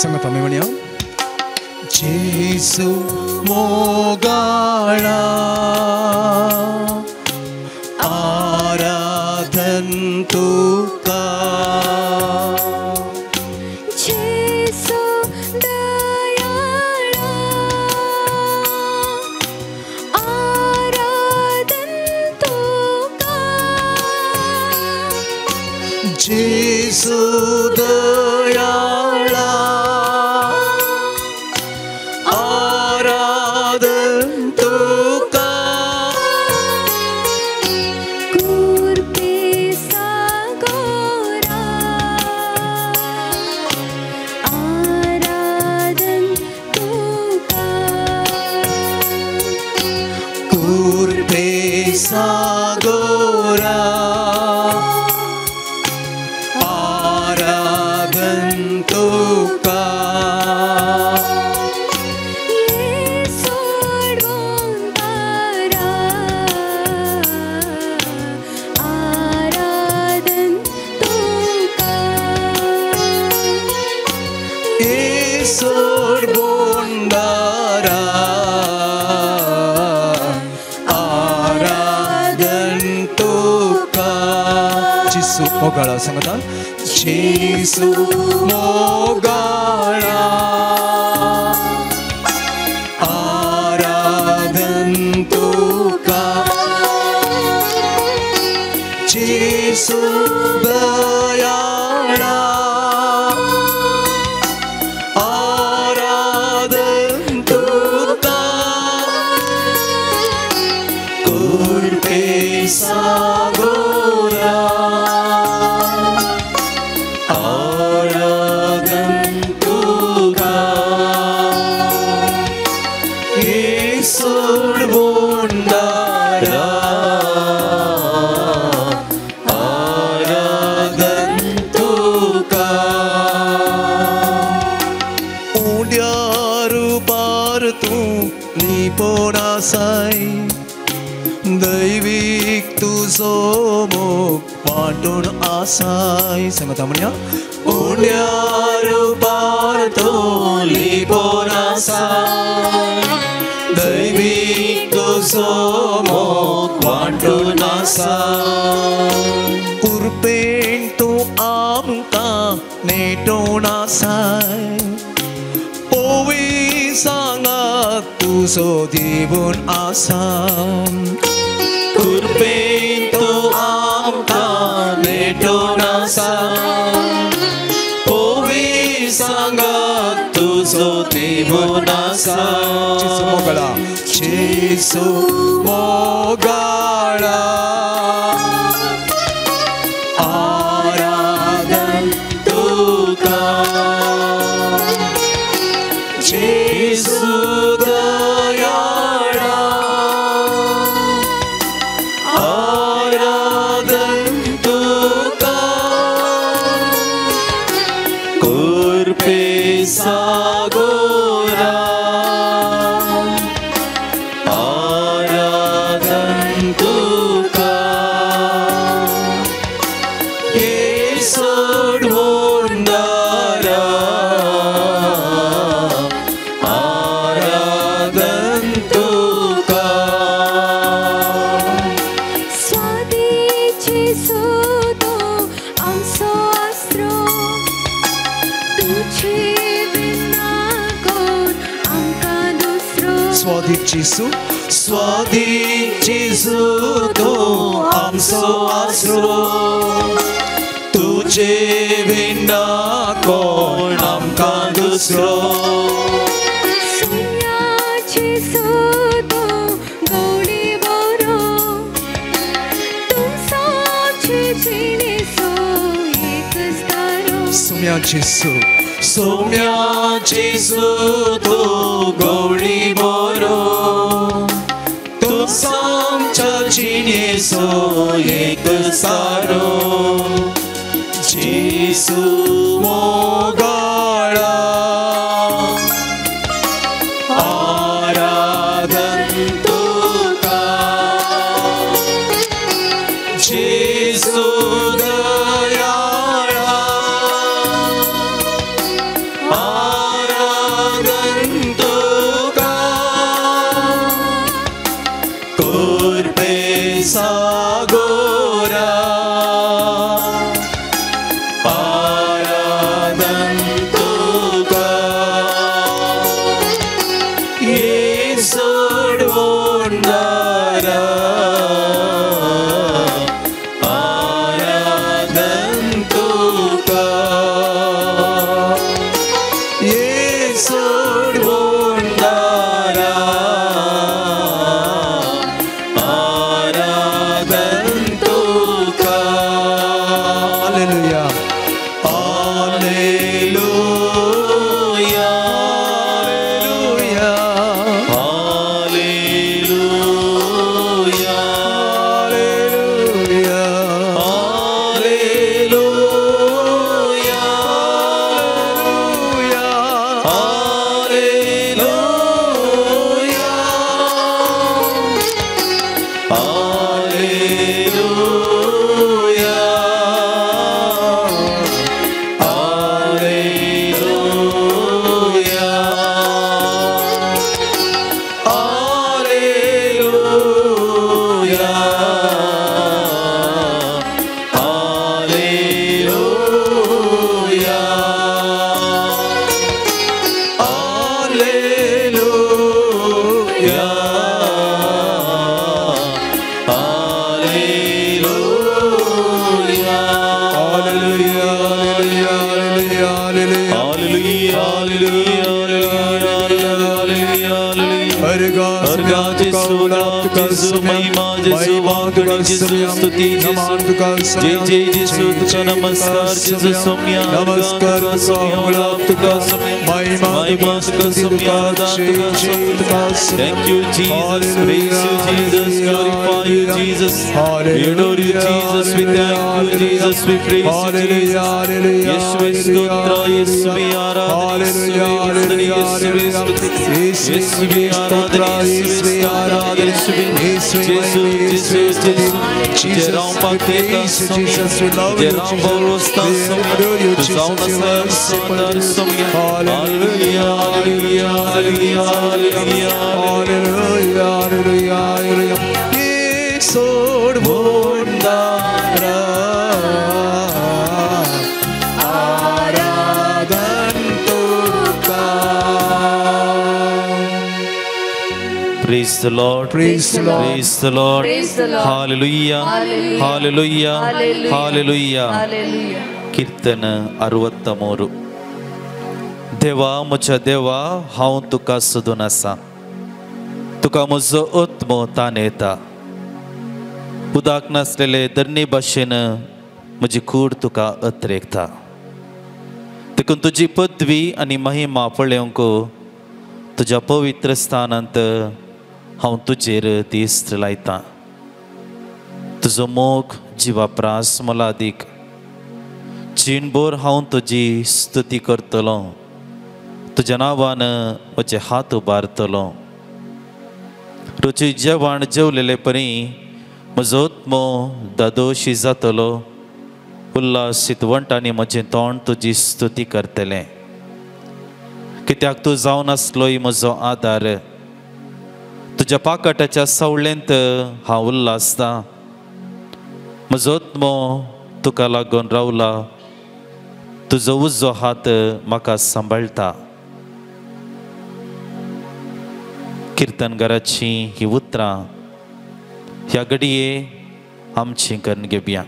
संगत मेमणिया जेसु मोगाळा आराधन तुका जेसु दयाळा आराधन तुका जेसु दयाळा आराधन तुका कुर्पे सागोरा आराधन तुका कुर्पे सागोरा आराधन तुका सोड बोंडारा आराधन तुका जेसु मोगाळा सांगता जेसु मोगाळा आराधन तुका जेसु दयाळा सागोरा आराधन तुका येसूड बोंडारा आराधन तुका उड्यारू पार तू निपोणासाय दैविक तुझो मोग वाटून आसाय सांगता म्हणया उड्यार पार तो लिपोन आसाय दैविक तुझो मोग वाटून आसाय कुर्पेन तू आमकां नेटोन आसाय पोवी सांगात तुझो दिवून आसाय कुर्पेन तो आमकां नेटोन आसाय पोवी सांगात तुझो दिवून आसाय जेसु मोगाळा जेसु मोगाळा आराधन तुका जेसु दयाळा आराधन तुका कुर्पे सागोरा आराधन तुका येसूड बोंडारा आराधन तुका स्वादिची सुतो आमचो आस्रो तुझे बिना कोण आमकां दुसरो स्वादिची तो आमचो आसरो तुझे बिना कोण आमकां दुसरो सुन्याची सुतो गवळी बरो तुमचोची जिणेचो एकच दारो सोम्याची तो गवळी बरो तुमच्या जिणेचो एकच दारो जेसु मोगाळा आराधन तुका जेसु दयाळा Thank you, Jesus. Praise you, Jesus. Glorify you, Jesus. We adore you, Jesus. We thank you, Jesus. We praise you, Jesus. Yeshua Stotra, Yeshua Aradhana, Yeshua Stuti, Yeshua Aradhana, Yeshua Aradhana, Jesus, Jesus, Jesus. Ram Paketa, Jesus, we love you, Jesus. We adore you, Jesus. Hallelujah, hallelujah, hallelujah, hallelujah, hallelujah, hallelujah. Yesod Bondara Aradan Tuka. Praise the Lord. Praise the Lord. Praise the Lord. Praise the Lord. Hallelujah. Hallelujah. Hallelujah. Hallelujah. कीर्तन 63. देवा म्हज्या देवा हांव तुका सोदून आसा तुका म्हजो आत्मो ताणयता उदाक नासलेले धरणी भाशेन म्हजी कूड तुका अत्रेकता देखून तुजी पदवी आनी महिमा पळोवंक तुज्या पवित्र स्थानांत हांव तुजेर तिश्ट लायतां तुजो मोग जिवाप्रास मोलादीक जीणभर हांव तुजी स्तुती करतलों तुज्या नांवान म्हजे हात उबारतलो रुची जेवण जेवलेले परी म्हजो आत्मो दादोशी जातलो उल्हासीत वंटांनी म्हजें तोंड तुजी स्तुती करतलें कित्याक तूं जावन आसलोय म्हजो आदार तुज्या पाकटाच्या सवळेंत हांव उल्हासता म्हजो आत्मो तुका लागून रावला तुजो उजो हात म्हाका सांबाळटा कीर्तनगाराची ही उतरां ह्या घडये आमची करून घेवया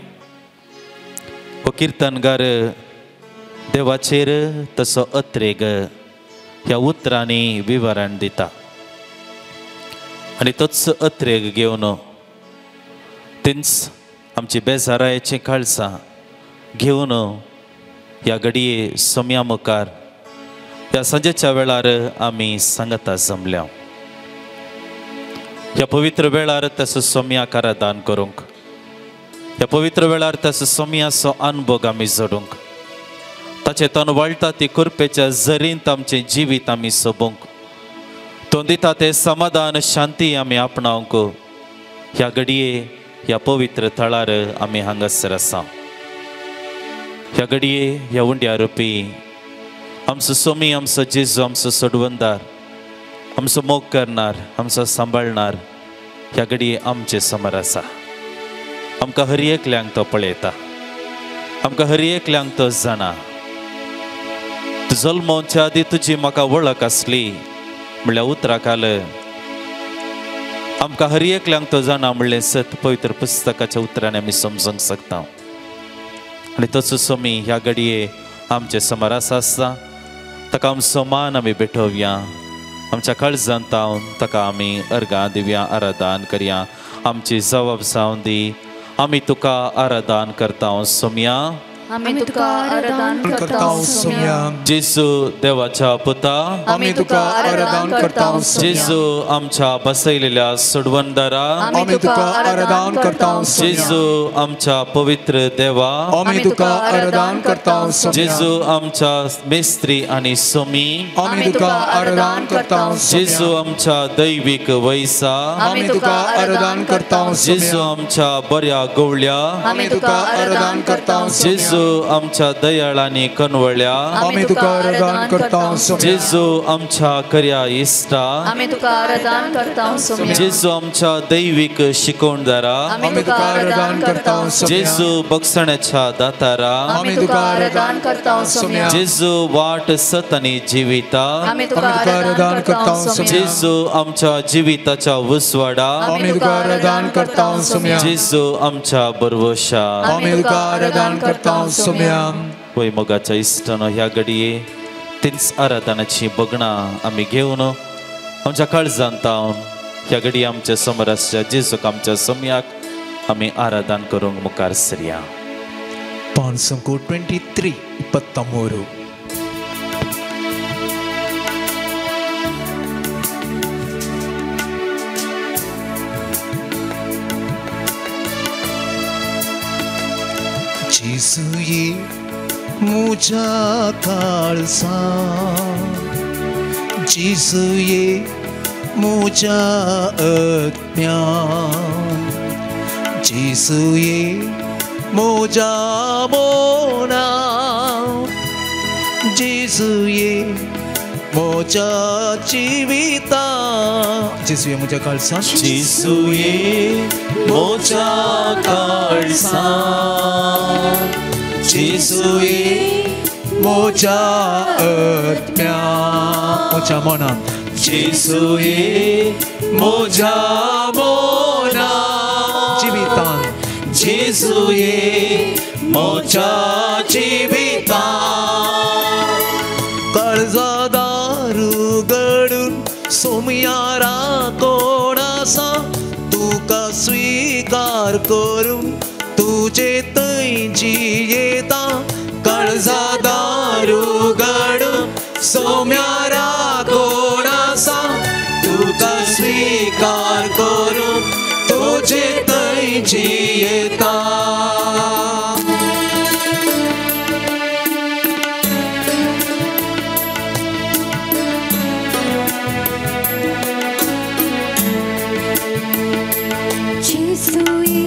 हो कीर्तनगार देवाचेर तसो अत्रेग ह्या उतरांनी विवरण दिता आनी तोच अत्रेग घेवन तेंच आमची बेजारायेचीं काळजां घेवन ह्या घडये सोम्या मुखार ह्या सांजेच्या वेळार आमी सांगता जमल्या ह्या पवित्र वेळार तसो सोम्याक आराधन करूंक ह्या पवित्र वेळार तसो सोम्याचो अनुभव आमी जोडूंक ताचे तन वळटा ती कुरपेच्या झरींत आमचें जिवीत आमी सोबूंक तो दिता तें समाधान शांती आमी आपणावंक ह्या घडये ह्या पवित्र थळार आमी हांगासर आसा ह्या घडये ह्या उंड्या रुपी आमचो सोमी आमचो जेजू आमचो सोडवंदार आमचो मोग करणार आमचो सांबाळणार ह्या घडये आमचे समोर आसा आमकां हर एकल्यांक तो पळयता आमकां हर एकल्यांक तो जाणा जल्मोवच्या आदी तुजी म्हाका वळख आसली म्हणल्यार उतराकाल आमकां हर एकल्यांक तो जाणा म्हणलें सत पवित्र पुस्तकाच्या उतरांनी आमी समजूंक शकता आनी तसो सोमी ह्या घडये आमचे समोर आसा ताका आमचो मान आमी भेटोवया आमच्या काळजांत तावन ताका आमी अर्गां दिवया आराधन करया आमची जबाब जावन दी आमी तुका आराधन करता सोम्या आमी तुका आराधन करता सोम्या जेजू देवाच्या पुता आमी तुका आराधन करता जेजू आमच्या बसयलेल्या सोडवंदारा आमी तुका आराधन करता जेजू आमच्या पवित्र देवा आमी तुका आराधन करता जेजू आमच्या मेस्त्री आनी सोमी आमी तुका आराधन करता जेजू आमच्या दैविक वैसा आमी तुका आराधन करता जेजू आमच्या बऱ्या गवळ्या आमी तुका आराधन करता जेजू आमच्या दयाळांनी कनवळ्या आमी तुका आराधन करता जेजू आमच्या कर्या इष्टा आमी तुका आराधन करता जेजू आमच्या दैविक शिकोवणदारा आमी तुका आराधन करता जेजू बक्षण्याच्या दातारा आमी तुका आराधन करता जेजू वाट सत आनी जिविता आमी तुका आराधन करता जेजू आमच्या जिविताच्या उसवाडा आमी तुका आराधन करता जेजू आमच्या बरवशा आमी तुका आराधन करता वैमोगाच्या इश्टानं ह्या घडये तेच आराधनाची बगणां आमी घेवन आमच्या काळजांत ह्या घडये आमच्या समोर आसच्या जेजूक आमच्या सम्याक आमी आराधन करूंक मुखार सरया. Pansangko 23 23. जिसुये मुझा काळसा जिसुये मुझा अज्ञान जिसुये मुझा मोना जिसुये मुझा जीविता जिसुये मुझा काळसा जिसुये मुझा काळसा जिसुये मुझा अज्ञान मुझा मोना जिसुये मुझा मोना जीवितान जिसुये मुझा जीविता कर्जदारू गडून सोमयारा कोणासा तुका स्वीकार करून तुझे तैंची येता कर्जदारू गडून सोम्यारा कोणासा तुका स्वीकार करून तुझे तैंची येता. जिसुये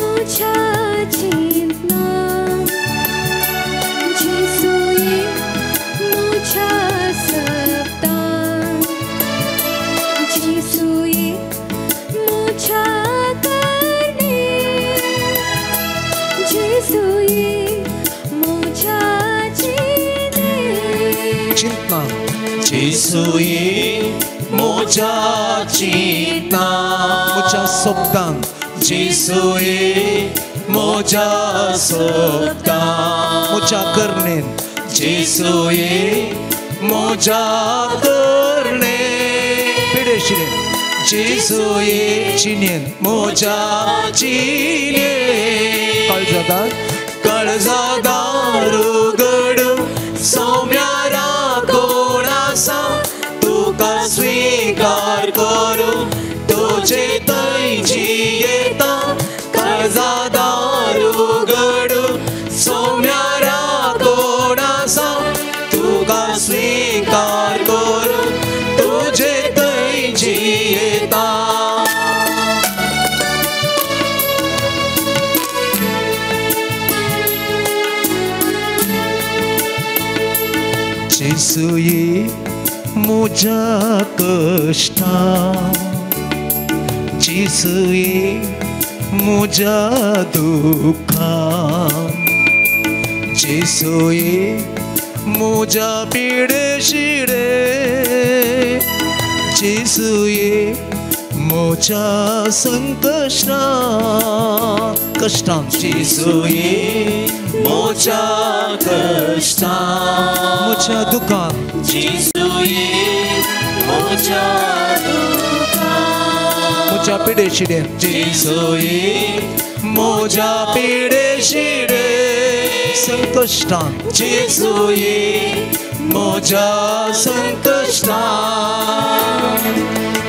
मुझा जीतना जिसुये मुझा सत्ता जिसुये मुझा करने जिसुये मुझा जीने चिंतना जिसुये मुझा चिंता मुझा सोबतान जिसुये मुझा सोबता मुझा करणे जिसुये मुझा करणे पिडेशिरे जिसुये चिनेन मुझा चिने काळजादार कर्जदारू गडू सोम्यारा कोणासा तुका स्वीकार करून तुझे तैंची येता कर्जदारू गडू सोम्यारा कोणासा तुका स्वीकार करून तुझे तैंची येता. जिसुये मुझा कष्टा जिसुये मुझा दुखा जिसुये मुझा पीडेशिरे जिसुये मुझा संकष्टा कष्टां जिसुये मुझा कष्टा मुझा दुखान जिसुये मुझा दुखा मुझा पीडेशिरे जिसुये मुझा पीडेशिरे संकष्टां जिसुये मुझा संकष्टा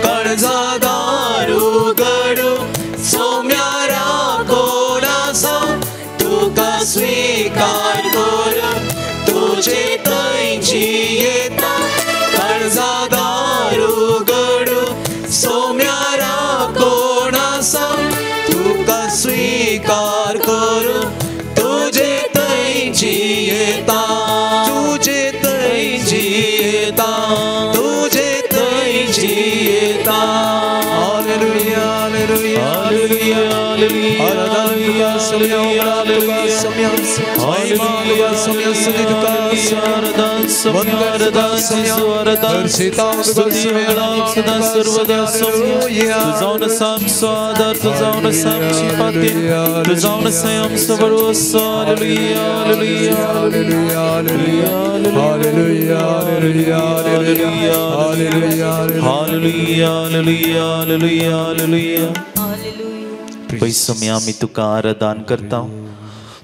कर्जदारू गडू सोम्यारा कोणासा तुका स्वीकार करून तुझे तैंची येता कर्जदारू गडू सोम्यारा कोणासा तुका स्वीकार करून तुझे तैंची येता तुझे तैंची येता तुझे तैंची येता. हालेलुया हालेलुया हालेलुया हालेलुया आराधना सोम्या तुका सोम्या महिमा तुका सोम्या स्तुती तुका वंदन सोम्या हर्षिता तुका सोम्या सदा सर्वदा सोम्या तू जाऊन साम स्वादर तू जाऊन साम चिपाते तू जाऊन संयम सबरोस hallelujah hallelujah hallelujah hallelujah hallelujah hallelujah hallelujah hallelujah hallelujah hallelujah hallelujah पैसोम्या मी तुका आराधन करता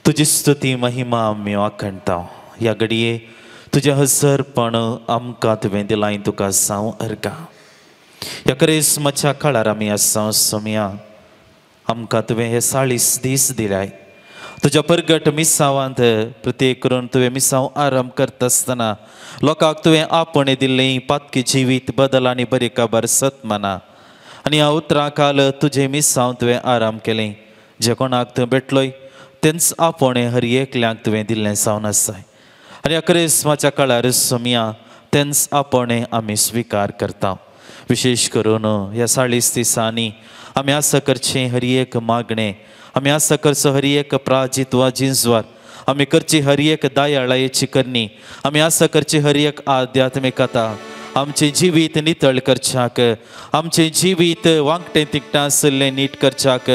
तुझी स्तुती महिमा आम्ही वाखणता या घडये तुझ्या हसरपण आमकां तुवें दिलाय तुका सांव अर्गा या क्रिस्मसच्या काळार आमी आसा सोम्या आमकां तुवें हे 40 दीस दिलाय तुझ्या परगट मिसावांत प्रत्येक करून तुवें मिसाव आराम करता आसतना लोकांक तुवें आपणे दिल्लें पातकी जिवीत बदल आनी बरी काबार सत्मना आनी ह्या उतरां काल तुजें मिसाव तुवें आराम केलें जे कोणाक तुवें भेटलोय तेंच आपणे हर एकल्यांक तुवें दिल्लें जावन आसाय आनी ह्या क्रिस्मसच्या काळार सोम्या तेंच आपणे आमी स्विकार करता विशेष करून ह्या 40 दिसांनी आमी आसा करचें हर एक मागणें आमी आसा करचो हर एक प्राजित्वा जिंजवार आमी करची हर एक दयाळायेची करणी आमी आसा करची हर एक आध्यात्मिकता आमचें जिवीत नितळ करच्याक आमचें जिवीत वांगटें तिकटां आसलें नीट करच्याक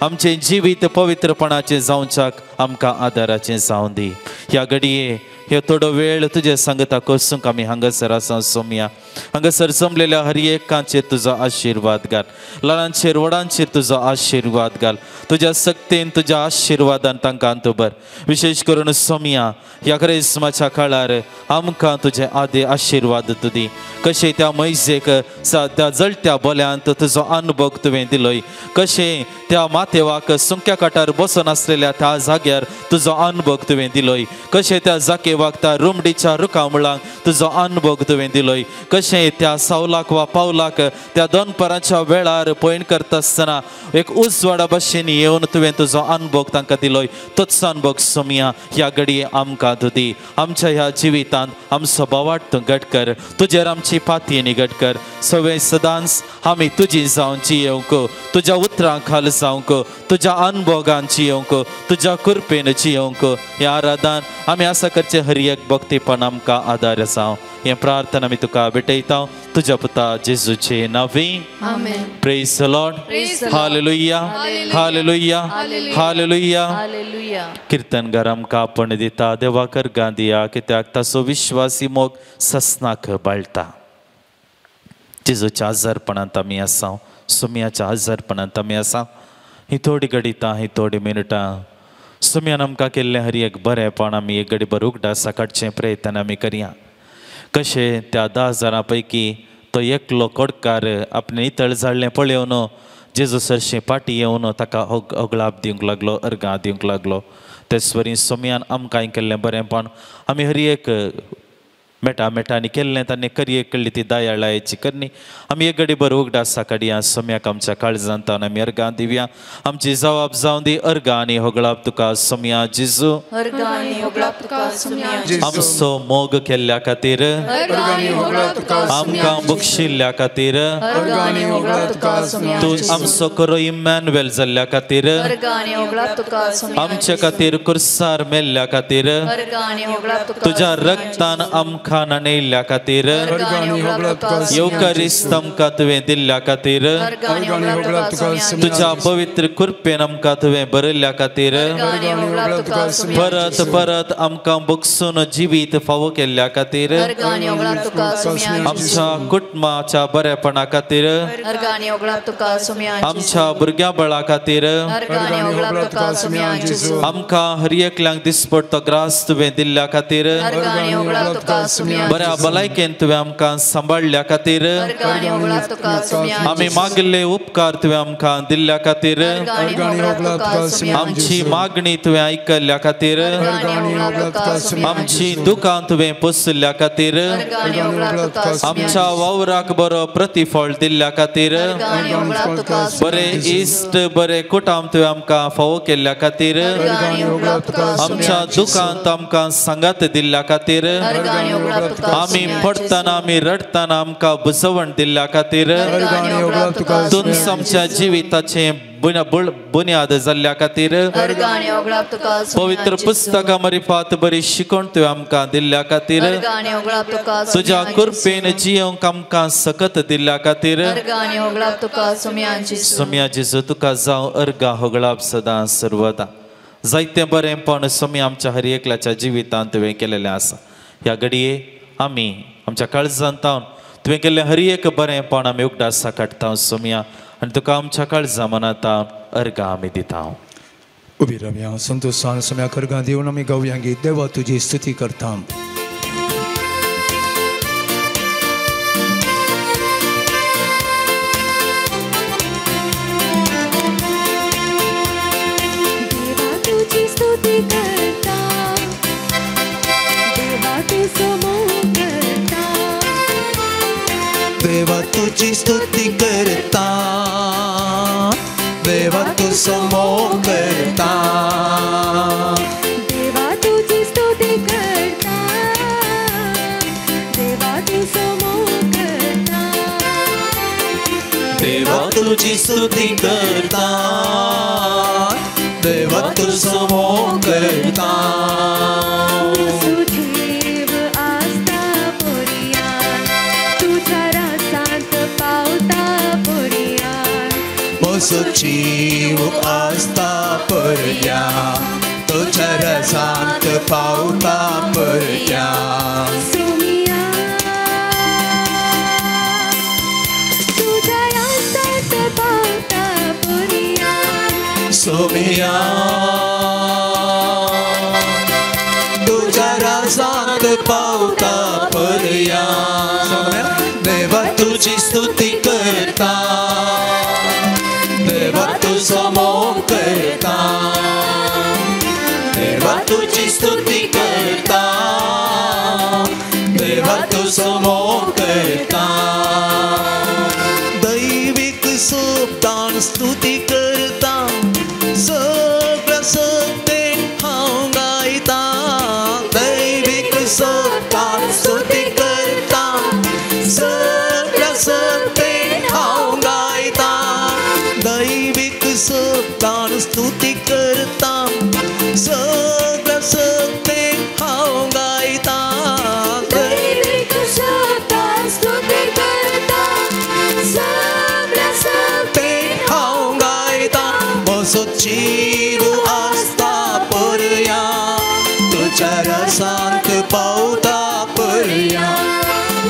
आमचें जिवीत पवित्रपणाचें जावच्याक आमकां आदाराचें जावं दी ह्या घडये हे थोडो वेळ तुजे सांगता कोसूंक आमी हांगासर आसा सोम्या हांगासर जमलेल्या हर एकाचेर तुजो आशिर्वाद घाल ल्हानांचेर व्हडांचेर तुजो आशिर्वाद घाल तुज्या सक्तेन तुज्या आशिर्वादान तांकां तुबर विशेष करून सोम्या ह्या क्रिस्मसच्या काळार आमकां तुजे आदे आशिर्वाद तूं दी कशें त्या मैजेक त्या जळट्या बोल्यांत तुजो अनुभव तुवें दिलोय कशें त्या माथेवाक सुंक्या काटार बसून आसलेल्या त्या जाग्यार तुजो अनुभव तुवें दिलोय कशें त्या जाकेवाक त्या रुमडीच्या रुखामळांक तुजो अनुभव तुवें दिलोय कशें त्या सावलाक वा पावलाक त्या दनपाराच्या वेळार पयण करता आसतना एक उजवाडा भशेन येवन तुवें तुजो अनुभव तांकां दिलोय तोच अनुभव सोम्या ह्या घडये आमकां तूं दी आमच्या ह्या जिवितांत आमचो बोवाट तूं घट कर तुजेर आमची पातये निगट कर सगळे सदांच आमी तुजी जावन जियोंक तुज्या उतरां खाल जावंक तुज्या अनुभवान जियोंक तुज्या कृपेन जियोंक हें आराधन आमी आसा करचे हर एक भक्तीपण आमकां आदार जावं हें प्रार्थना आमी तुका भेटयता तुज्या पुता जेजूचे नांवान amen praise the lord hallelujah hallelujah hallelujah hallelujah कीर्तनगार आमकां आपण दिता देवा करगां दिया कित्याक ताचो विश्वासी मोग ससनाक बाळटा जेजूच्या आजारपणांत आमी आसा सोम्याच्या आजारपणांत आमी आसा ही थोडी घडितां ही थोडी मिनटां सोम्यान आमकां केल्लें हर एक बरेंपण आमी एक घडीभर उगडास काडचें प्रयत्न आमी करया कशें त्या 10 जाणां पैकी तो एकलो कोडकार आपणें नितळ जाल्लें पळयोवन जेजू सरशें पाटी येवन ताका ओगळाप दिवंक लागलो अर्गां दिवंक लागलो तेच वरी सोम्यान आमकां केल्लें बरेंपण आमी हर एक मेटांनी केल्लें ताणें करये केल्ली ती दयाळायेची करणी आमी एक घडीभर उगडास काडया सोम्याक आमच्या काळजांत आमी अर्गां दिवया आमची जबाब जावं दी अर्गां आनी होगळाप तुका सोम्या जेजू अर्गां आनी होगळाप तुका सोम्या आमचो मोग केल्ल्या खातीर अर्गां आनी होगळाप तुका आमकां बक्षिल्ल्या खातीर अर्गां आनी होगळाप तुका सोम्या तूं आमचो करो इमॅन्युएल जाल्ल्या खातीर अर्गां आनी होगळाप तुका सोम्या आमचे खातीर कुर्सार मेल्ल्या खातीर अर्गां आनी होगळाप तुका तुज्या रक्तान आमकां नाणयल्ल्या खातीर अर्गां आनी होगळाप तुका येवकारिस्त आमकां तुवें दिल्ल्या खातीर अर्गां आनी होगळाप तुका सोम्या तुज्या पवित्र कृपेन आमकां तुवें भरयल्ल्या खातीर अर्गां आनी होगळाप तुका सोम्या परत परत आमकां बगसून जिवीत फावो केल्ल्या खातीर अर्गां आनी होगळाप तुका सोम्या आमच्या कुटुंबाच्या बरेपणा खातीर अर्गां आनी होगळाप तुका सोम्या आमच्या भुरग्या बळा खातीर अर्गां आनी होगळाप तुका सोम्या जेजू आमकां हर एकल्यांक दिसपडतो ग्रास तुवें दिल्ल्या खातीर अर्गां आनी होगळाप तुका सोम्या बऱ्या भलायकेन तुवें आमकां सांबाळल्या खातीर अर्गां आनी होगळाप तुका सोम्या आमी मागिल्ले उपकार तुवें आमकां दिल्ल्या खातीर अर्गां आनी होगळाप तुका सोम्या आमची मागणी तुवें आयकल्ल्या खातीर अर्गां आनी होगळाप तुका सोम्या आमची दुकां तुवें पुसल्या खातीर अर्गां आनी होगळाप तुका सोम्या आमच्या वावराक बरो प्रतिफळ दिल्ल्या खातीर अर्गां आनी होगळाप तुका सोम्या बरे इश्ट बरे कुटुंब तुवें आमकां फावो केल्ल्या खातीर अर्गां आनी होगळाप तुका सोम्या आमच्या दुकांत आमकां सांगात दिल्ल्या खातीर अर्गां आनी होगळाप ओगळाप तुका आम्ही पडताना आम्ही रडताना आमकां बुजवण दिल्ल्या खातीर अर्गांनी ओगळाप तुका तुमचं आमच्या जिविताचे बुन्याद जाल्ल्या खातीर अर्गांनी ओगळाप तुका पवित्र पुस्तकां मरिफात बरी शिकोण तुवें आमकां दिल्ल्या खातीर अर्गांनी ओगळाप तुका तुज्या कृपेन जियोंक आमकां सकत दिल्ल्या खातीर अर्गांनी ओगळाप तुका सुमयांची सोम्या जेजू तुका जावं अर्गा होगळाप सदां सर्वदा जायतें बरेंपण सोमी आमच्या हर एकल्याच्या जिवितांत तुवें केलेलें आसा ह्या घडये आमी आमच्या काळजांत तुवें केल्लें हर एक बरेंपण आमी उगडासा काडटा सोम्या आनी तुका आमच्या काळजा मनांत अर्गा आमी दिता उबी रावया संतोषान सम्या अर्गां दिवन आमी गावया गीत देवा तुजी स्तुती करता देवा तुझी स्तुती करता देवा तू समोर करता देवा तुझी स्तुती करता देवा तू समोर करता देवा तुझी स्तुती करता देवा तू समोर करता सुजीव आस्था पुरियान तुझ्या रसांत पावता पुरियान मोसो जीव आस्था पर्या तुझ्या रसांत पावता पर्या सोमिया तुझ्या रसांत पावता पुरियान सोमिया तुझ्या रसांत पावता पर्या देवा तुझी स्तुती करता देवा तू समोर करता देवा तुझी स्तुती करता देवा तू समोर करता दैविक सोपतान स्तुती करता सगळं सत्तेन हांव गायता दैविक सोपतान स्तुती करता सगळं सत्तेन हांव गायता दैविक सोपतान स्तुती करता सगळं सत्तेन हांव गायता दैविक शब्दान स्तुती करता सगळ्या ते हांव गायता म्हजो जीव आसता पर्या तुझ्या रसांत पावता पर्या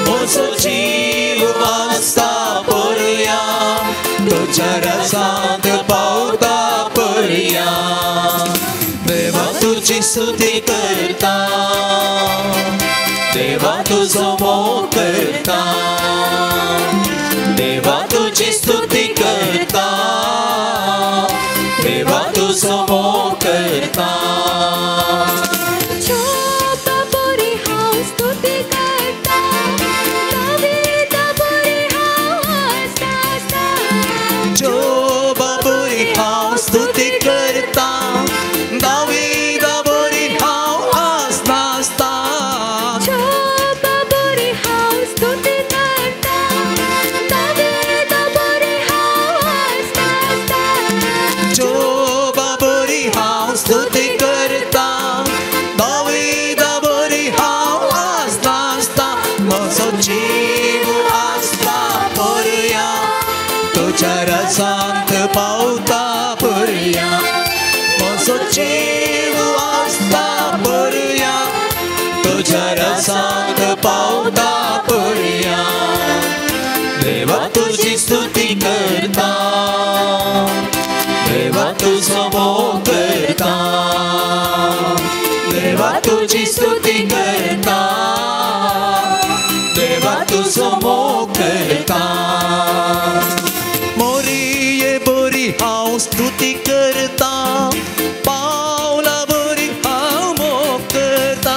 म्हजो जीव आसता पर्या तुझ्या रसांत पावता पर्या देवा तुझी स्तुती करता देवा तुझो मोग करता देवा तुझी स्तुती करता देवा तुझो मोग करता छोटा बरी हांव स्तुती करता दावीदा बरी हांव आस्ता जो बाबुरी हांव स्तुती करता दावीदा बरी हांव आसता छोटा बरी हांव स्तुती करता दावीदा बरी हांव आस्ता जो बाबुरी हांव स्तुती करता दावीदा बरी हांव आसता म्हजो जीव आसता पर्या तुझ्या रसांत पावता पर्या म्हजो जीव आसता पर्या तुझ्या रसांत पावता पर्या देवा तुझी स्तुती करता देवा तुझो मोग करता देवा तुझी स्तुती करता देवा तुझो मोग करता मोरिये बरी हांव स्तुती करता पावला बरी हांव मोग करता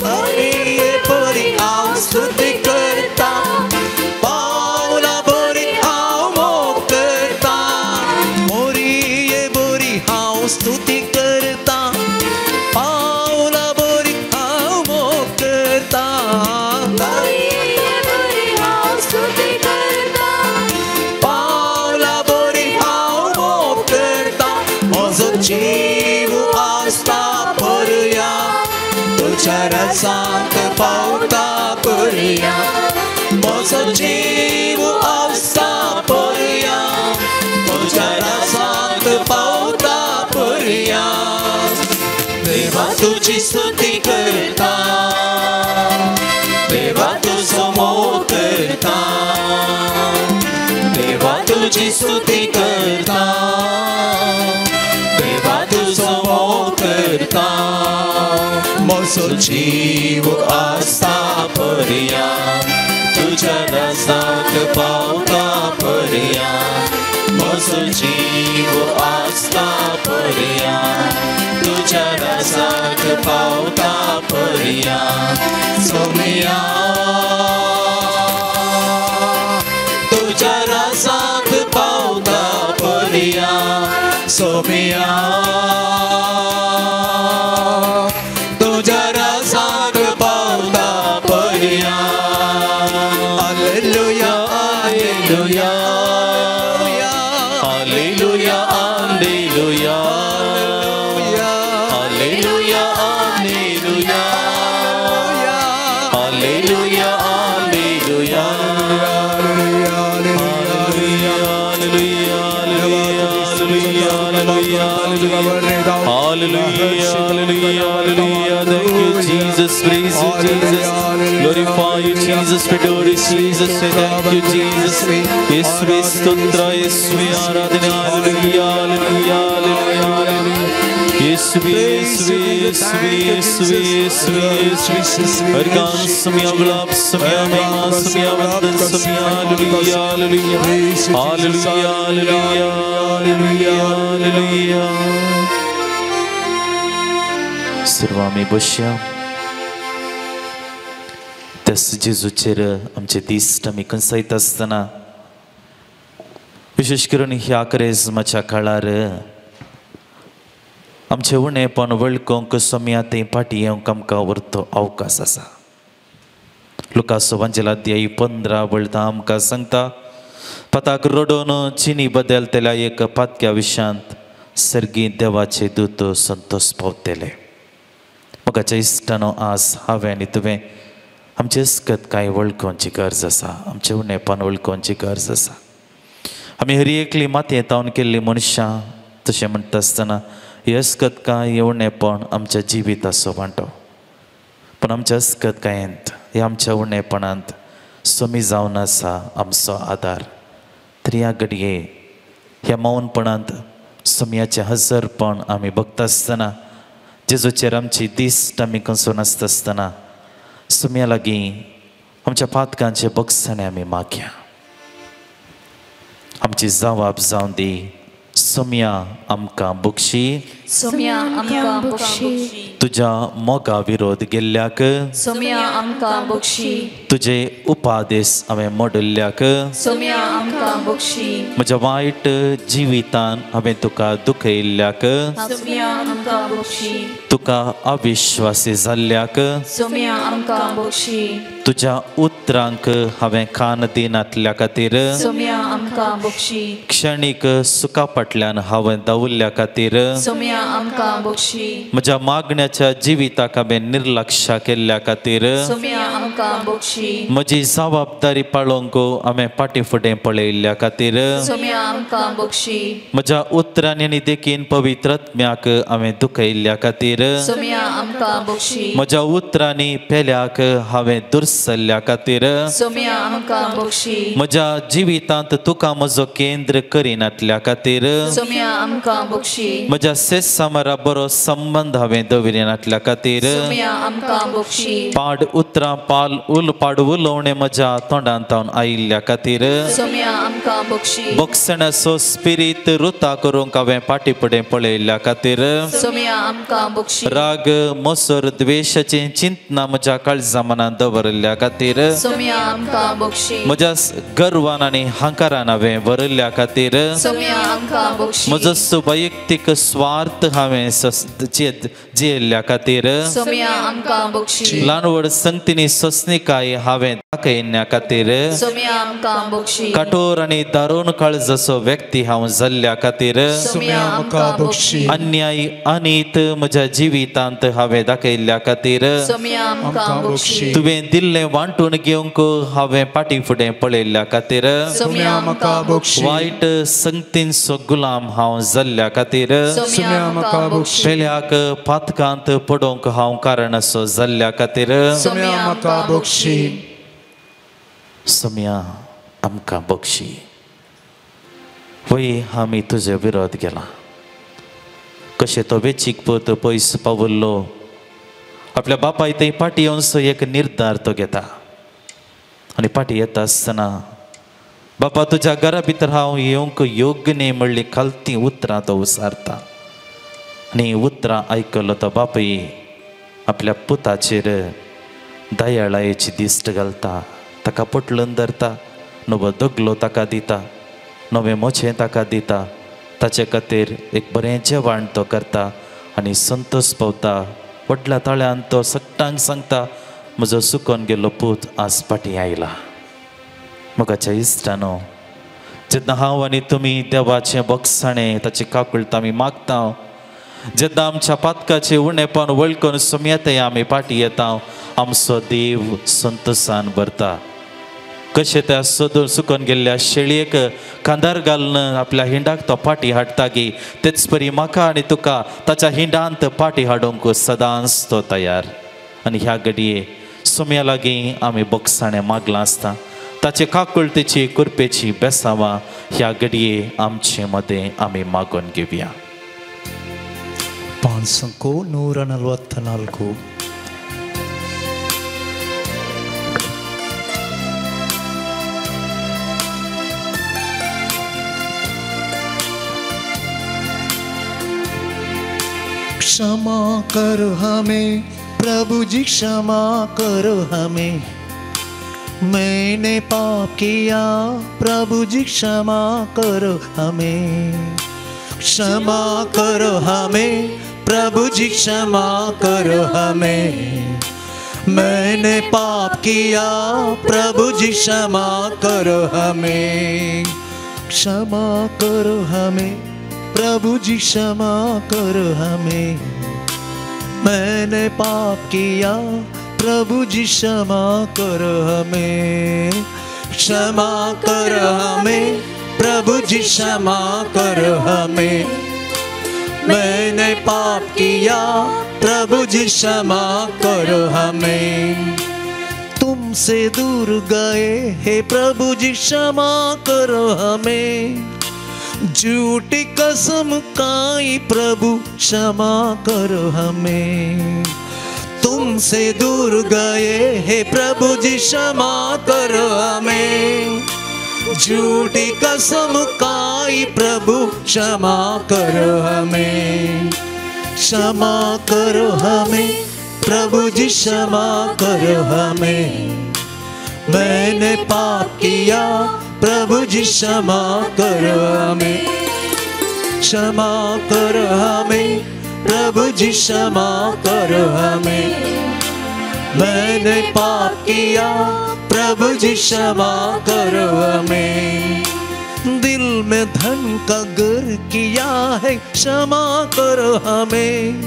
मोरिये बरी हांव स्तुती करता पावला बरी हांव मोग करता मोरिये बरी हांव सांत पावता पर्यंत म्हजो जीव आसता पर्यंत तुज्या रासांत पावता पर्यंत देवा तुजी स्तुती करता देवा तुजो मोग करता देवा तुजी स्तुती करता देवा तुजो मोग करता म्हजो जीव आसता पर्यंत तुज्या रासांत पावता पर्यंत म्हजो जीव आसता पर्यंत तुज्या रासांत पावता पर्यंत सोमिया तुज्या रासांत पावता पर्यंत सोमिया तुज्या रासांत पावता पर्यंत hallelujah hallelujah hallelujah hallelujah hallelujah hallelujah hallelujah Thank you, Jesus. Praise you, Jesus. Glorify you, Jesus. Adore you, Jesus. Say thank you, Jesus. Yeswe stotra, Yeswe aradhana. Hallelujah, hallelujah, hallelujah, hallelujah. Yeswe, Yeswe, Yeswe, Yeswe, Yeswe, Yeswe. Argan samya glab samya mehma samya vandan samya. Hallelujah, hallelujah, hallelujah, hallelujah, hallelujah, hallelujah. सर्व आमी बसया त्याच जेजूचेर आमचे दिश्ट आमी कंसायत आसतना विशेष करून ह्या क्रिसमसाच्या काळार आमचे उणेपण वळखूंक सोम्याते फाटी येवंक आमकां व्हरतो अवकाश आसा लुकास एवांजेल अध्याय 15 वळता आमकां सांगता पताक रडोन चिनी बदलतेल्या एक पातक्या विशांत सर्गी देवाचे दूत संतोष पावतले म्हाका इश्टानो आज हांवें आनी तुवें आमचे अस्कत कांय वळखोवची गरज आसा आमचें उणेपण वळखोवची गरज आसा आमी हरी एकली मातयेंतावन केल्ली मनशां तशें म्हणटा आसतना हे अस्कत कांय उणेपण आमच्या जिविताचो वांटो पूण आमच्या अस्कत कांयंत हे आमच्या उणेपणांत समी जावन आसा आमचो आदार तरी ह्या घडये ह्या मौनपणांत समियाचें हजरपण आमी बगता आसतना जेजूचेर आमची दिश्ट आमी कंसून आसता आसतना समिया लागीं आमच्या पातकांचे बगसणे आमी मागया आमची जबाब जावन दी समिया आमकां बक्षी सोम्या आमकां बक्षी तुज्या मोगा विरोध गेल्ल्याक सोम्या आमकां बक्षी तुजे उपादेश हांवें मोडल्ल्याक सोम्या आमकां बक्षी म्हज्या वायट जिवितान हांवें तुका दुखयल्ल्याक सोम्या आमकां बक्षी तुका अविश्वासी जाल्ल्याक सोम्या आमकां बक्षी तुज्या उतरांक हांवें कान दिनातल्या खातीर सोम्या आमकां बक्षी क्षणीक सुखा फाटल्यान हांवें दावल्ल्या खातीर सोम्या आमकां बक्षी म्हज्या मागण्याच्या जिविताक हांवें निर्लक्ष्य केल्ल्या खातीर सोम्या आमकां बक्षी म्हजी जबाबदारी पाळोवंक हांवें फाटी फुडें पळयल्ल्या खातीर सोम्या आमकां बक्षी म्हज्या उतरांनी आनी देखीन पवित्रत्म्याक हांवें दुखयल्ल्या खातीर सोम्या आमकां बक्षी म्हज्या उतरांनी पेल्याक हांवें दुर्सल्ल्या खातीर सोम्या आमकां बक्षी म्हज्या जिवितांत तुका म्हजो केंद्र करिनातल्या खातीर सोम्या आमकां बक्षी म्हज्या सेसामारा बरो संबंध हांवें दवरिनातल्या खातीर सोम्या आमकां बक्षी पाड उतरां पाड उलोवणें म्हज्या तोंडांतावन आयिल्ल्या खातीर सोम्या आमकां बक्षी बक्षणाचो स्पिरीत रुता करूंक हांवें फाटी फुडें पळयल्ल्या खातीर सोम्या आमकां बक्षी राग मोसोर द्वेशाचें चिंतना म्हज्या काळजा मनांत दवरल्ल्या जाल्ल्या खातीर सोम्या आमकां बक्षी म्हज्या गर्वान आनी हंकारान हांवें भरिल्ल्या खातीर सोम्या आमकां बक्षी म्हजो वैयक्तीक स्वार्थ हांवें जियेल्ल्या खातीर सोम्या आमकां बक्षी ल्हान व्हड संगतीनी सोंसणीकाय हांवें दाखयल्या खातीर सोम्या आमकां बक्षी कठोर आनी दारूण काळजाचो व्यक्ती हांव जाल्ल्या खातीर सोम्या आमकां बक्षी अन्याय अनीत म्हज्या जिवितांत हांवें दाखयल्ल्या खातीर सोम्या आमकां बक्षी तुवें दिल्लें वांटून घेवंक हांवें फाटी फुडें पळयल्ल्या खातीर सोम्या आमकां बक्षी वायट संगतींचो गुलाम हांव जाल्ल्या खातीर सोम्या आमकां बक्षी पेल्याक पातकांत पडोवंक हांव कारण असो जाल्ल्या खातीर सोम्या आमकां बक्षी सोम्या आमकां बक्षी वय आमी तुजे विरोध केला कशें तो वेचीक पोत पयस पावल्लो आपल्या बापाय थंय पाटी येवन एक निर्धार तो घेता आनी पाटी येता आसतना बापा तुज्या घरा भितर हांव येवंक योग्य न्ही म्हणली खालती उतरां तो उसारता आनी उतरां आयकलो तो बापूय आपल्या पुताचेर दयाळायेची दिश्ट घालता ताका पटलून धरता नवो दोगलो ताका दिता नवें मोचें ताका दिता ताचे खातीर एक बरें जेवण तो करता आनी संतोष पावता व्हडल्या ताळ्यान तो सगळ्यांक सांगता म्हजो सुकोन गेल्लो पूत आज फाटीं आयला मोगाच्या इश्टानो जेन्ना हांव आनी तुमी देवाचें बगसाणें ताची काकुळट आमी मागता जेन्ना आमच्या पातकाचें उणेपण वळखून सुमयते आमी फाटीं येता आमचो देव संतोशान भरता कशें त्या सोदून सुकोन गेल्ल्या शेळयेक कांदार घालून आपल्या हिंडाक तो फाटी हाडटा गी तेच परी म्हाका आनी तुका ताच्या हिंडांत फाटी हाडूंक सदांच तो तयार आनी ह्या घडये सुम्या लागीं आमी बगसाणें मागलां आसता ताचे काकुळतेची कुरपेची बेसांवां ह्या घडये आमचे मदें आमी मागून घेवया 544 क्षमा करो हमें प्रभु जी क्षमा करो हमें मैंने पाप किया प्रभु जी क्षमा करो हमें क्षमा करो हमें प्रभु जी क्षमा करो हमें मैंने पाप किया प्रभु जी क्षमा करो हमें क्षमा करो हमें प्रभु जी क्षमा करो हमें मैंने पाप किया प्रभु जी क्षमा करो हमें क्षमा करो हमें प्रभु जी क्षमा करो हमें मैंने पाप किया प्रभु जी क्षमा करो हमें तुमसे दूर गए हे प्रभु जी क्षमा करो हमें झूठी कसम खाई प्रभु क्षमा करो हमें तुमसे दूर गए हे प्रभु जी क्षमा करो हमें झूठी कसम खाई प्रभु क्षमा करो हमें क्षमा करो हमें प्रभु जी क्षमा करो हमें मैंने पाप किया प्रभु जी क्षमा करो हमें क्षमा करो हमें प्रभु जी क्षमा करो हमें मैंने पाप किया प्रभु जी क्षमा करो हमें दिल में धन का गर किया है क्षमा करो हमें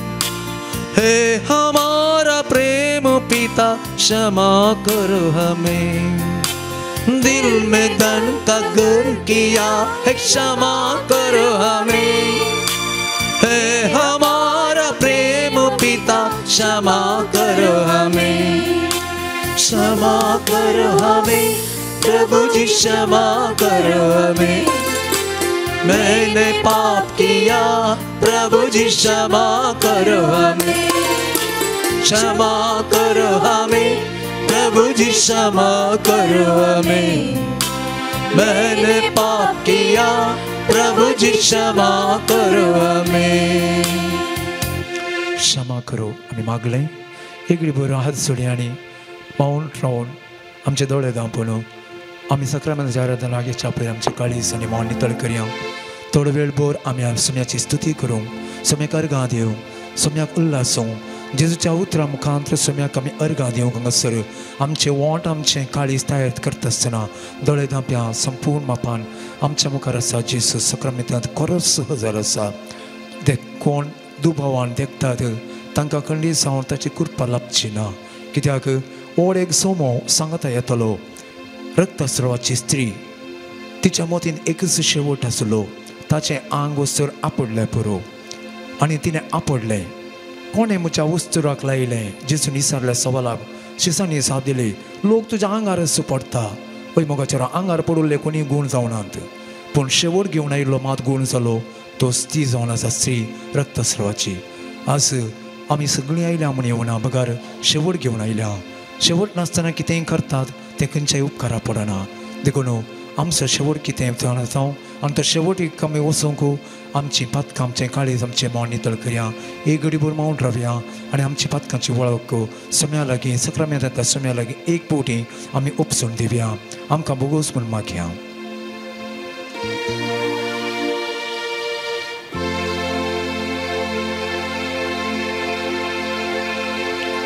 हे हमारा प्रेम पिता क्षमा करो हमें दिल में धन का गर किया है क्षमा करो हमें हे हमारा प्रेम पिता क्षमा करो हमें क्षमा करो हमें प्रभु जी क्षमा करो हमें मैंने पाप किया प्रभु जी क्षमा करो हमें क्षमा करो हमें प्रभु जी क्षमा करो हमें मैंने पाप किया प्रभु जी क्षमा करो हमें क्षमा करो आम्ही मागले एक बरो हात जोडया आणि माउंट रावन आमचे दोळे धांपून आमी सक्रामेंताच्या आराधना लागींच्या पळय आमचे काळीज आनी मान नितळ करया थोडो वेळ भर आमी सोम्याची स्तुती करूंक सोम्याक अर्गां दिवंक सोम्याक उल्हासूंक जेजूच्या उतरां मुखांतर सोम्याक आमी अर्गां दिवंक हांगासर आमचे वोंट आमचें काळीज तयार करता आसतना दोळे धांप्या संपूर्ण मापान आमच्या मुखार आसा जेजू सक्रामेंतांत खरोच हजर आसा ते कोण दुबावान देखतात तांकां खंडी जावन ताची कृपा लाभची ना कित्याक ओड एक सोमो सांगता येतलो रक्तस्रावाची स्त्री तिच्या मोतीन एकच शेवट आसलो ताचें आंग वस्तूर आपडलें पुरो आनी तिणें आपडलें कोणें म्हज्या वस्तुराक लायलें जेजून विचारल्या सवालाक शिसांनी साथ दिली लोक तुज्या आंगारच पडटा पळय मोगाचेर आंगार पडुल्ले कोणी गूण जावनात पूण शेवट घेवन आयिल्लो मात गूण जालो तो ती जावन आसा स्त्री रक्तस्रावाची आज आमी सगळीं आयल्या म्हण येवना बगार शेवट घेवन आयल्या शेवट नासतना कितेंय करतात तें खंयच्याय उपकारा पडना देखून आमचो शेवट कितें जावं आनी तो शेवट आमी वचूंक आमची पातकां आमचें काळीज आमचें मान नितळ करया एक घडी भर मावून रावया आनी आमची पातकांची वळख सोम्या लागीं सक्रामेंतांतल्या सोम्या लागीं एक पावटी आमी उपसून दिवया आमकां बोगोस म्हूण मागया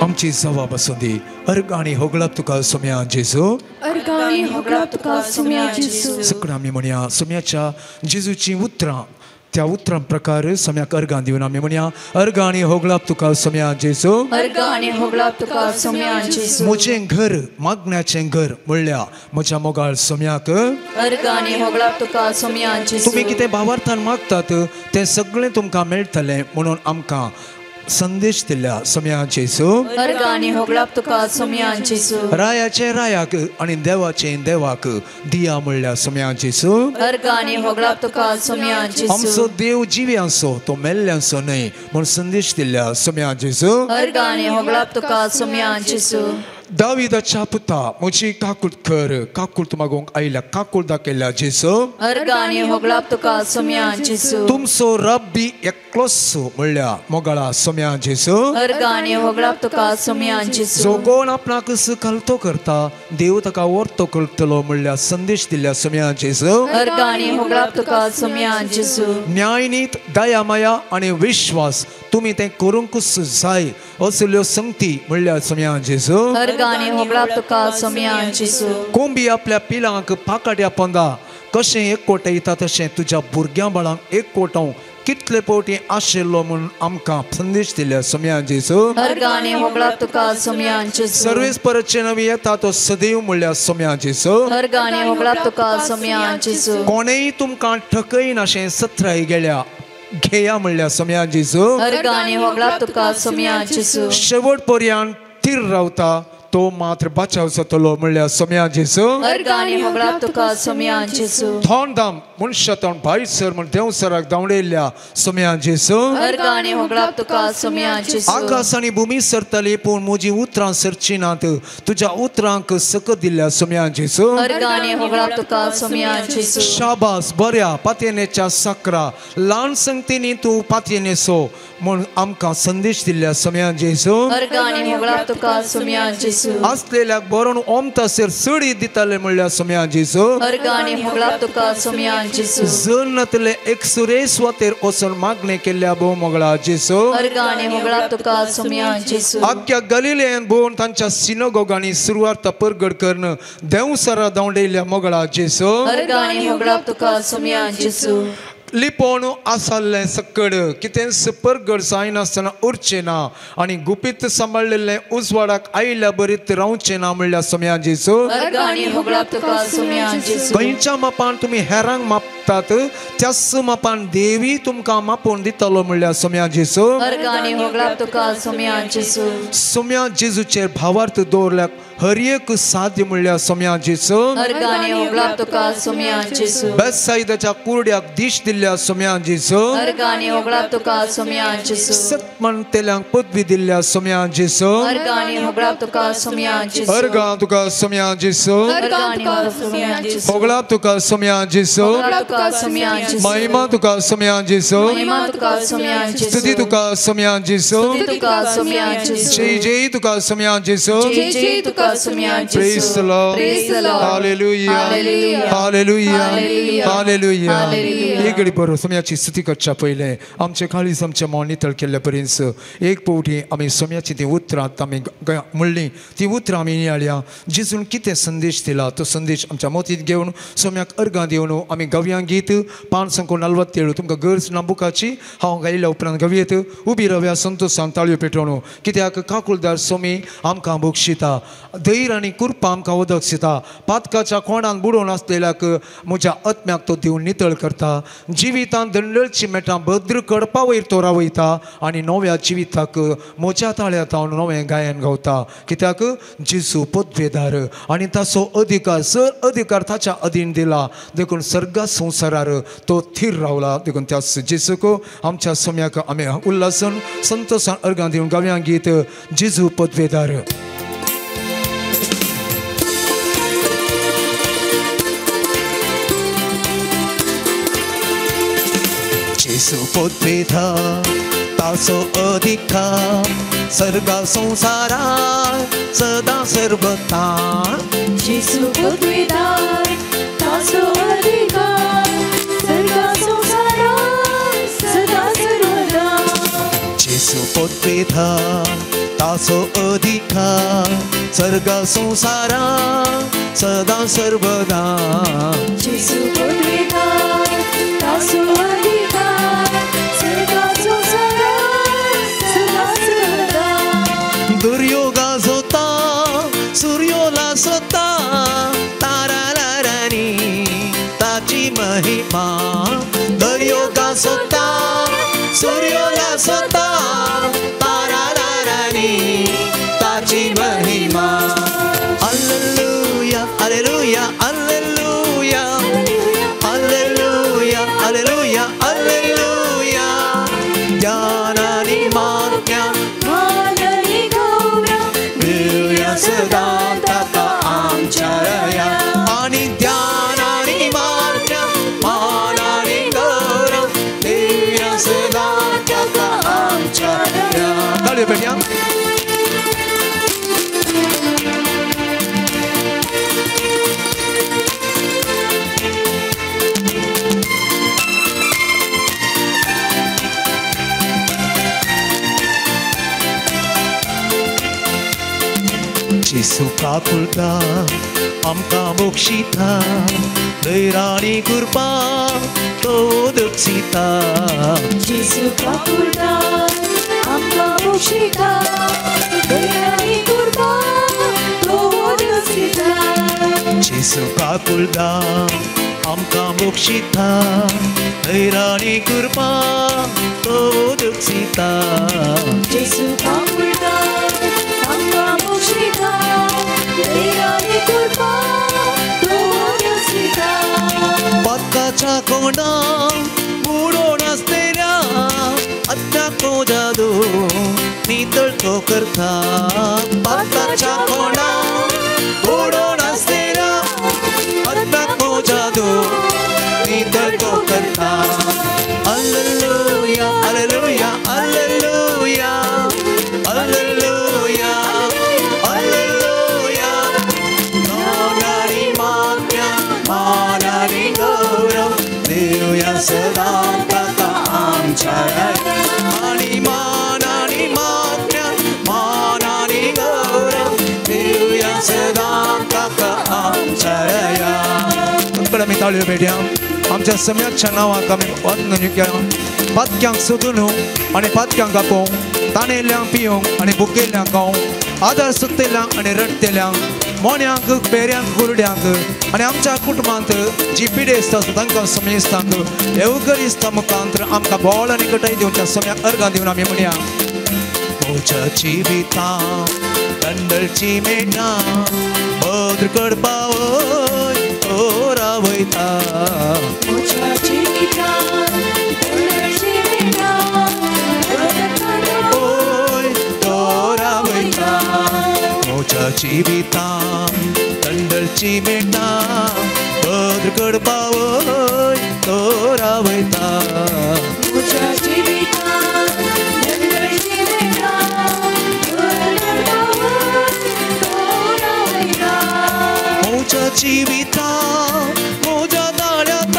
आमची सवा बसुंदी अर्गाणी होगळप तुका सोम्या जेजू अर्गाणी होगळप तुका सोम्या जेजू सगळं आमी म्हणया सोम्याच्या जेजूची उतरां त्या उतरां प्रकार सोम्याक अर्गां दिवन आमी म्हणया अर्गाणी होगळप तुका सोम्या जेजू अर्गाणी होगळप तुका सोम्या जेजू म्हजें घर मागण्याचें घर म्हणल्या म्हज्या मोगाळ सोम्याक अर्गाणी होगळप तुका सोम्या जेजू तुमी कितें भावार्थान मागतात तें सगळें तुमकां मेळटलें म्हणून आमकां संदेश दिल्या सोम्या जेजू अर्गाणी होगळप तुका सोम्या जेजू रायाचे रायाक आनी देवाचे देवाक दिया म्हणल्या सोम्या जेजू अर्गाणी होगळप तुका सोम्या जेजू आमचो देव जिव्यांचो तो मेल्ल्यांचो न्हय म्हूण संदेश दिल्या सोम्या जेजू अर्गाणी होगळप तुका सोम्या जेजू दाविदाच्या पुता म्हजी काकूट कर काकूट मागोवंक आयल्या काकूट दाखयल्या जेजू अर्गाणी होगळप तुका सोम्या जेजू तुमचो रब्बी एकलोच म्हणल्या मोगाळा सोम्या जेजू अर्गाणी होगळप तुका सोम्या जेजू जो कोण आपणाक कलतो करता देव ताका वर्तो करतलो म्हणल्या संदेश दिल्या सोम्या जेजू अर्गाणी होगळप तुका सोम्या जेजू न्यायनीत दया माया आनी विश्वास तुमी तें करूंकच जाय असल्यो संगती म्हणल्या सोम्या जेजू अर्गाणी होगळप तुका सोम्या जेजू कोंबी आपल्या पिलांक पाकाट्या पोंदा कशें एक कोटयता तशें तुज्या भुरग्यां बाळांक एक कोटाव कितले पावटी आशिल्लो म्हूण आमकां संदेश दिल्या सोम्या जेजू अर्गाणी होगळप तुका सोम्या जेजू सर्वेस परतचे नवी येता तो सदैव म्हणल्या सोम्या जेजू अर्गाणी होगळप तुका सोम्या जेजू कोणेय तुमकां ठकयन अशें सत्राय गेल्या घेया म्हणल्या सोम्या जेजू अर्गाणी होगळप तुका सोम्या जेजू शेवट पर्यंत थीर रावता तो मात्र बचाव जातलो म्हणल्या सोम्या जेजू अर्गाणी होगळप तुका सोम्या जेजू थोंडाम मनशां भायर म्हण देवसराक धांवडयल्ल्या सोम्या जेजू अर्गाणी होगळप तुका सोम्या जेजू आकाश आनी भुमी सरतली पूण म्हजी उतरां सरची नात तुज्या उतरांक सकत दिल्या सोम्या जेजू अर्गाणी होगळप तुका सोम्या जेजू शाबास बऱ्या पातयेनेच्या साकरा ल्हान संगतींनी तूं पातयेनेसो म्हूण आमकां संदेश दिल्या सोम्या जेजू अर्गाणी होगळप तुका सोम्या जेजू आसलेल्याक बरोवन ओमतासेर सडी दिताले म्हणल्या सोम्या जेजू अर्गाणी होगळप तुका सोम्या जेजू जन्नतले एक सुरेश वातेर वचून मागणे केल्ल्या भोव मोगळा जेजू अर्गाणी होगळप तुका सोम्या जेजू आख्या गलिलेन भोवन तांच्या सिनोगोगांनी सुरवात परगड करून देवसरा धांवडयल्ल्या मोगळा जेजू अर्गाणी होगळप तुका सोम्या जेजू लिपोवन आसल्लें सकड कितें परगड जायनासतना उरचें ना आनी गुपीत सांबाळलेलें उजवाडाक आयिल्ल्या बरीत रावचें ना म्हणल्या सोम्या जेजू अर्गाणी होगळप तुका सोम्या जेजू खंयच्या मापान तुमी हेरांक मापतात त्याच मापान देवी तुमकां मापून दितलो म्हणल्या सोम्या जेजू अर्गाणी होगळप तुका सोम्या जेजू सोम्या जेजूचेर भावार्थ दवरल्याक हर एक साध्य म्हणल्या सोम्या जेजू अर्गाणी होगळप तुका सोम्या जेजू बेतसाइदाच्या कुरड्याक दिश दिल्ल्या सोम्या जेजू अर्गाणी होगळप तुका सोम्या जेजू सतमन तेल्यांक पदवी दिल्ल्या सोम्या जेजू अर्गाणी होगळप तुका सोम्या जेजू अर्गा तुका सोम्या जेजू अर्गाणी होगळप सोम्या जेजू होगळा तुका सोम्या जेजू होगळप तुका तुका सोम्या जेसू महिमा तुका सोम्या जेसू महिमा तुका सोम्या जेसू स्तुती तुका सोम्या जेसू स्तुती तुका सोम्या जेसू जय जय तुका सोम्या जेसू जय जय तुका Saumya जेसू Praise the Lord. Praise the Lord. Hallelujah. Hallelujah. Hallelujah. Hallelujah. Hallelujah. Hallelujah. एक घडी बरो सोम्याची स्तुती करच्या पयले आमचे काळीज आमच्या मन नितळ केल्ल्या पर्यंत एक पावटी आमी सोम्याची ती उतरां आमी म्हणली ती उतरां आमी नियाळ्या जेजून कितें संदेश दिला तो संदेश आमच्या मोतीत घेवन सोम्याक अर्गां दिवन आमी गव्यां गीत 5:47 तुमकां गरज ना बुकाची हांव गायल्या उपरांत गवयेत उबी रव्या संतोशान ताळयो पेटोवन कित्याक काकुलदार सोमी आमकां बक्षिता धैर्य आनी कृपा आमकां उदक दिता पातकाच्या कोणान बुडोवन आसलेल्याक म्हज्या आत्म्याक तो देव नितळ करता जिवितांत दंडळची मेटां भद्र कडपा वयर तो रावयता आनी नव्या जिविताक म्हज्या ताळ्यांत हांव नवें गायन गावता कित्याक जेजू पदवेदार आनी ताचो अधिकार सर अधिकार ताच्या अधीन दिला देखून सर्गा संवसारार तो थीर रावला देखून त्या जेजूक आमच्या सोम्याक आमी उल्हासन संतोशान अर्गां दिवन गावयां गीत जेजू पदवेदार जेजू पदवेदार ताचो अधिकार सर्गा संवसारार सदा सर्वता जेसू पदवेदार ताचो अधिकार सर्गा संवसारांत सदा सर्वदा जेजू पदवेदार ताचो अधिकार सर्गा संवसारार सदा सर्वदा जेसू पदवेदार ताचो अधिकार सर्गा संवसारांत सदा सर्वदा दुर्यो गाजोता सूर्यो लासोता तारा लारानी ताची महिमा दर्यो गाजोता सूर्यो लासोता तारा लारानी ताची महिमा hallelujah hallelujah hallelujah hallelujah hallelujah hallelujah ज्ञानानी माज्ञा माननी गौरव दिव्या सदा ताका आमच्या आणि ध्यान आणि माज्ञा मान आणि गौरव दिव्या सदा ताका आमच्या ताळ्यो पेटया जेजू काकुलता आमकां बक्षिता धैर्यानी कृपा तो दक्षिता जेसू काकुलदार आमकां बक्षिता दयानी कृपा तो दक्षिता जेजू काकुलता आमकां बक्षिता धैर्यानी कृपा तो दक्षिता जेसू काकुलदार आमकां बक्षिता दयानी कृपा तो दक्षिता पदकाच्या कोंडाक बुडोवन आसलेल्या अज्ञात तो जादू नितळ तो करता पदकाच्या कोंडाक बुडोवन आसलेल्या अज्ञात तो जादू नितळ तो करता hallelujah hallelujah hallelujah hallelujah hallelujah ज्ञानानी माज्ञा मान आणि गौरव देऊया सदा ताका आमच्या आणि मान आणि माज्ञा मान आणि गौरव देऊया सदा ताका आमच्या तुमकडे आमी ताळयो पेटया आमच्या सम्याच्या नांवाक आमी वंदन केला पातक्यांक सोदून आनी पातक्यांक आपोवंक ताणेल्यांक पियोंक आनी भुकेल्यांक खावंक आदार सुत्तेल्यांक आनी रडटेल्यांक मोन्यांक पेऱ्यांक कुरड्यांक आनी आमच्या कुटुंबांत जी पिडे आसता तांकां समेस्तांक येवकरिस्ता मुखांतर आमकां बोल आनी कटाई दिवच्या सम्याक अर्गां दिवन आमी म्हणया म्हज्या जिवितांत दंडळची मेटां भद्र करपा वय तो रावयता म्हज्या जिवितांत दंडळची मेटां ओय तो रावयता म्हज्या जिवितांत दंडळची मेटां भद्र करपा वय तोरा वयता तुझ्या जीवितात जन्मची वेळा तोरा वयता म्हज्या जिवितांत म्हज्या ताळ्यांत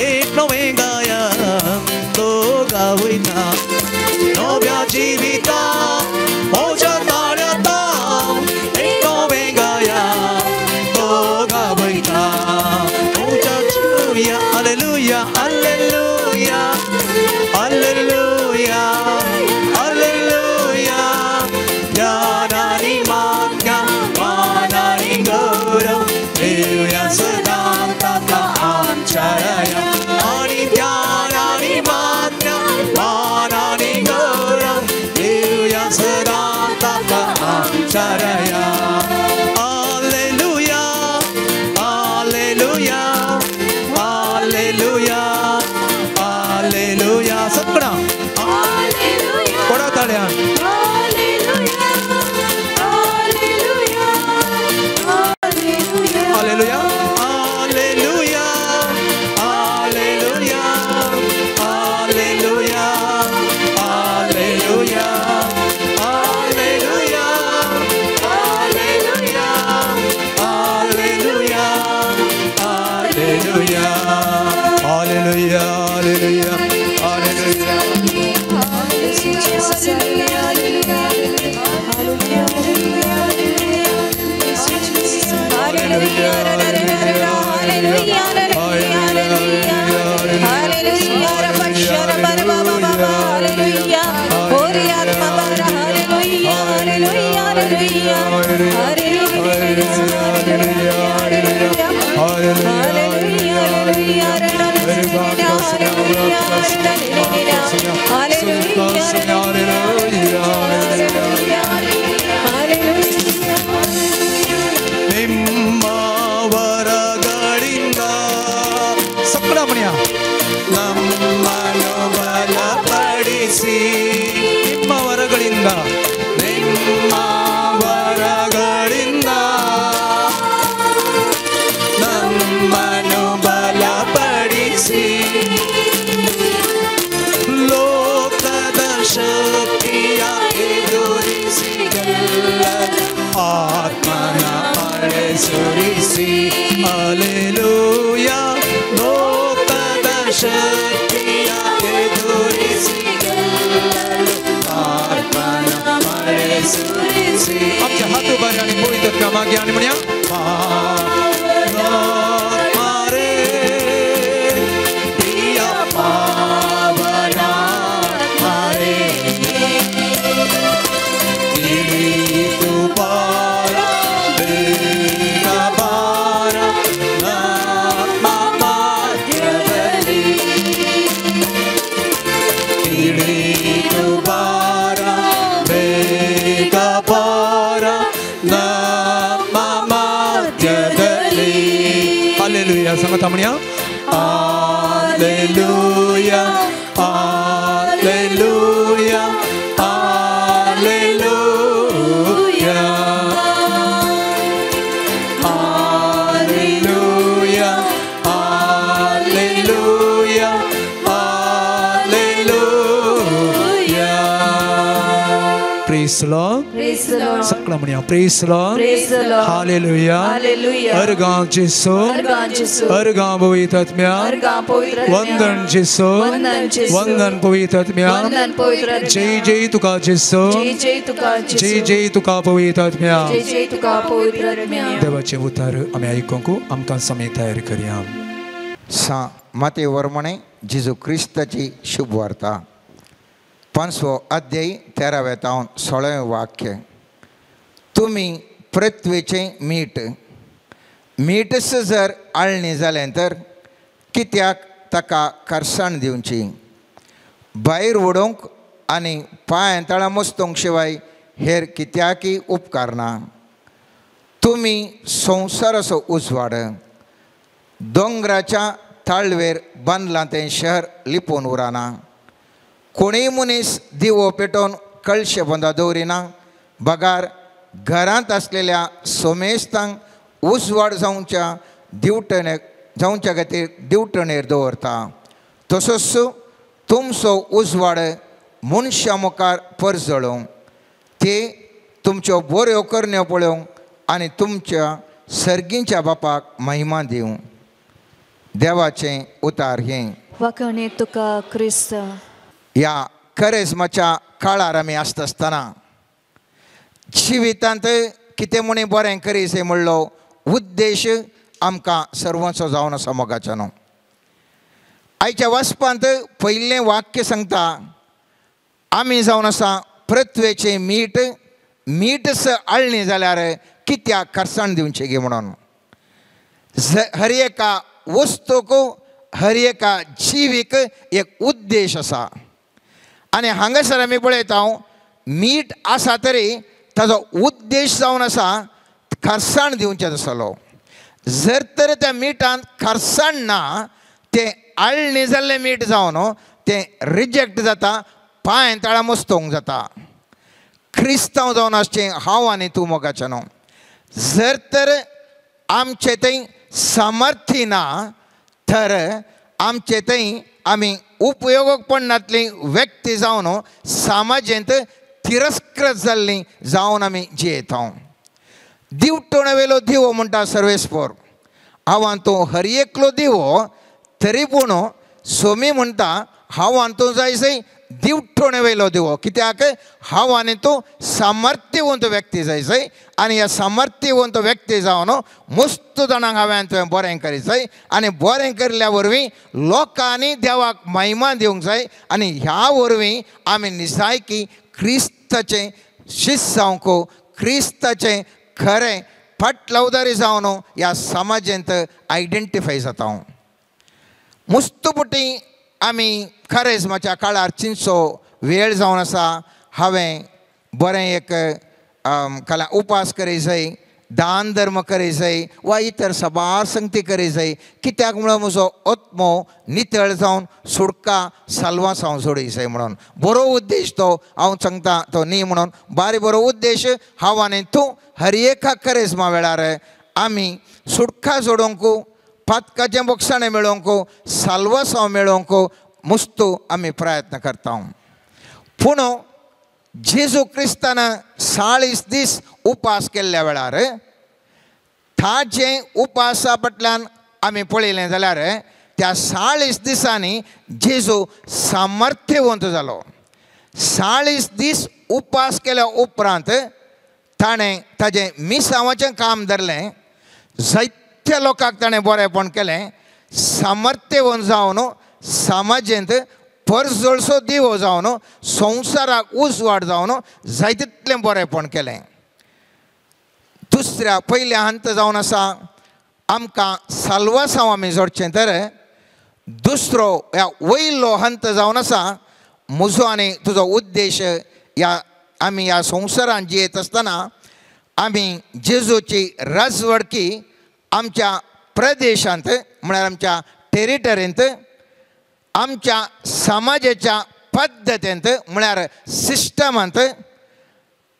एक नवें गायन तो गावयता नव्या जिवितांत म्हज्या ताळ्यांत एक नवें गायन तो गावयता म्हज्या जिविया हालेलुया हालेलुया हालेलुया हालेलुया ज्ञानानी माज्ञा मानानी गौरव देवया सदा ताका आमच्या आणि ज्ञानानी माज्ञा मानानी गौरव देवया सदा ताका आमच्या हालेलुया हालेलुया हालेलुया हालेलुया सगळा कोणा ताळ्यान hallelujah hallelujah hallelujah hallelujah hallelujah hallelujah hallelujah hallelujah hallelujah hallelujah hallelujah ನಿಮ್ಮವರಗಳಿಂದ ಸಕಲ ಮನೆಯ ನಮ್ಮನ್ನು ಬಲಪಡಿಸಿ ನಿಮ್ಮವರಗಳಿಂದ ನಿಮ್ಮವರಗಳಿಂದ ನಮ್ಮನ್ನು ಬಲಪಡಿಸಿ ಲೋಕದ ಶಕ್ತಿಯ ಎದುರಿಸಿ ಆತ್ಮನ ಮಳೆ ಸುರಿಸಿ ಹಾಲೆಲೂಯಾ ಲೋಕದ ಶಕ್ತಿಯ ಎದುರಿಸಿ आत्मना मळे सुरिसी आमच्या हात उभार आणि पवित्र मागे आणि म्हणूया मारे प्रिया पावना मारे तू पारा बेना पारा ना मामा देवली तू पारा बेना पारा ना मामा देवली हालेलुया सांगता म्हणूया hallelujah hallelujah hallelujah hallelujah hallelujah hallelujah praise the Lord सकला म्हणूया प्रेज द लॉर्ड हालेलुया अर्गां जेसो अर्गां पवित्र आत्म्या वंदन जेसो वंदन पवित्र आत्म्या जय जय तुका जेसो जय जय तुका पवित्र आत्म्या देवाचे उतार आमी आयकूंक आमकां समय तयार करया माते वर्मणे जेजू क्रिस्ताची शुभ वार्ता 5वो अध्याय 13वें तावन 16वें वाक्य तुमी पृथ्वीचें मीठ जर आळणी जालें तर कित्याक ताका करसाण दिवची भायर उडोवंक आनी पांय तळां मोस्तोंक शिवाय हेर कित्याकय उपकार ना तुमी संवसाराचो उजवाड दोंगराच्या ताळवेर बांदलां तें शहर लिपोवन उरना कोणीय मनीस दिवो पेटोवन कळशे बंदा दवरिना बगार घरांत आसलेल्या सोमेस्तांक उजवाड जावच्या दिवटणे जावच्या खातीर दिवटणेर दवरता तसोच तुमचो उजवाड मनशा मुखार परजळोवंक ते तुमच्यो बऱ्यो करण्यो पळोवंक आनी तुमच्या सर्गींच्या बापाक महिमा दिवं. देवाचें उतार हें. वखणी तुका क्रिस्त. ह्या करेजमाच्या काळार आमी आसता आसतना जिवितांत कितें म्हणी बरें करीसे म्हणलो उद्देश आमकां सर्वस्व जावन आसा मोगाच्या न्हू. आयच्या वचपांत पयलें वाक्य सांगता आमी जावन आसा पृथ्वेचें मीठ. मीठच आळ्ळी जाल्यार कित्याक खरसाण दिवचें गे म्हणून. हर एका वस्तूक हर एका जिवीक एक उद्देश आसा. आनी हांगासर आमी पळयता मीठ आसा तरी ताजो उद्देश जावन आसा खरसाण दिवचें आसलो. जर तर त्या मिठांत खरसाण ना तें आळ्ळी जाल्लें मीठ जावन तें रिजेक्ट जाता, पांय ताळा मस्तोंक जाता. क्रिस्तांव जावन आसचें हांव आनी तूं मोगाचें न्हू. जर तर आमचे थंय सामर्थ्य ना तर आमचे थंय आमी उपयोगक पडनातली व्यक्ती जावन समाजेंत तिरस्कृत जाल्लीं जावन आमी जियेता. दिवटणवेलो दिवो म्हणटा सर्वेस्पर. हांव तूं हर एकलो दिवो तरी पूण सोमी म्हणटा हांव तूं जायसय दिवटणवेलो दिवो. कित्याक हांव आनी तूं सामर्थ्यवंत व्यक्ती जायसय आनी ह्या सामर्थ्यवंत व्यक्ती जावन मस्त जाणांक हांवें तुवें बरें करीत जाय आनी बरें केल्ल्या वरवीं लोकांनी देवाक महिमा दिवंक जाय आनी ह्या वरवीं आमी निजायकी क्रिस्ताचें शिस्त जावंक क्रिस्ताचें खरें फाटलावदारी जावन ह्या समाजांत आयडेंटिफाय जाता. मुस्तपुटी आमी करेजमाच्या काळार चिंचो वेळ जावन आसा. हांवें बरें एक कला उपास करी जाय, दान धर्म करी जाय वा इतर सबार संगती करी जाय. कित्याक म्हणून म्हजो आत्मो नितळ जावन सुडका साल्वां सावन सोडूंक जाय म्हणून. बरो उद्देश तो हांव सांगता तो न्ही म्हणून. बारी बरो उद्देश हांव आनी तूं हर एका करेजमा वेळार आमी सुडका सोडूंक पातकाचें बक्षाणें मेळोवंक साल्वां साव मेळोवंक मस्तो आमी प्रयत्न करता. पूण जेजू क्रिस्तान 40 दीस उपास केल्ल्या वेळार ताचे उपासा फाटल्यान आमी पळयलें जाल्यार त्या 40 दिसांनी जेजू सामर्थ्यवंत जालो. 40 दीस उपास केल्या उपरांत ताणें ताजें मिसांवाचें काम धरलें. जायत्या लोकांक ताणें बरेंपण केलें. सामर्थ्यवंत जावन समाजेंत परजळसो दिवो जावन संवसाराक उजवाड जावन जायतितलें बरेंपण केलें. दुसऱ्या पयल्या हंत जावन आसा आमकां साल्वा साव आमी जोडचें. तर दुसरो ह्या वयलो हंत जावन आसा म्हजो आनी तुजो उद्देश. ह्या आमी ह्या संवसारांत जियेत आसतना आमी जेजूची राजवडकी आमच्या प्रदेशांत म्हळ्यार आमच्या टेरिटरींत आमच्या समाजाच्या पद्दतींत म्हळ्यार सिस्टमांत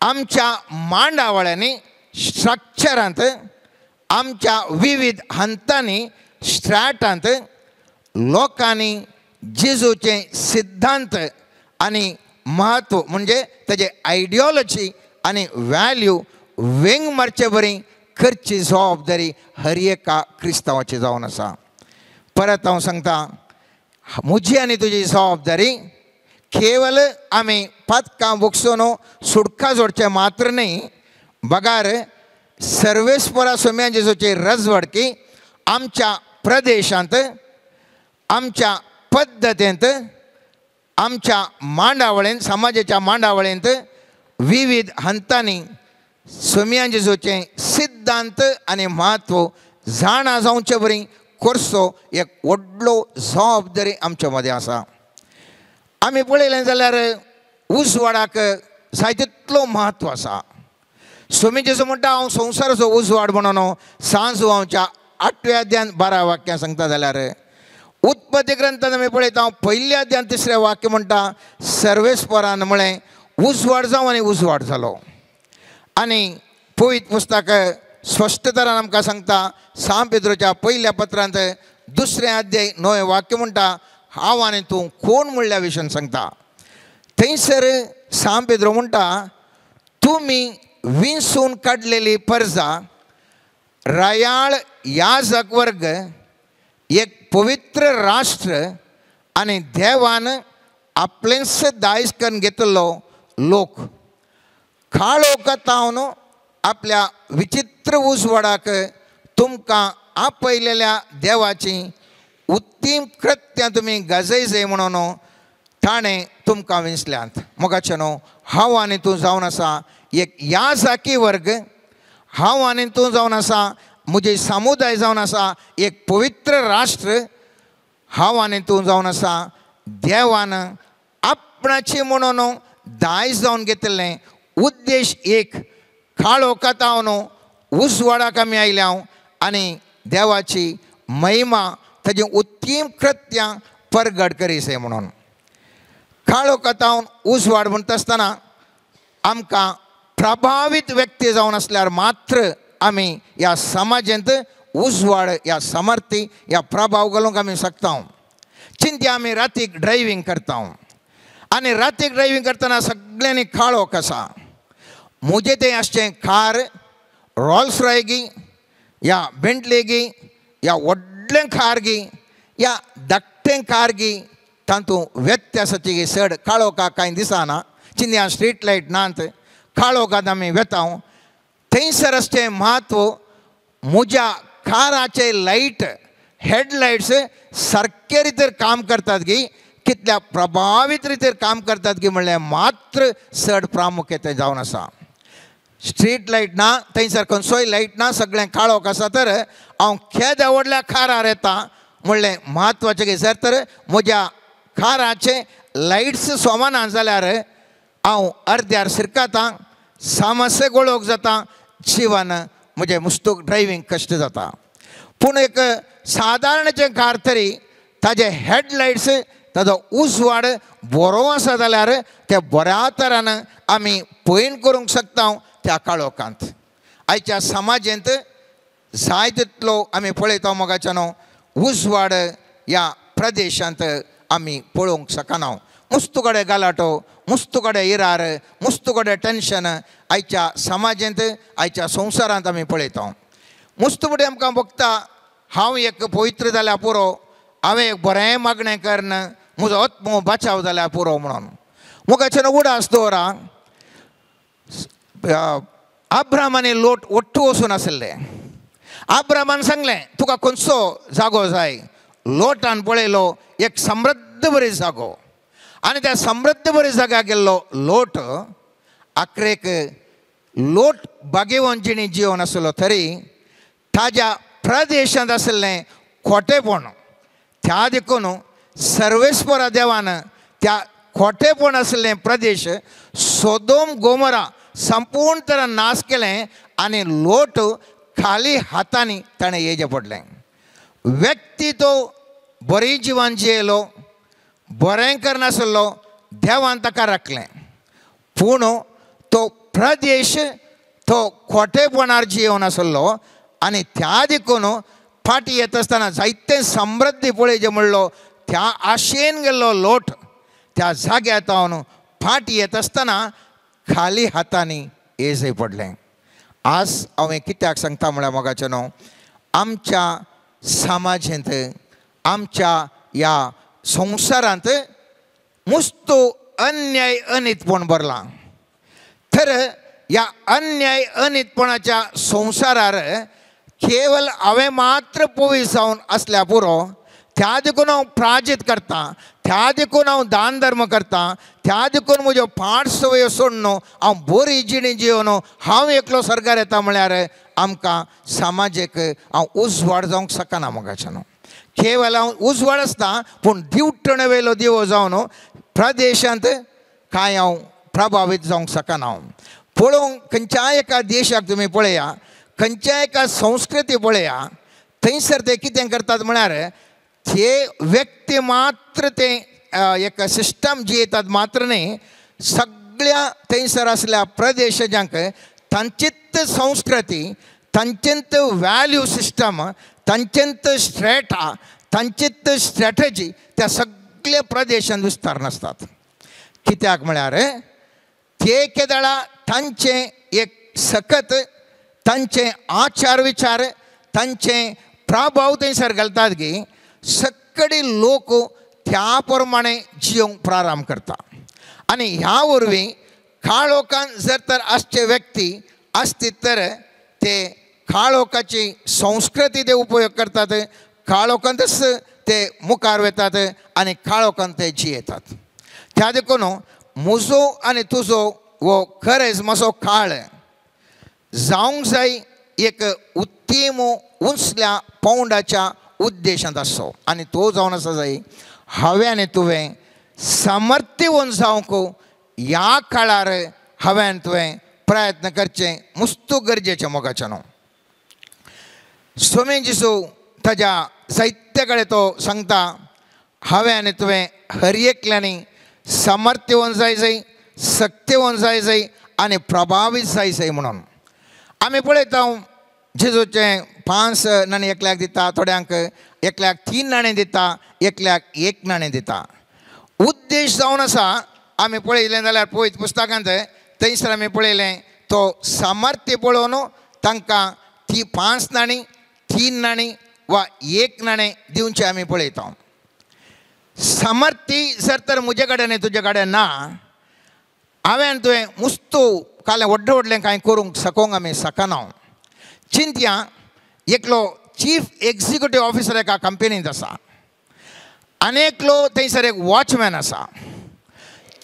आमच्या मांडावळ्यांनी स्ट्रक्चरांत आमच्या विविध हंतांनी स्ट्रॅटांत लोकांनी जेजूचे सिद्धांत आनी महत्व म्हणजे ताजे आयडियोलॉजी आनी वॅल्यू वेंग मारचे बरी करची जबाबदारी हर एका क्रिस्तांवाची जावन आसा. परत हांव सांगता म्हजी आनी तुजी जबाबदारी केवल आमी पातकां बुकसून सुडका जोडचें मात्र न्ही. बगार सर्वेस्परा सोम्या जेजूची राजवडकी आमच्या प्रदेशांत आमच्या पद्दतींत आमच्या मांडावळेंत समाजाच्या मांडावळेंत विविध हंतांनी सोम्या जेजूचें सिद्धांत आनी म्हत्व जाणा जावचे बरी करचो एक व्हडलो जबाबदारी आमच्या मदें आसा. आमी पळयलें जाल्यार उजवाडाक जाय तितलो म्हत्व आसा. सोमी जेजू म्हणटा हांव संवसाराचो उजवाड म्हणून सांज हांवच्या 8व्या अध्यायान 12 वाक्यां सांगता जाल्यार उत्पत्ती ग्रंथांत आमी पळयता पयल्या अध्यायान 3 वाक्य म्हणटा सर्वेस्परान म्हळें उजवाड जावं आनी उजवाड जालो. आनी पवित्र पुस्तक स्पश्ट तरान आमकां सांगता साम पेद्रोच्या पहिल्या पत्रांत 2 अध्याय 9 वाक्य म्हणटा हांव आनी तूं कोण म्हणल्या विशयन सांगता. थंयसर साम पेद्रो म्हणटा तुमी विंसून काडलेली परजा रायाळ याजक वर्ग एक पवित्र राष्ट्र आनी देवान आपलेंच दायज करून घेतलो लोक काळो कतावन आपल्या विचित्र उजवाडाक तुमकां आपयलेल्या देवाची उत्तीम कृत्यां तुमी गाजयजे म्हणून ताणें तुमकां विंसल्यांत. मोगाचे न्हू हांव आनी तूं जावन आसा एक याजाकी वर्ग, हांव आनी तूं जावन आसा म्हजे समुदाय जावन आसा एक पवित्र राष्ट्र, हांव आनी तूं जावन आसा देवान आपणाची म्हणून दायज जावन घेतलें. उद्देश एक काळो कतावन उजवाडाक आमी आयल्या आनी देवाची महिमा ताजी उत्तीम कृत्यां परगट करीसे म्हणून. काळो कतावन उजवाड म्हणटा आसतना आमकां प्रभावीत व्यक्ती जावन आसल्यार मात्र आमी ह्या समाजांत उजवाड ह्या समर्थी ह्या प्रभाव घालूंक आमी शकता. चिंत्या आमी रातीक ड्रायव्हिंग करता आनी रातीक ड्रायव्हिंग करतना सगळ्यांनी काळो कसा म्हजें तें आसचें कार रॉल्स रॉय गी या बेंटले गी या व्हडलें कार गी या धाकटें कार गी तातूंत व्यत्यासाची गी चड काळो कांय दिसना. चिंद्या स्ट्रीट लायट नात काळो कात आमी वेता. थंयसर आसचें म्हत्व म्हज्या काराचे लायट हेडलायट्स सारके रितीन काम करतात गी कितल्या प्रभावीत रितीन काम करतात गी म्हणल्यार मात्र चड प्रामुख्यतेन जावन आसा. स्ट्रीट लायट ना थंयसर खंयचोय लायट ना सगळें काळोख आसा तर हांव केद्या व्हडल्या कारार येता म्हणलें म्हत्वाचें गे. जर तर म्हज्या काराचे लायट्स सोमाना जाल्यार हांव अर्द्यार शिरकातां, समस्या गोळोवक जाता, जिवान म्हजें मुस्तूक ड्रायव्हिंग कश्ट जाता. पूण एक सादारणचें कार तरी ताजे हेडलायट्स ताजो उजवाड बरो आसा जाल्यार ते बऱ्या तरान आमी पयन करूंक शकता त्या काळोखांत. आयच्या समाजांत जाय तितलो आमी पळयता मोगाच्या न्हू उजवाड ह्या प्रदेशांत आमी पळोवंक शकना. मुस्तुकडे गालाटो, मुस्तुकडे इरार, मुस्तुकडे टेन्शन आयच्या समाजांत आयच्या संवसारांत आमी पळयता. मुस्तुकडे आमकां बगता हांव एक पवित्र जाल्यार पुरो, हांवें एक बरें मागणें करन म्हजो आत्मो बचाव जाल्यार पुरो म्हणून. मोगाचें उडास दवरा अब्राम आनी लोट ओट्टू वचून आसले. अब्रामान सांगलें तुका खंयचो जागो जाय. लोटान पळयलो एक समृद्ध बरी जागो आनी त्या समृद्ध बरी जाग्याक गेल्लो लोट. आखरेक लोट भाग्यवान जिणी जिवन आसलो तरी ताज्या प्रदेशांत आसलें खोटेपण त्या देखून सर्वेस्परा देवान त्या खोटेपण आसलें प्रदेश सोदोम गोमोरा संपूर्ण तरान नाश केलें आनी लोट खाली हातांनी ताणें येजें पडलें. व्यक्ती तो बरी जिवन जियेलो, बरें करनासलो, देवान ताका राखलें. पूण तो प्रदेश तो खोटेपणार जिवन आसलो आनी त्या देखून फाटी येता आसतना जायते समृद्धी पळय म्हणलो त्या आशेन गेल्लो लोट त्या जाग्यार तावन फाटी येता आसतना खाली हातांनी येजय पडलें. आज हांवें कित्याक सांगता म्हळ्यार मोगाचें न्हू आमच्या समाजांत आमच्या ह्या संवसारांत मुस्तो अन्याय अनितपण भरलां. तर ह्या अन्याय अनितपणाच्या संवसारार केवळ हांवें मात्र पवित्र जावन आसल्या पुरो त्या देखून हांव प्राजीत करता, त्या देखून हांव दान धर्म करता, त्या देखून म्हज्यो पाड संवयो सोडून हांव बरी जिणी जिवन हांव एकलो सरकार येता म्हळ्यार आमकां समाजीक हांव उजवाड जावंक शकना. मोगाचें न्हू केवळ हांव उजवाड आसता पूण दिवटणे वेलो दिवो जावन प्रदेशांत कांय हांव प्रभावीत जावंक शकना. पळोवंक खंयच्याय एका देशाक तुमी पळया, खंयच्याय एका संस्कृती पळया, थंयसर ते कितें करतात म्हळ्यार ते व्यक्ती मात्र ते एक सिस्टम जियेतात मात्र न्ही सगळ्या थंयसर आसल्या प्रदेशांक तांचीच संस्कृती तांच्यांत वॅल्यू सिस्टम, तांच्यांत स्ट्रेटा, तांच्यांत स्ट्रॅटजी त्या सगळ्या प्रदेशांत विस्तार नासतात. कित्याक म्हळ्यार ते केदळा तांचे एक सकत तांचे आचार विचार, तांचे प्रभाव थंयसर घालतात की सगळे लोक त्या प्रमाणे जिवंक प्रारंभ करता. आनी ह्या वरवीं काळोखान जर तर असचे व्यक्ती असतील तर ते काळोखाची संस्कृती ते उपयोग करतात, काळोखांतच ते मुखार वतात आनी काळोखान ते जियेतात. त्या देखून म्हजो आनी तुजो वो खरेंच मातसो काळ जावंक जाय एक उत्तीम उंचल्या पावंडाच्या उद्देशांत आसचो. आनी तो जावन आसा जाय हांवें आनी तुवें सामर्थ्यवन जावंक ह्या काळार हांवें तुवें प्रयत्न करचें मस्त गरजेचें मोगाचें न्हू. स्वामी जेजू ताज्या साहित्या कडेन तो सांगता हांवें आनी तुवें हर एकल्यांनी सामर्थ्यवन जाय, सक्त्यवन जाय आनी प्रभावीत जाय म्हणून. आमी पळयता जेजूचे 5 नाणी एकल्याक दिता, थोड्यांक एकल्याक 3 नाणें दिता, एकल्याक 1 नाणें दिता. उद्देश जावन आसा आमी पळयलें जाल्यार पळयत पुस्तकांत थंयसर आमी पळयलें तो सामर्थ्य पळोवन तांकां ती 5 नाणीं, 3 नाणीं वा 1 नाणें दिवचें आमी पळयता. सामर्थ्य जर तर म्हजे कडेन तुजे कडेन ना, हांवें तुवें मुस्तू कालें व्हडलें व्हडलें कांय करूंक सकोंक आमी सकना. चिंतया एकलो चीफ एक्झिक्युटीव ऑफिसर एका कंपनींत आसा आनी एकलो थंयसर एक वॉचमॅन आसा.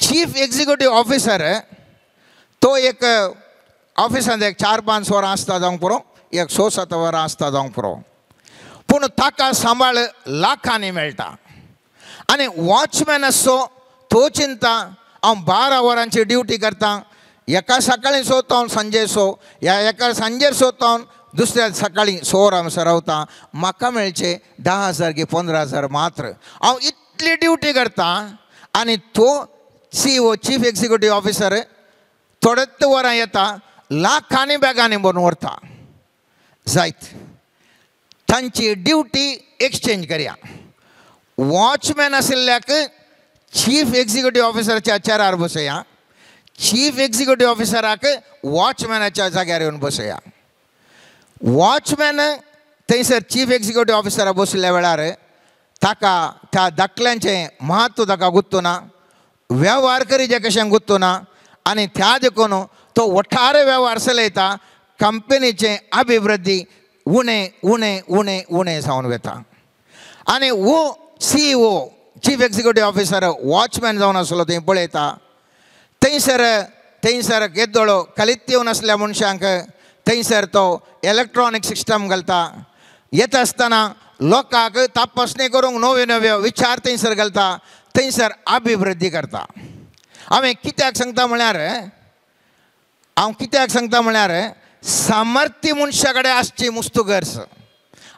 चीफ एक्झिक्युटीव ऑफिसर तो एक ऑफिसांत एक 4-5 वरां आसता जावंक पुरो, एक 6-7 वरां आसता जावंक पुरो, पूण ताका सांबाळ लाखांनी मेळटा. आनी वॉचमॅन आसचो तो चिंता हांव 12 वरांची ड्युटी करता, एका सकाळीं सोदता हांव सांजे सो, ह्या एका सांजेर सोदता हांव दुसऱ्या सकाळीं 6 वरां रावता, म्हाका मेळचे 10,000 की 15,000 मात्र. हांव इतली ड्युटी करता आनी तो CEO चीफ एक्झिक्युटीव ऑफिसर थोडेच वरां येता, लाखांनी बॅगांनी भरून व्हरता. जायत तांची ड्युटी एक्सचेंज करया. वॉचमॅन आशिल्ल्याक चीफ एक्झिक्युटीव ऑफिसराच्या चेरार बसया, चीफ एक्झिक्युटीव ऑफिसराक वॉचमॅनाच्या जाग्यार येवन बसया. वॉचमॅन थंयसर चीफ एक्झिक्युटीव ऑफिसरा बसल्या वेळार ताका त्या दाखल्यांचें म्हत्व ताका गुत्तू ना, वेव्हार करीचे कशें गुत्तू ना, आनी त्या देखून तो वठार वेव्हार चलयता, कंपनीचें अभिवृद्धी उणें उणें उणें उणें जावन वता. आनी वो CEO chief executive officer watchman जावन आसलो थंय पळयता, थंयसर येद्दोळो कलित येवन आसल्या मनशांक थंयसर तो इलेक्ट्रॉनीक सिस्टम घालता. येता आसतना लोकांक तपासणी करूंक नव्यो नव्यो विचार थंयसर घालता, थंयसर अभिवृद्धी करता. हांवें कित्याक सांगता म्हळ्यार सामर्थ्य मनशा कडेन आसची मुस्त गरज.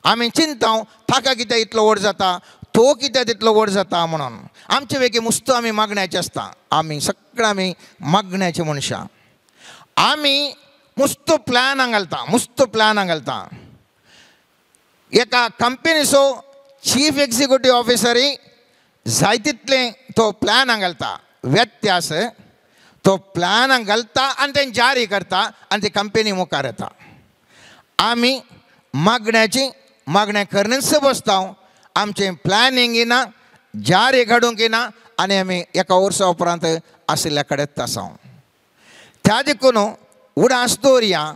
आमी चिंता ताका कितें इतलो व्हड जाता, तो कितें तितलो व्हड जाता म्हणून. आमचे वेगी मुस्त आमी मागण्याचे आसता, आमी सगळे मागण्याचे मनशां. आमी मुस्त प्लॅनां घालता. एका कंपनीचो चीफ एक्झिक्युटीव ऑफिसरी जाय तितलें तो प्लॅनां घालता, व्यत्यास तो प्लॅनां घालता आनी तें जारी करता आनी ती कंपनी मुखार येता. आमी मागणें करनच बसता, आमचें प्लॅनिंग येना, जारी घडोवंक येना आनी आमी एका वर्सा उपरांत आशिल्ल्या कडेन आसा. त्या देखून उडास दवरया,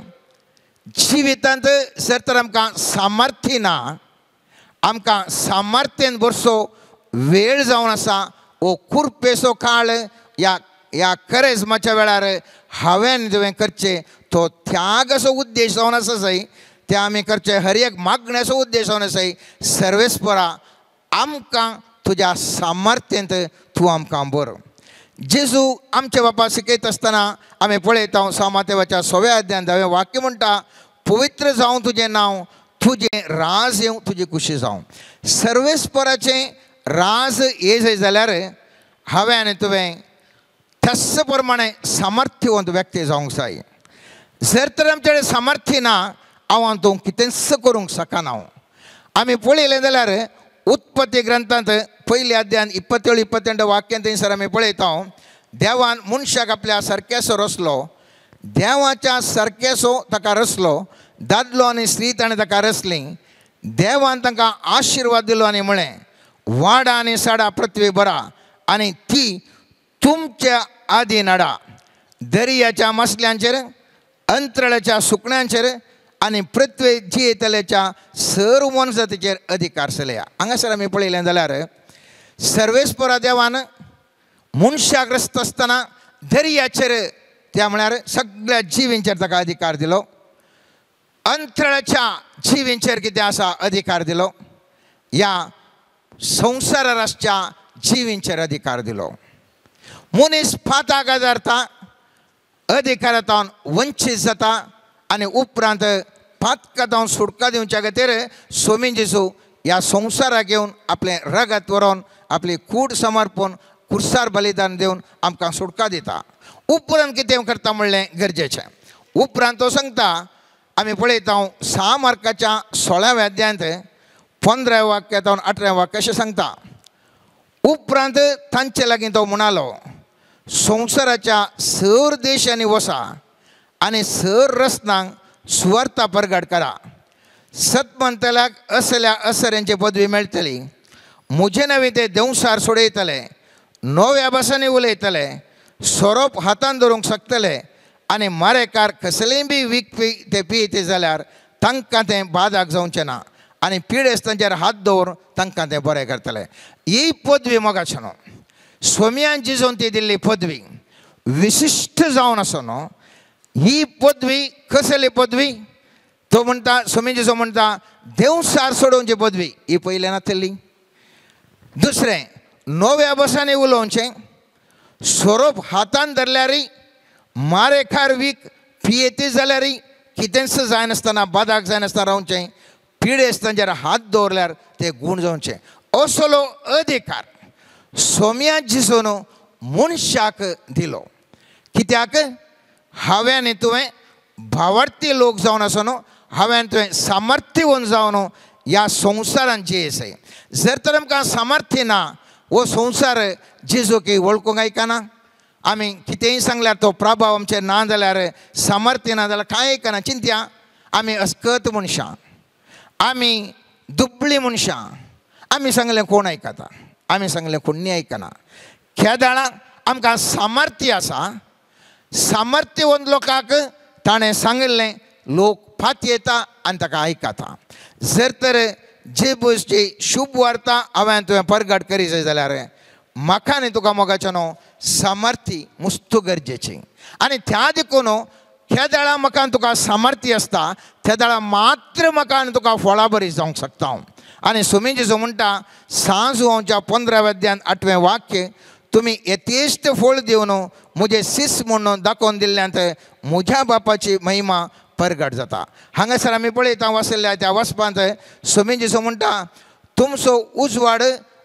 जिवितांत जर तर आमकां सामर्थ्य ना, आमकां सामर्थ्यान बरसो वेळ जावन आसा, वो कुरपेचो काळ ह्या करेजमाच्या वेळार हांवें तुवें करचें तो त्यागाचो उद्देश जावन आसा जाय, ते आमी करचे हर एक मागण्याचो उद्देश जावन आसा. सर्वेस्परा आमकां तुज्या सामर्थ्यांत तूं आमकां बर. जेजू आमचे बापा शिकयत आसतना आमी पळयता सामातेवाच्या 6व्या अध्यायान 10वें वाक्य म्हणटा, पवित्र जावं तुजें नांव, तुजें राज येवं, तुजी खुशी जावं. सर्वेस्पराचें राज हे जाय जाल्यार हांवें आनी तुवें त्याच प्रमाणे सामर्थ्यवंत व्यक्ती जावंक जाय. जर तर आमचे कडेन सामर्थ्य ना, हांव तूं कितेंच करूंक शकना. आमी पळयलें जाल्यार उत्पत्ती ग्रंथांत पयल्या अध्यायान 27-28 वाक्यान थंयसर आमी पळयता देवान मनशाक आपल्या सारकेसो रचलो. देवाच्या सारकेसो ताका रचलो. दादलो आनी स्त्री ताणें ताका रचली. देवान तांकां आशिर्वाद दिलो आनी म्हळें वाडा आनी साडा पृथ्वी भरा आनी ती तुमच्या आदीन हाडा. दर्याच्या मसल्यांचेर अंतराळाच्या सुकण्यांचेर आनी पृथ्वी जियेतल्याच्या सर्व वनस्पतीचेर अधिकार चलया. हांगासर आमी पळयलें जाल्यार सर्वेस्परा देवान मनशाक रचता आसतना दर्याचेर त्या म्हळ्यार सगळ्या जिवींचेर ताका अधिकार दिलो. अंतराळाच्या जिवींचेर कितें आसा अधिकार दिलो. ह्या संवसाराच्या जिवींचेर अधिकार दिलो. मनीस फाताक आदारता अधिकारांतल्यान वंचीत जाता आनी उपरांत पातकांत सुटका दिवच्या खातीर स्वामी जेजू ह्या संवसाराक येवन आपलें रगत व्हरोन आपली कूड समर्पण कुर्सार बलिदान दिवन आमकां सुटका दिता. उपरांत कितें करता म्हणलें गरजेचें. उपरांत तो सांगता आमी पळयता 6 मार्काच्या 16व्या अध्यायांत 15 वाक्यांत 18 वाक्य अशें सांगता. उपरांत तांचे लागीं तो म्हणालो संवसाराच्या सर देशांनी वसा आनी सर रस्त्यांक सुवार्ता परगट करा. सतमंतल्याक असल्या असऱ्यांची पदवी मेळटली. म्हजे नवे ते देवसार सोडयतले. नव्या भासांनी उलयतले. सोरोप हातान धरूंक शकतले आनी मारेकार कसलेय बी विकपी ते पियेते जाल्यार तांकां तें बादाक जावचें ना आनी पिडेस्तांचेर हात दवर तांकां तें बरें करतले. ही पदवी मोगाची न्हू. स्वाम्यान जिजोवन ती दिल्ली पदवी विशिश्ट जावन आसा न्हू. ही पदवी कसली पदवी तो म्हणटा स्वामी जिजो म्हणटा देवसार सोडोवची पदवी ही पयले नासली. दुसरें नव्या भासांनी उलोवचें. सोरोप हातान धरल्यारय मारेकार वीक पियेती जाल्यारय कितेंच जायनासतना बादाक जायनासतना रावचें. पिडेस्तांचेर हात दवरल्यार ते गूण जावचें असलो अधिकार स्वाम्यान जिजोन मनशाक दिलो. कित्याक हांवें तुवें भावार्थी लोक जावन आसा न्हू. हांवें तुवें सामर्थ्यवन जावन ह्या संवसारान जियेसाय. जर तर आमकां सामर्थ्य ना वो संवसार जेजू की वळखूंक आयकना. आमी कितेंय सांगल्यार तो प्रभाव आमचेर ना जाल्यार सामर्थ्य ना जाल्यार कांय आयकना. चिंत्या आमी अस्कत मनशां. आमी दुबळी मनशां. आमी सांगलें कोण आयकता. आमी सांगलें कोणी आयकना. खेदाळाक आमकां सामर्थ्य आसा. सामर्थ्यवंत लोकांक ताणें सांगिल्लें लोक फात येता आनी ताका आयकता. जर तर जे गोश्टी शुभ वार्ता हांवें तुवें परगट करी जाय जाल्यार म्हाका आनी तुका मोगाचें न्हू सामर्थ्य मुस्तू गरजेची. आनी त्या देखून ह्या दाळा म्हाका तुका सामर्थ्य आसता त्या दाळा मात्र म्हाका आनी तुका फळां बरी जावंक शकता. आनी स्वामी जेजू म्हणटा सांज 15व्या अध्यायान 8वें वाक्य तुमी यथेश्ट फळ दिवन म्हजे शिस म्हणून दाखोवन दिल्ल्यांत म्हज्या बापाची महिमा परगट जाता. हांगासर आमी पळयता वाचलेल्या त्या वचपांत स्वामी जेजू म्हणटा तुमचो उजवाड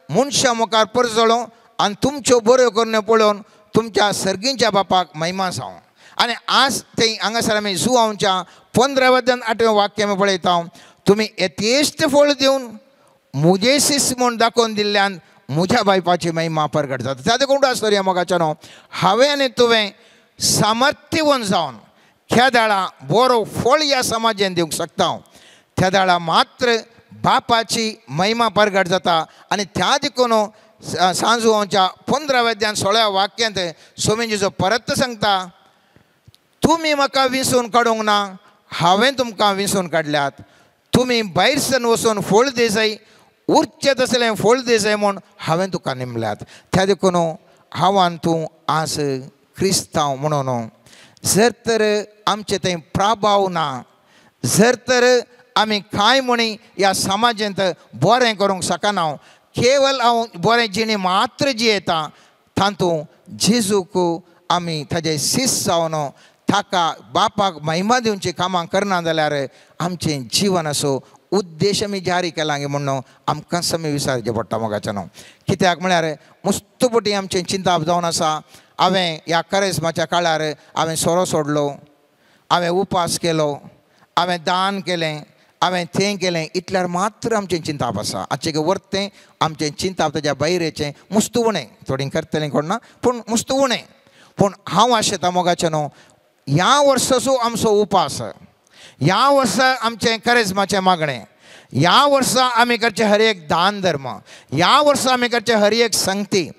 मनशा मुखार परजळो आनी तुमच्यो बऱ्यो करून पळोवन तुमच्या सर्गींच्या बापाक महिमा जावं. आनी आज ते हांगासर आमी जुआंवच्या 15व्या अध्यायान 8वें वाक्य आमी पळयता तुमी यथेश्ट फळ दिवन म्हजे शिस म्हूण दाखोवन दिल्ल्यान म्हज्या बापाची महिमा परगट जाता. त्या देखून आसतरी मोगाचें न्हू हांवें आनी तुवें सामर्थ्यवन जावन ह्या दाळा बरो फळ ह्या समाजान दिवंक शकता. त्या दाळा मात्र बापाची महिमा परगट जाता. आनी त्या देखून सांजुवांच्या 15व्या अध्यायान 16व्या वाक्यांत स्वामी जेजू परत सांगता तुमी म्हाका विंसून काडूंक ना हांवें तुमकां विंसून काडल्यात. तुमी भायर सन वचून फळ दिसाय उरचें तसलें फळ दिसाय म्हूण हांवें तुका नेमल्यात. त्या देखून हांव आनी तूं आज क्रिस्तांव म्हणून जर तर आमचें थंय प्रभाव ना जर तर आमी कांय म्हणी ह्या समाजांत बरें करूंक शकना केवल हांव बरें जिणे मात्र जियेता तातूंत जेजूक आमी ताजे शिस जावन ताका बापाक महिमा दिवची कामां करना जाल्यार आमचें जीवन असो उद्देश आमी जारी केला म्हणून आमकां समी विचारचें पडटा मोगाचें न्हू. कित्याक म्हळ्यार मस्तपटी आमचें चिंताप जावन आसा. हांवें ह्या करेस्माच्या काळार हांवें सोरो सोडलो. हांवें उपास केलो. हांवें दान केलें, हांवें तें केलें इतल्यार मात्र आमचें चिंताप आसा. आजचें वर्तें आमचें चिंताप ताच्या भायरेचें मुस्त उणें. थोडीं करतलें कोण ना, पूण मुस्त उणें. पूण हांव आशेता मोगाचें न्हू, ह्या वर्साचो आमचो उपास, ह्या वर्सा आमचें करेजमाचें मागणें, ह्या वर्सा आमी करचें हर एक दान धर्म, ह्या वर्सा आमी करचें हर एक संगती,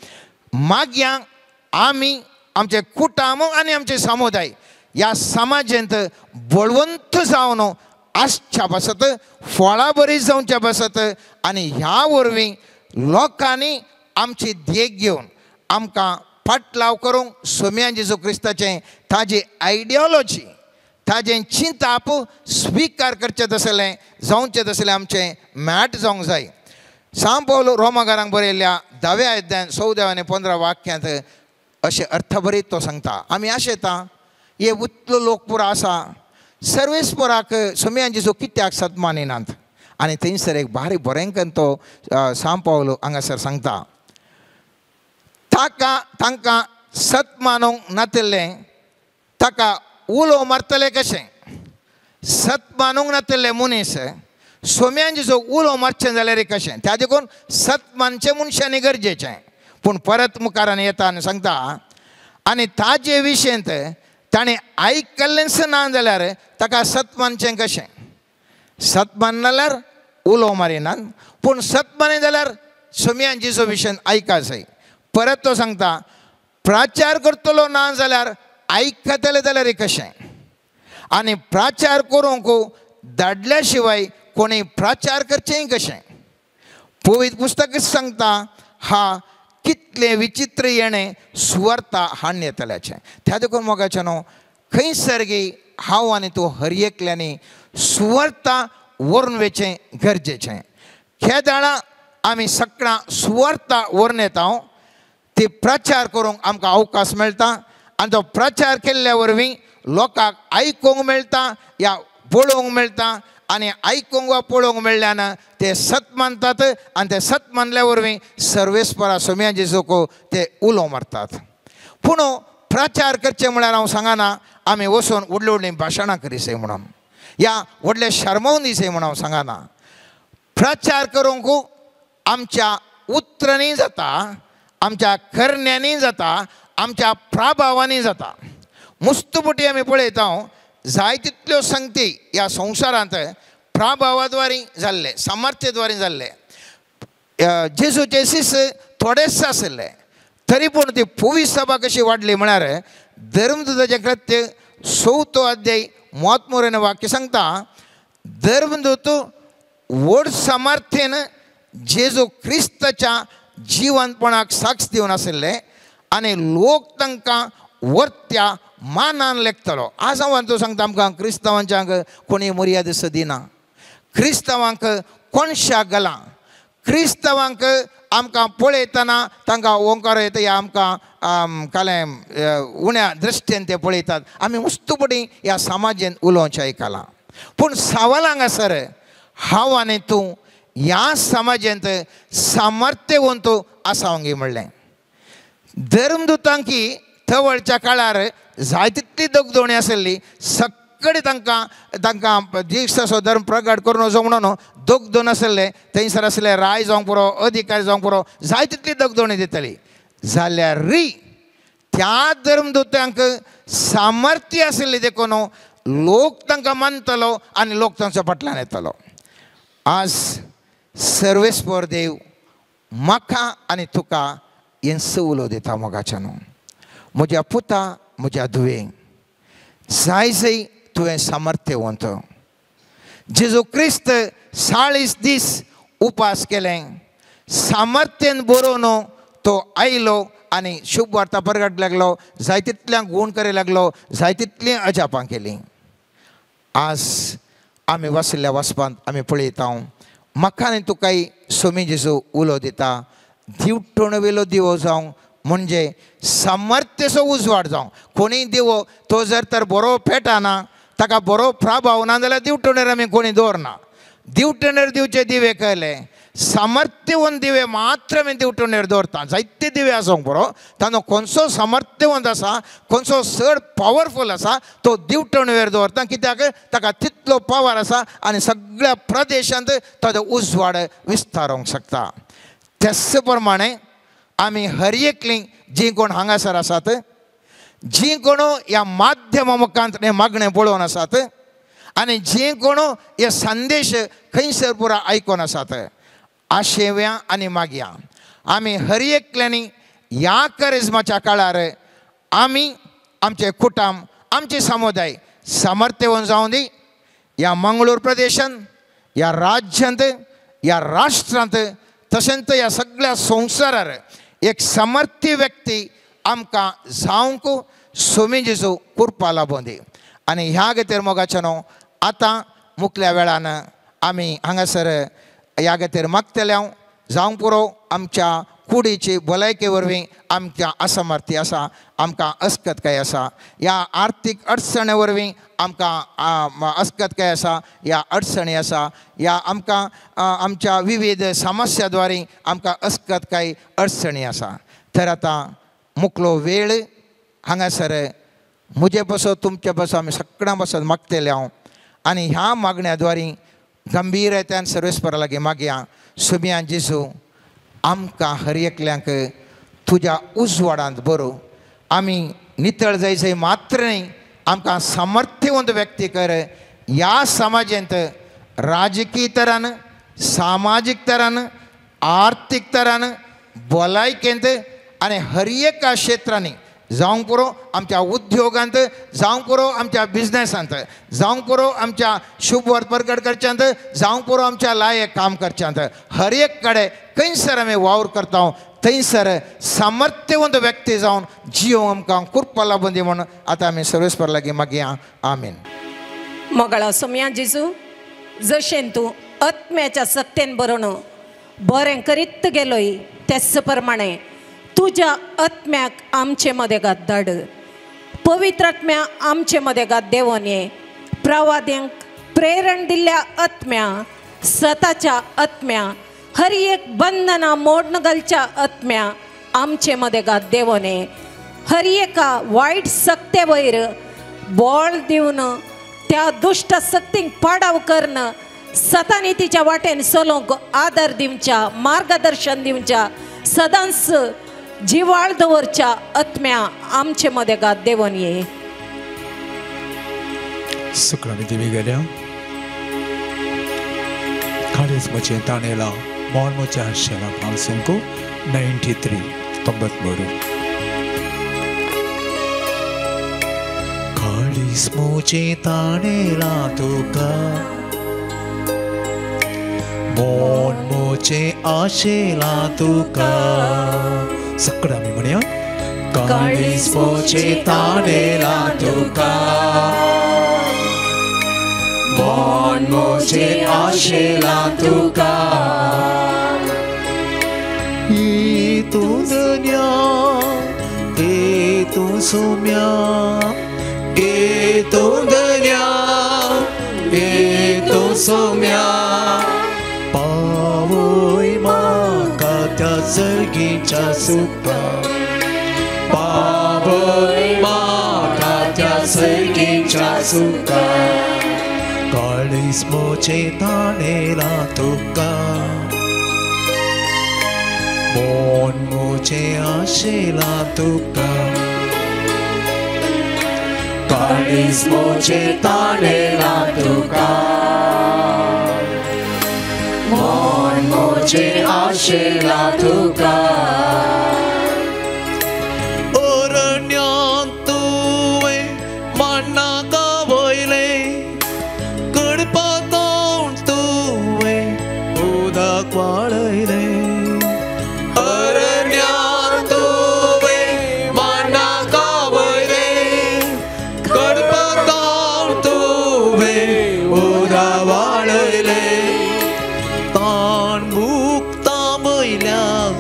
मागयांक आमी आमचें कुटुंब आनी आमचें समुदाय ह्या समाजांत बळवंत जावन आसच्या बसत, फळां बरीं जावच्या बसत. आनी ह्या वरवीं लोकांनी आमची देख घेवन आमकां फाटलाव करूंक सोम्या जेजू क्रिस्ताचें ताजी आयडियोलॉजी, ताजें चिंताप स्विकार करचें तसलें जावचें तसलें आमचें मॅट जावंक जाय. सांत पौल रोमाकारांक बरयल्ल्या 10व्या अध्यायान 14 आनी 15 वाक्यांत अशें अर्थभरीत तो सांगता. आमी आशेता हे उतलो लोक पुरो आसा, सर्वेस्पराक सोम्या जेजू कित्याक सत मानिनात. आनी थंयसर एक भारी बरेंकन तो सांत पौल हांगासर सांगता. तांकां सत मानूंक नातिल्लें, ताका उलो मारतले कशें. सत मानूंक नातिल्ले मनीस सोम्यान जेजू उलो मारचें जाल्यार कशें. त्या देखून सत मानचें मनशांनी गरजेचें. पूण परत मुखारान येता आनी सांगता, आनी ताजे विशयंत ताणें आयकल्लेंच ना जाल्यार ताका सत मानचें कशें. सत मानना जाल्यार उलो मारिनात, पूण सत माने जाल्यार सोम्यान जेजू विशयन आयका जाय. परत तो सांगता, प्रचार करतलो ना जाल्यार आयकतले जाल्यार कशें. आनी प्रचार करूंक धाडल्या शिवाय कोणी प्रचार करचें कशें. पवित्र पुस्तक सांगता, हा कितलें विचित्र येणें सुवार्ता हाडून येतल्याचें. त्या देखून मोगाचें न्हू, खंयसर गी हांव आनी तूं हर एकल्यांनी सुवार्ता व्हरून वेचें गरजेचें. ह्या दाळा आमी सकाळां सुवार्ता व्हरून येता, ती प्रचार करूंक आमकां अवकाश मेळटा. आनी तो प्रचार केल्ल्या वरवीं लोकांक आयकूंक मेळटा या पळोवंक मेळटा. आनी आयकूंक वा पळोवंक मेळ्ळ्यान ते सत मानतात. आनी ते सत मानल्या वरवीं सर्वेस्परा सोम्या जेजूक ते उलो मारतात. पूण प्रचार करचें म्हळ्यार हांव सांगना आमी वचून व्हडलीं व्हडलीं भाशणां करीसय म्हणून, या व्हडले शर्मोवन दिसय म्हणून हांव सांगना. प्रचार करूंक आमच्या उतरांनी जाता, आमच्या करण्यांनी जाता, आमच्या प्रभावांनी जाता. मुस्तपुटी आमी पळयता, जाय तितल्यो संगती ह्या संवसारांत प्रभावाद्वारे जाल्ले, सामर्थ्यद्वारे जाल्ले. जेजूचे शिश्य थोडेच आशिल्ले, तरी पूण ती पवित्र सभा कशी वाडली म्हळ्यार धर्मदूताचें कृत्य 6 अध्याय 33 वाक्य सांगता, धर्मदूत व्हड सामर्थ्येन जेजू क्रिस्ताच्या जिवंतपणाक साक्ष दिवन आशिल्ले आनी लोक तांकां वर्त्या मानान लेखतलो. आज हांव तूं सांगता, आमकां क्रिस्तांवांच्यांक कोणी मर्यादा दिना, क्रिस्तांवांक कोणशाक घाला, क्रिस्तांवांक आमकां पळयतना तांकां ओंकार येता, ह्या आमकां कालें उण्या दृश्टीन ते पळयतात. आमी मुस्तपडी ह्या समाजांत उलोवचें आयकलां. पूण सवाल हांगासर हांव आनी तूं ह्या समाजांत सामर्थ्यवंत आसावंगी म्हणलें. धर्मदूतांकी थवळच्या काळार जाय तितली दगदोणी आशिल्ली, सक्कडी तांकां दिसाचो धर्म प्रगट करून वचो म्हणून दगदोन आशिल्ले. थंयसर आशिल्ले राय जावंक पुरो, अधिकारी जावंक पुरो, जाय तितली दगदोणी दितली. जाल्यार त्या धर्मदूतांक सामर्थ्य आशिल्ली देखून लोक तांकां मानतलो आनी लोक तांच्या फाटल्यान येतलो. आज सर्वेस्पर देव म्हाका आनी तुका हेंच उलो दिता मोगाचें न्हू. म्हज्या पुता, म्हज्या धुवेक जाय जाय तुवें सामर्थ्यवंत. जेजू क्रिस्त 40 दीस उपास केलें, सामर्थ्येन बरोवन तो आयलो आनी शुभ वार्ता प्रगट लागलो, जाय तितल्यांक गुण करूं लागलो, जाय तितलीं अजापां केलीं. आज आमी वाचल्या वाचपांत आमी पळयता, म्हाका आनी तुकाय सोमी जेजू उलो दिता. दिवटोणवेलो दिवो जावं म्हणजे सामर्थ्यचो उजवाड जावं. कोणीय दिवो तो जर तर बरो पेटाना, ताका बरो प्रभाव ना जाल्यार दिवटोणेर आमी कोणी दवरना. दिवटोणेर दिवचे दिवे कळले, सामर्थ्यवन दिवे मात्र मी दिवटून दवरता जायते दिवे आसूंक बरो तांचो खंयचो सामर्थ्यवंत आसा खंयचो चड पावरफूल आसा तो दिवटून दवरता कित्याक ताका तितलो पावर आसा आनी सगळ्या प्रदेशांत ताचो उजवाड विस्तारूंक शकता. त्याच प्रमाणे आमी हर एकली जी कोण हांगासर आसात जी कोण ह्या माध्यमा मुखांत मागणें पळोवन आसात आनी जी कोण हे संदेश खंयसर पुरा आयकोन आसात आशेव्या आनी मागया आमी हर एकल्यांनी ह्या करिश्माच्या काळार आमी आमचे कुटुंब आमचे समुदाय सामर्थ्यवन जावं दी ह्या मंगळूर प्रदेशांत ह्या राज्यांत ह्या राष्ट्रांत तशेंच ह्या सगळ्या संवसारार एक समर्थी व्यक्ती आमकां जावंक सोमी जेजू कृपा लाभूं दी. आनी ह्या खातीर मोगाच्या न्हू आतां मुखल्या वेळान आमी हांगासर ह्या खातीर मागतले हांव जावंक पुरो आमच्या कुडीची भलायके वरवीं आमच्या असमर्थी आसा आमकां अस्कतकाय आसा ह्या आर्थीक अडचणे वरवीं आमकां अस्कतकाय आसा ह्या अडचणी आसा ह्या आमकां आमच्या विविध समस्याद्वारे आमकां अस्कतकाय अडचणी आसा. तर आतां मुखलो वेळ हांगासर म्हजे पासो तुमचे पासो आमी सगळ्यां पासत मागतले हांव आनी ह्या मागण्या गंभीरतान सर्वेस्परा लागीं मागया. सुमया जेजू आमकां हर एकल्यांक तुज्या उजवाडांत बरो आमी नितळ जायचे मात्र न्ही आमकां सामर्थ्यवंत व्यक्ती कर ह्या समाजांत राजकीय तरान सामाजीक तरान आर्थीक तरान भलायकेंत आनी हर एका क्षेत्रांनी जावंक पुरो आमच्या उद्योगांत जावंक पुरो आमच्या बिजनेसांत जावंक पुरो आमच्या शुभ वर्त प्रकट करच्यांत जावंक पुरो आमच्या लायक काम करच्यांत हर एक कडेन खंयसर आमी वावर करता थंयसर सामर्थ्यवंत व्यक्ती जावन जियो आमकां कृपा लाभूं दी म्हूण आतां आमी सर्वेस्पर लागीं मागया. आमीन. मोगळा सोमया जेजू जशें तूं आत्म्याच्या सक्तेन बरोवन बरें करीत गेलोय तेच प्रमाणे तुज्या आत्म्याक आमचे मदें घात धाड. पवित्र आत्म्या आमचे मदें घात देवोन ये. प्रवाद्यांक प्रेरण दिल्ल्या आत्म्या स्वताच्या आत्म्या हर एक बंधना मोडन घालच्या आत्म्या आमचे मदें घात देवोन ये. हर एका वायट सक्ते वयर बोळ दिवन त्या दुश्ट सक्तींक पाडाव करन सतानी तिच्या वाटेन चलोवंक आदार दिवच्या मार्गदर्शन दिवच्या सदांच जिवाळ दवरच्या आत्म्या आमचे मदें घात देवोन ये. सुकरामी देवी गेल्या काळीज म्हजें ताणेला मोल म्हज्या आशेला भांगसुंको 93 काळीज म्हजें ताणेला तुका मोल म्हजें आशेला तुका सगळं आमी म्हणया काळीज म्हजें ताणेला तुका मोल म्हजें आशेला तुका तूं दुनिया तूं सोम्या तूं दुनिया तूं सोम्या पावय म्हाका त्या सर्गीच्या सुखा पावय म्हाका त्या सर्गीच्या सुखा काळीज म्हजें ताणेला तुका मोल म्हजें आशेला तुका काळीज म्हजें ताणेला तुका मोल म्हजें आशेला तुका अरण्यांत तुवें मन्नाका वयलें कडपातां तुवें उदक वाळयलें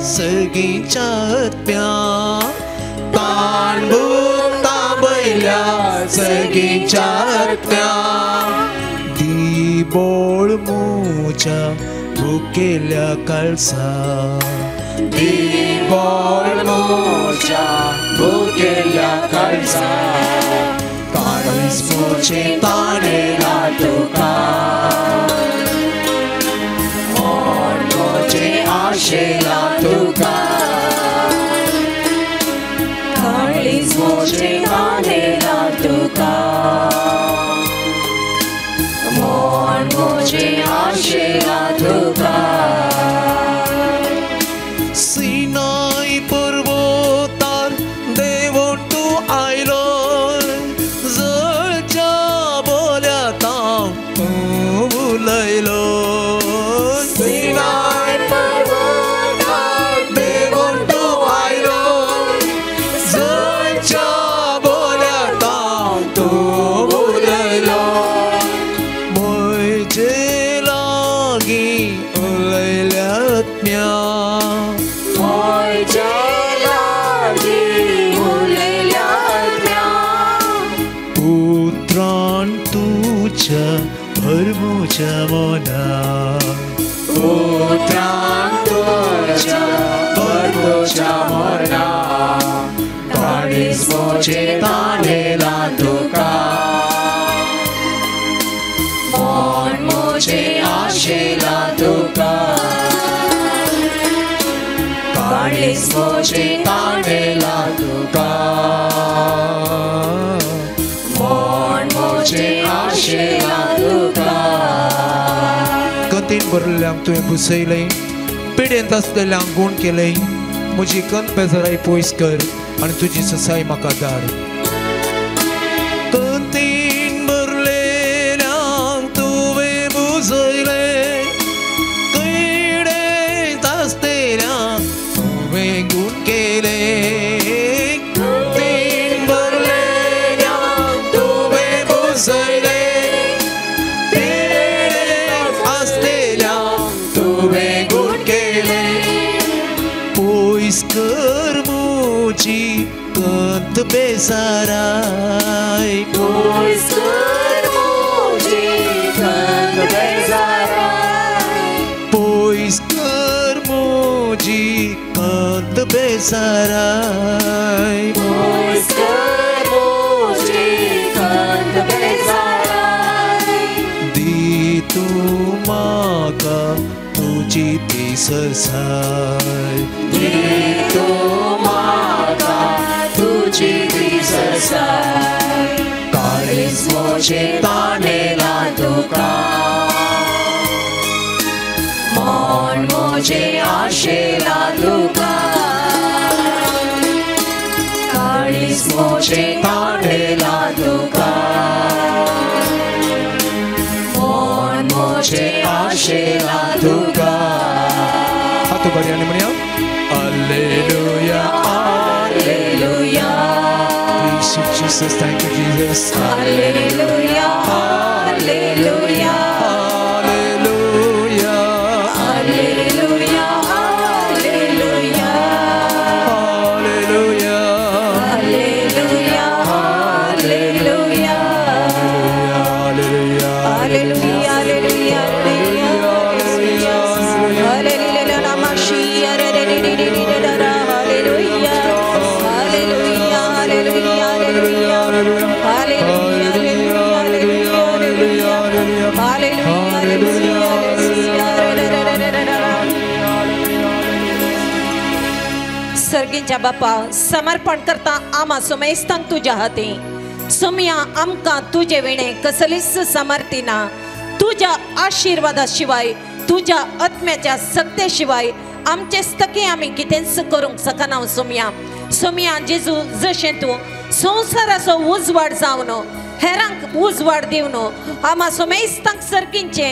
सर्गीच्या आत्म्या ताण मुक्ता बैल्या सर्गीच्या आत्म्या दी बोळ म्हज्या भुकेल्या काळजा दिवळ मोच्या भुकेल्या काळजा काळीज मोचे ताणेला तुका मोड मोचे आशेला तुका काळीज मोचे ताणेला तुका मोड मोचे आशेला तुका सिनाई पर्वतार देवण तूं आयलो जळच्या बोल्यातां तूं उलयलो सिनाई पर्वतार देवण तूं आयलो जळच्या बोल्यातां तूं उलयलो म्हजे लागीं उलयल्यात म्या पुत्रान तुझ्या भरमोच्या मोना पुत्रान तुझ्या भरमोच्या मोना काळीज मोचे ताणेला तुका मोड मोचे आशेला तुका काळीज मोचे ताणेला तुका मोड मोचे आशेला तुका कथेन भरलेल्यांक तुवें बुसयलें पिडेंत आसलेल्यांक गूण केलें म्हजी कन बेजाराय पयस कर आनी तुजी ससाय म्हाका धाड कथेन भरलेल्यांक तुवें बुसयलें पिडेंत आसलेल्यांक तुवें गूण केलें कथेन भरलेल्यांक तुवें बुसयलें कर मुझी कंत बेसाराय पयस कर मुझी कंत बेसाराय पयस कर मुझी कंत बेसाराय पयस कर मुझी कंत बेसाराय दी तूं म्हाका तुजी ती ससाय तू म्हाका तुजी ती ससाय काळीज मोचे ताणेला तुका मोड मोचे आशेला तुका काळीज मोचे ताणेला तुका मोड मोचे आशेला तुका हात बऱ्याने म्हणया Hallelujah, Hallelujah, praise you, Jesus, thank you, Jesus. Hallelujah, Hallelujah, Hallelujah, Hallelujah, Hallelujah, Hallelujah, Hallelujah, Hallelujah, Hallelujah, Hallelujah, Hallelujah, सर्गीच्या बापा समर्पण करता आमा सोमेस्तांक तुझ्या हाती सोमया आमकां तुझे विणे कसलीच समर्थी ना तुझ्या आशीर्वादा शिवाय तुझ्या आत्म्याच्या सक्ते शिवाय आमचे स्तकी आमी कितेंच करूंक शकना सोमया सोमया जेजू जशें तूं संवसाराचो उजवाड जावन हेरांक उजवाड दिवन आमा सोमेस्तांक सर्गींचे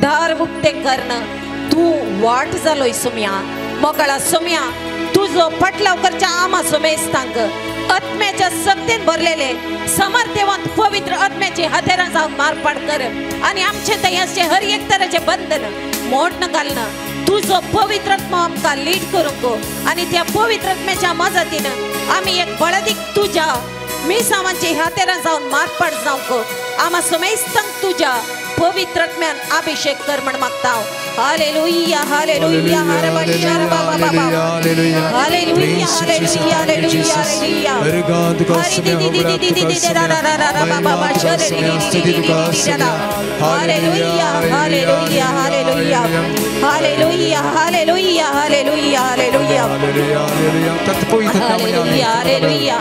दार उक्तें करन तूं वाट जालोय सोमया मोकळा सोमया तुझो पटलावकरच्या आमा सोमेस्तांक आत्म्याच्या सक्तीन भरलेले समर्थवंत पवित्र आत्म्याची हातेरां जावन मारपाट कर आणि आमचे तयाचे हर एक तराचे बंधन मोडन घालणं तुझो पवित्र आत्मा आमकां लीड करूंक आणि त्या पवित्र आत्म्याच्या मजतीन आम्ही एक बळदीक तुझ्या मिसावांचे हातेरा जाऊन मारपाट जावंक आम्हा समेस्तांक तुझ्या पवित्र आत्म्यान अभिषेक कर म्हण मागता हालेलुया हालेलुया हर बशर बाबा बाबा हालेलुया हालेलुया हालेलुया हालेलुया बाबा बशर hallelujah hallelujah hallelujah hallelujah hallelujah hallelujah hallelujah hallelujah hallelujah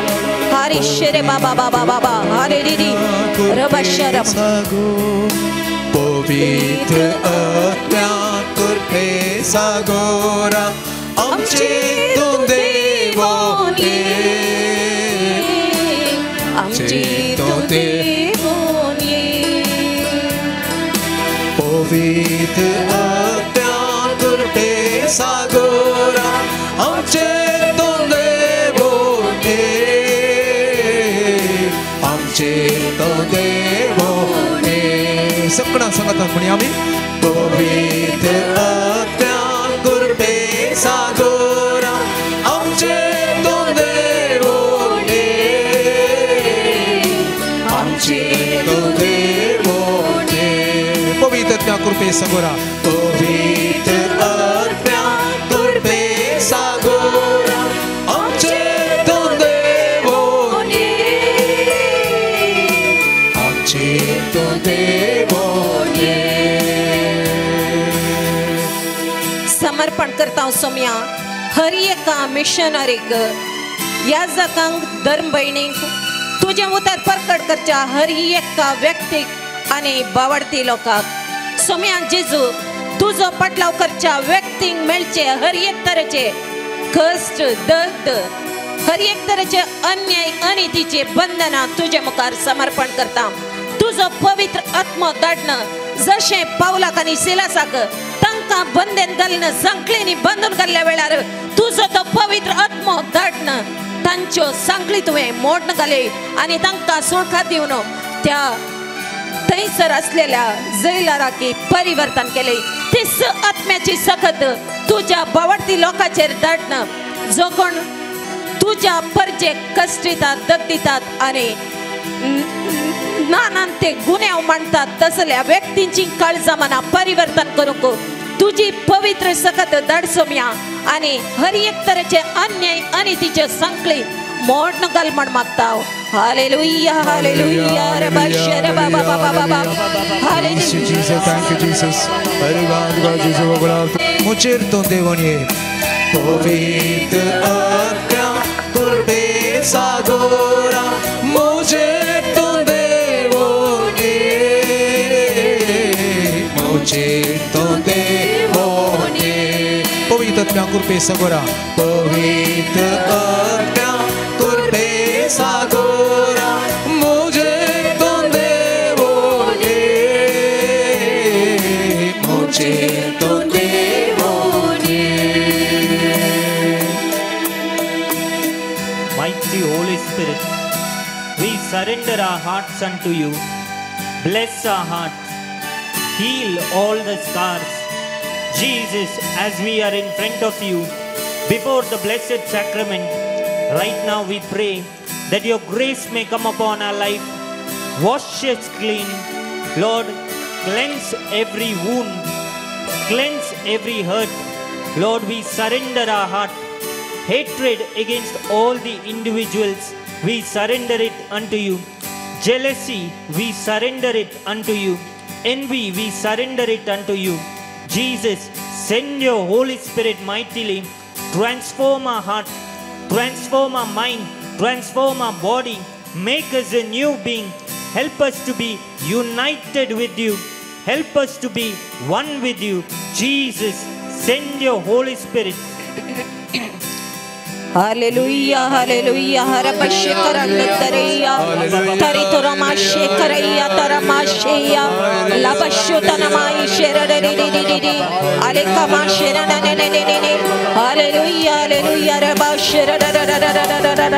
हरिश्रे बाबा बाबा बाबा हालेलुया रबशर पवित्र आत्म्या कृपे सागोरा आमचे तू देवोने आमचे तू देवोने पवित्र आत्म्या कृपे सागोरा आमचे तू देवोने आमचे तू देवोने सगळ्या सांगतात म्हणे आम्ही पवित्र आत्म्या कृपे सागोरा आमचे तू देवोने आमचे तू देवोने पवित्र आत्म्या कृपे सागोरा पवित्र आत्म्या कृपे सागोरा आमचे तू देवोने आमचे तू देवोने समर्पण करता सोम्या हर एका मिशनरीक याजकांक धर्म भयणीक तुझे उतर प्रकट करच्या हर एका व्यक्तीक आनी बावडती लोकांक सोम्या जेजू तुझो पटलाव करच्या व्यक्तींक मेळचे हर एक तरेचे कष्ट दर्द हर एक तरेचे अन्याय अनितीचे बंधना तुझे मुखार समर्पण करता तुझो पवित्र आत्मो धाडणं जशें पावलाक आनी सिलासाक तांकां बंदेन घालन सांखळींनी बांदून घाल्ल्या वेळार तुजो तो पवित्र आत्मो धाडणं तांच्यो सांखळी तुवें मोडून घाले आनी तांकां सुळखां दिवन त्या थंयसर असलेल्या जैलाराकी परिवर्तन केले तीच आत्म्याची सखत तुझ्या बावडती लोकांचेर धाडणं जो कोण तुझ्या परजे कश्टितात दगदितात आनी नानान ते गुन्यांव मांडतात तसल्या व्यक्तींची काळजा मना परिवर्तन करूंक तुझी पवित्र सखत धाड सोम्या आनी हर एक तरेचे अन्याय अनितीचे सांखळी मोडून घाल म्हण मागता हालेलुया हालेलुया रे बशर बाबा बाबा बाबा हालेलुया थैंक यू जीसस अरे गॉड जीसस बगला मुचेर तो देवोने पवित्र आत्म्या कृपे सागोरा मुझे तो देवोने मुझे तो देवोने पवित्र आत्म्या कृपे सागोरा पवित्र आत्म्या कृपे सागोरा मुझे तो देवोने मुझे तो देवोने Mighty Holy Spirit, we surrender our hearts unto you. Bless our hearts. Heal all the scars. Jesus, as we are in front of you, before the blessed sacrament, right now we pray that your grace may come upon our life. Wash us clean. Lord, cleanse every wound. Cleanse every hurt. Lord, we surrender our heart. Hatred against all the individuals, we surrender it unto you. Jealousy, we surrender it unto you. Envy, we surrender it unto you. Jesus, send your Holy Spirit mightily. Transform our heart, transform our mind, transform our body. Make us a new being. Help us to be united with you. Help us to be one with you. Jesus, send your Holy Spirit. Hallelujah hallelujah हरबशे करंदतरिया तरितोरमाशे करैया तरमाशेया लबशो तनमाई शेरडरिडिडिडि अलेकमाशे ननननननने हालेलुया हालेलुया रबशे रडरडरडरडरडर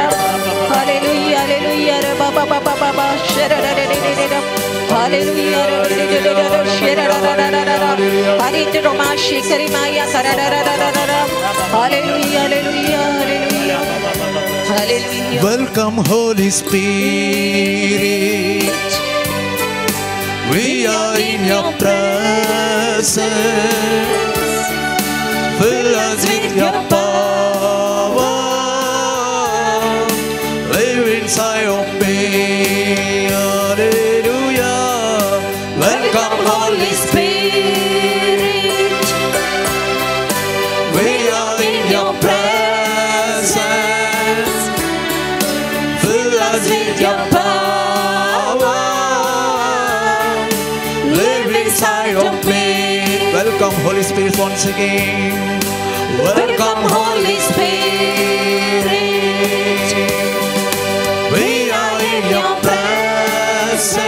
हालेलुया हालेलुया रबा Welcome, Holy Spirit. We are in your presence. Fill us with your power. Live inside of me. Hallelujah. Welcome, Holy Spirit. We are in your presence. Fill us with your power. Live inside of me. Welcome, Holy Spirit, once again. Welcome, Holy Spirit. We are in your presence.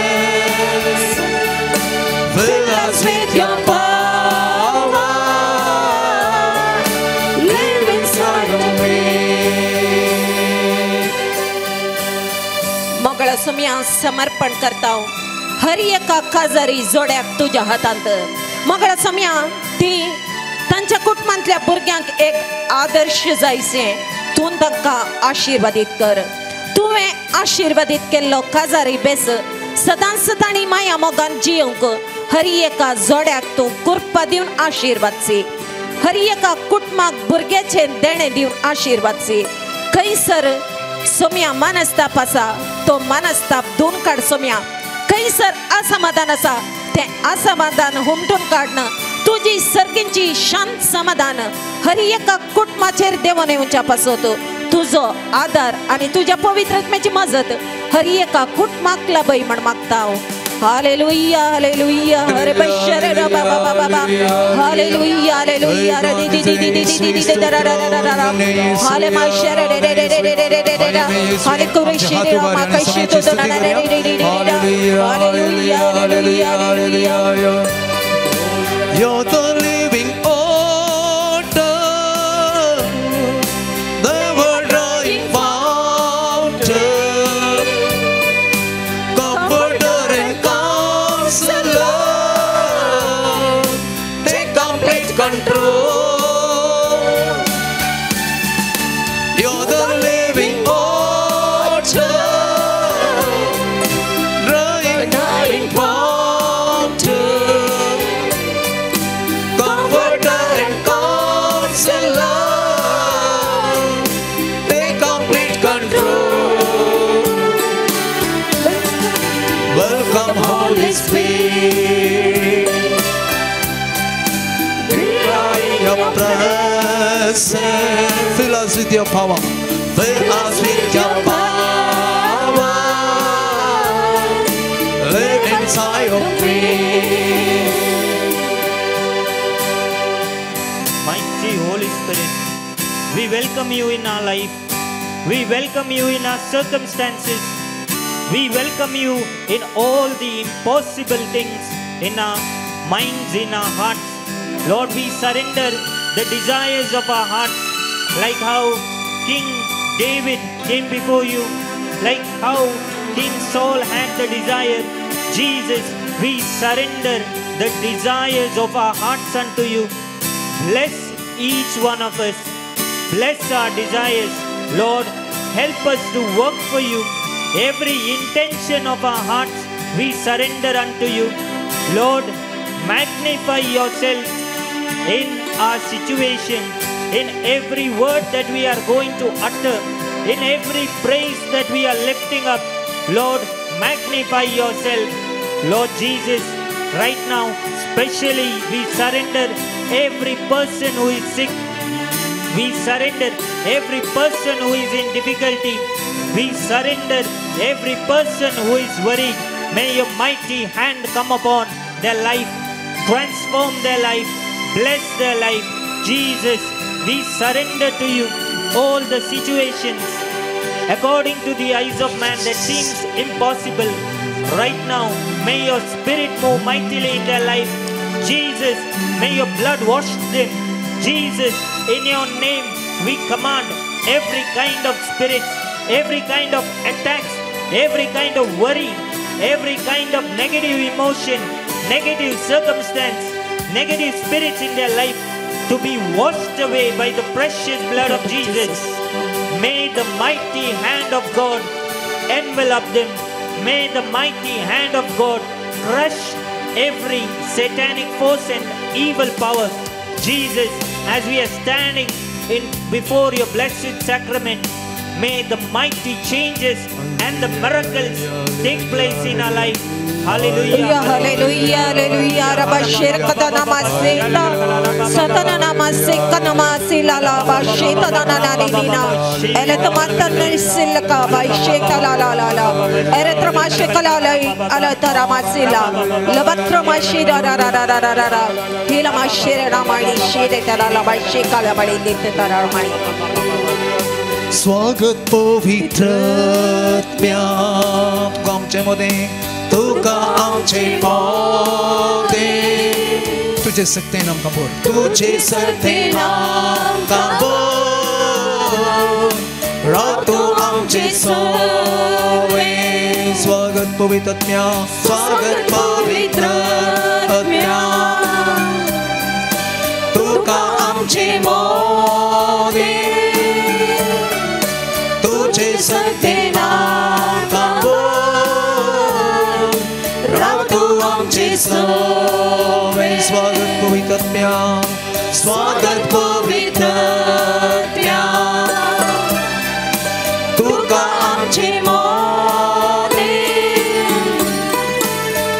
Fill us with your power. Live inside of me. मंगळ सुम्या समर्पण करता हर एका काजारी जोड्याक तुझ्या हातांत मंगळ सुम्या ती तांच्या कुटुंबांतल्या भुरग्यांक एक आदर्श जायचे तूं तांकां आशिर्वादीत कर तुवें आशिर्वादीत केल्लो काजारी बेस सदांच तांणी माया मोगान जियोंक हर एका जोड्याक तूं कृपा दिवन आशिर्वादची हर एका कुटुंबाक भुरग्याचें देणें दिवन आशिर्वादची खंयसर सोम्या मनस्ताप आसा तो मनस्ताप धुवन काड सोम्या खंयसर असमाधान आसा तें असमाधान हुमटून काडणं तुजी सर्गींची शांत समाधान हर एका कुटुंबाचेर देवान येवच्या पासत तुजो आदार आनी तुज्या पवित्र आत्म्याची मजत हर एका कुटुंबाक लाभय म्हण मागता हांव हालेलुया हालेलुया हरे बशरे रा बाबा बाबा हालेलुया हालेलुया रे दी दी दी दी दी दी दी रा रा रा रा रा हाले माशरे रे रे रे रे रे रे रे रे हाले कुरेशी रे मा कैशी तो रा रा रे रे रे रे hallelujah hallelujah hallelujah You're the living water, the ever-drawing fountain, comforter and counselor, take complete control. You're the living water, drawing fountain, comforter and counselor, take complete control. Welcome, Holy Spirit. We are in your presence. Fill us with your power. Fill us with your power. Live inside of me. Mighty Holy Spirit, we welcome you in our life. We welcome you in our circumstances. We welcome you in all the impossible things in our minds, in our hearts. Lord, we surrender the desires of our hearts, like how King David came before you, like how King Saul had the desire. Jesus, we surrender the desires of our hearts unto you. Bless each one of us. Bless our desires. Lord, help us to work for you. Every intention of our hearts, we surrender unto you. Lord, magnify yourself in our situation, in every word that we are going to utter, in every praise that we are lifting up. Lord, magnify yourself. Lord Jesus, right now, especially we surrender every person who is sick. We surrender every person who is in difficulty. We surrender every person who is worried. May your mighty hand come upon their life, transform their life, bless their life. Jesus, we surrender to you all the situations according to the eyes of man that seems impossible. Right now, may your spirit move mightily in their life. Jesus, may your blood wash them. Jesus, in your name we command every kind of spirits, every kind of attacks every kind of worry, every kind of negative emotion, negative circumstance, negative spirits in their life to be washed away by the precious blood of Jesus. May the mighty hand of God envelop them. May the mighty hand of God crush every satanic force and evil power. Jesus, as we are standing before your blessed sacrament, may the mighty changes and the miracles take place in our life. Hallelujah. Hallelujah. Hallelujah. Rabashir kadana masela. Satana namaseka namasila la basheta nana nina. Eletamata nisilka basheta la la la la. Eretramashe la ala taramasila. Labatra mashira ra ra ra ra ra ra ra. Hila mashira ramani shire tara la basheka la badi dite tara ramani. स्वागत पवित्र आत्म्या तुका आमचे मदें तुका आमचे मदें तुझे सक्तेन आमकां bore तुझे सक्तेन आमकां बोर राव तूं आमचे सोवें स्वागत पवित्र आत्म्या स्वागत पवित्र आत्म्या तुका आमचे मदें सक्तेन आमकां बोर राव तूं आमचे सोवें स्वागत पवित्र आत्म्या स्वागत पवित्र आत्म्या तुका आमचे मोदें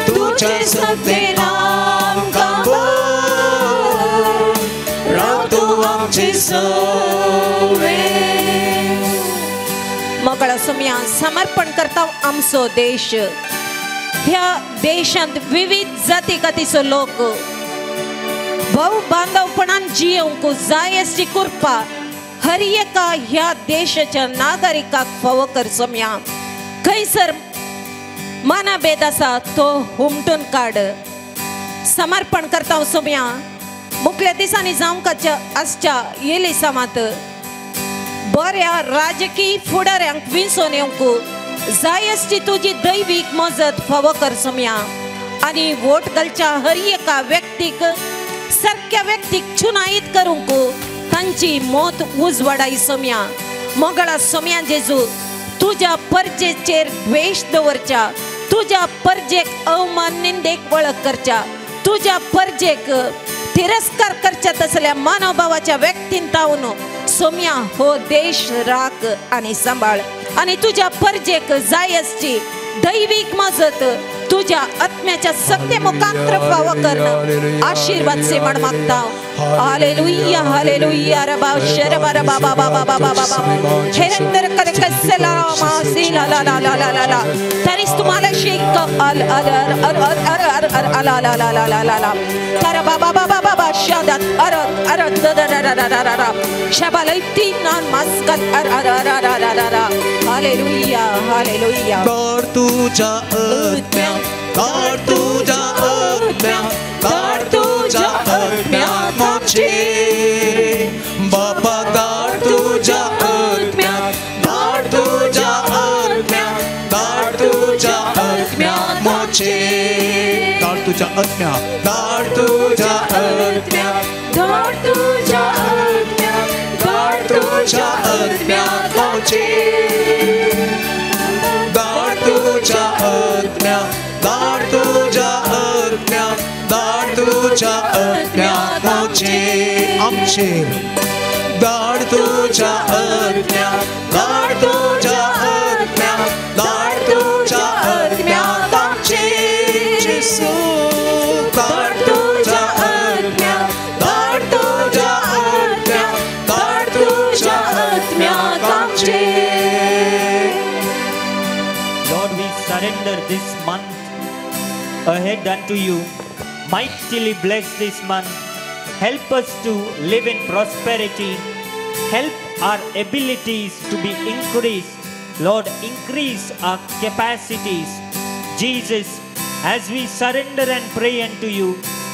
तुझे सक्तेन आमकां बोर राव तूं आमचे सोवें मगळा सुम्या समर्पण करता आमचो देश ह्या देशांत विविध जाती गतीचो लोक भाऊ बांधवपणान जियोंक जाय अशी कृपा हर एका ह्या देशाच्या नागरिकाक फावो कर सुम्या खंयसर मनभेद आसा तो हुमटून काड समर्पण करता सुम्या मुखल्या दिसांनी जावंक आसच्या येली समात बऱ्या राजकीय फुडाऱ्यांक विंचून येवंक जाय आसची तुजी दैवीक मजत फावो कर सुम्या आनी वोट घालच्या हर एका व्यक्तीक सारक्या व्यक्तीक चुनायीत करूंक तांची मोत उजवाडाय सुम्या मोगळा सुम्या जेजू तुज्या परजेचेर द्वेष दवरच्या तुज्या परजेक अवमान निंदेक वळख करच्या तुज्या परजेक तिरस्कार करच्या तसल्या मानवभावाच्या व्यक्तीन तावन सोम्या हो देश राख आणि सांभाळ आणि तुझ्या परजेक जाय आसची दैविक मजत तुझ्या आत्म्याच्या सत्य मुखांतर फावो करणं आशीर्वाद से म्हण मागता हालेलुया हालेलुया रबा शरबा रबा बाबा बाबा बाबा हेरंदर कर कसला मासी ला ला ला ला ला ला तरीस तुम्हाला शेक अल अल अल अल ला ला ला ला ला ला तर बाबा बाबा बाबा शादात अर अर द द द द द द शबालैती नान मस्कत अर अर अर अर अर हालेलुया हालेलुया God तुझ्या आत्म्या God तुझ्या आत्म्या God तुझ्या आत्म्या मोचे बाबा God तुझ्या आत्म्या God तुझ्या आत्म्या God तुझ्या आत्म्या मोचे God तुझ्या आत्म्या God तुझ्या आत्म्या God तुझ्या आत्म्या God तुझ्या आत्म्या मोचे God तुझ्या आत्म्या God तुझ्या आत्म्या God तुझ्या आत्म्या मोचे आमचेर God तुझ्या आत्म्या God तुझ्या आत्म्या God तुझ्या आत्म्या आमचेर येशू God तुझ्या आत्म्या God तुझ्या आत्म्या God तुझ्या आत्म्या आमचेर Lord, we surrender this month ahead unto you. Mightily bless this month. Help us to live in prosperity. Help our abilities to be increased. Lord, increase our capacities. Jesus, as we surrender and pray unto you,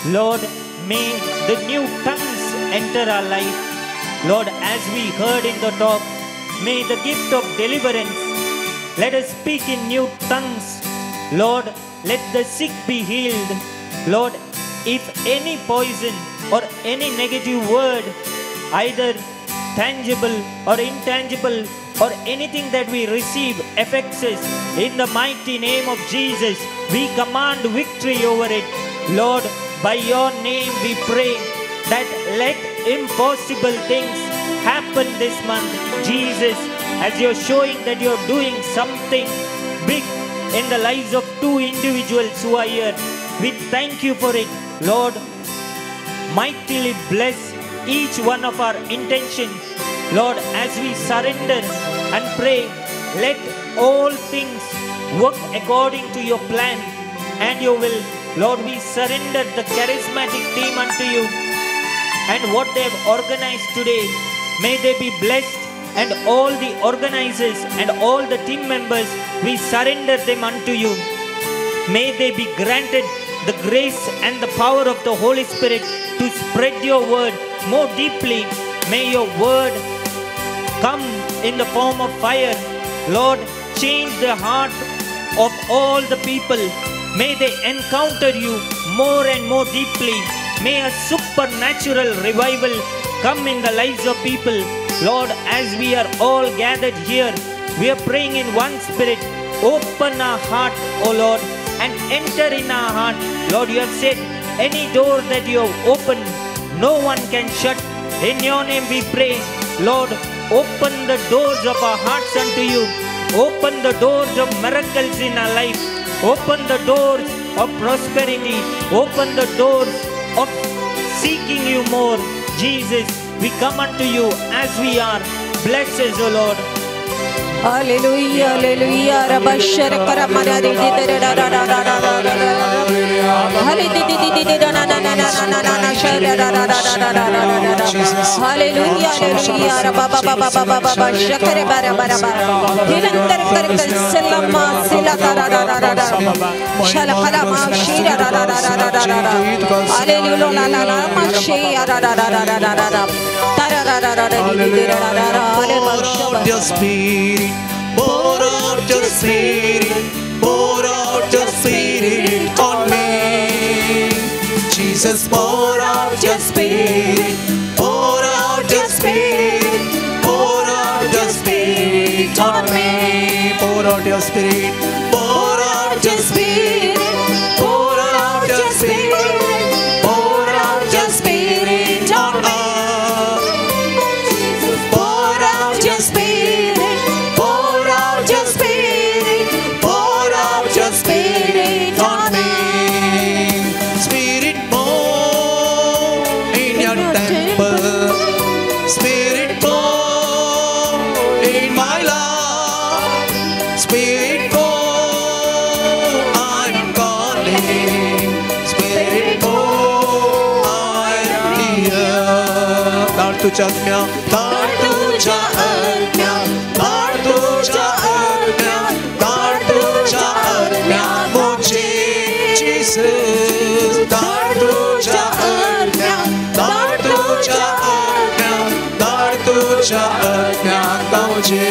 Lord, may the new tongues enter our life. Lord, as we heard in the talk, may the gift of deliverance Let us speak in new tongues. Lord, let the sick be healed. Lord, if any poison or any negative word, either tangible or intangible, or anything that we receive affects us, in the mighty name of Jesus, we command victory over it. Lord, by your name we pray that let impossible things happen this month. Jesus, as you're showing that you're doing something big in the lives of two individuals who are here, we thank you for it. Lord, mightily bless each one of our intentions. Lord, as we surrender and pray, let all things work according to your plan and your will. Lord, we surrender the charismatic team unto you, and what they have organized today, may they be blessed, and all the organizers and all the team members, we surrender them unto you. May they be granted the grace and the power of the Holy Spirit to spread your word more deeply. May your word come in the form of fire. Lord, change the heart of all the people. May they encounter you more and more deeply. May a supernatural revival come in the lives of people. Lord, as we are all gathered here, we are praying in one spirit. Open our heart, O Lord, and enter in our heart. Lord, you have said, any door that you have opened, no one can shut. In your name we pray. Lord, open the doors of our hearts unto you. Open the doors of miracles in our life. Open the doors of prosperity. Open the doors of seeking you more. Jesus, we come unto you as we are. Bless us, O Lord. Hallelujah, hallelujah. Rabashar karamara di di di da da da da da da da. Hallelujah, di di di da na na na na na na na shar da da da da da da da. Hallelujah, hallelujah. Rabba ba ba ba ba ba ba shakare bara bara bara. Hilandar kar kar salama sila da da da da da. Shala kalama shira da da da da da da. Hallelujah, la la la ma shira da da da da da da da. Tara da da da da di di da da da. Hallelujah. Pour out your spirit, pour out your spirit on me. Jesus, pour out your spirit, pour out your spirit, pour out your spirit on me. Pour out your spirit, pour out your spirit, pour out your spirit, pour out your spirit on me. Pour out your spirit. तुझ्या तार तुझ्या आज्ञा तार तुझ्या आज्ञा तार तुझ्या आज्ञा मुझे जीसस तार तुझ्या आज्ञा तार तुझ्या आज्ञा तार तुझ्या आज्ञा मुझे.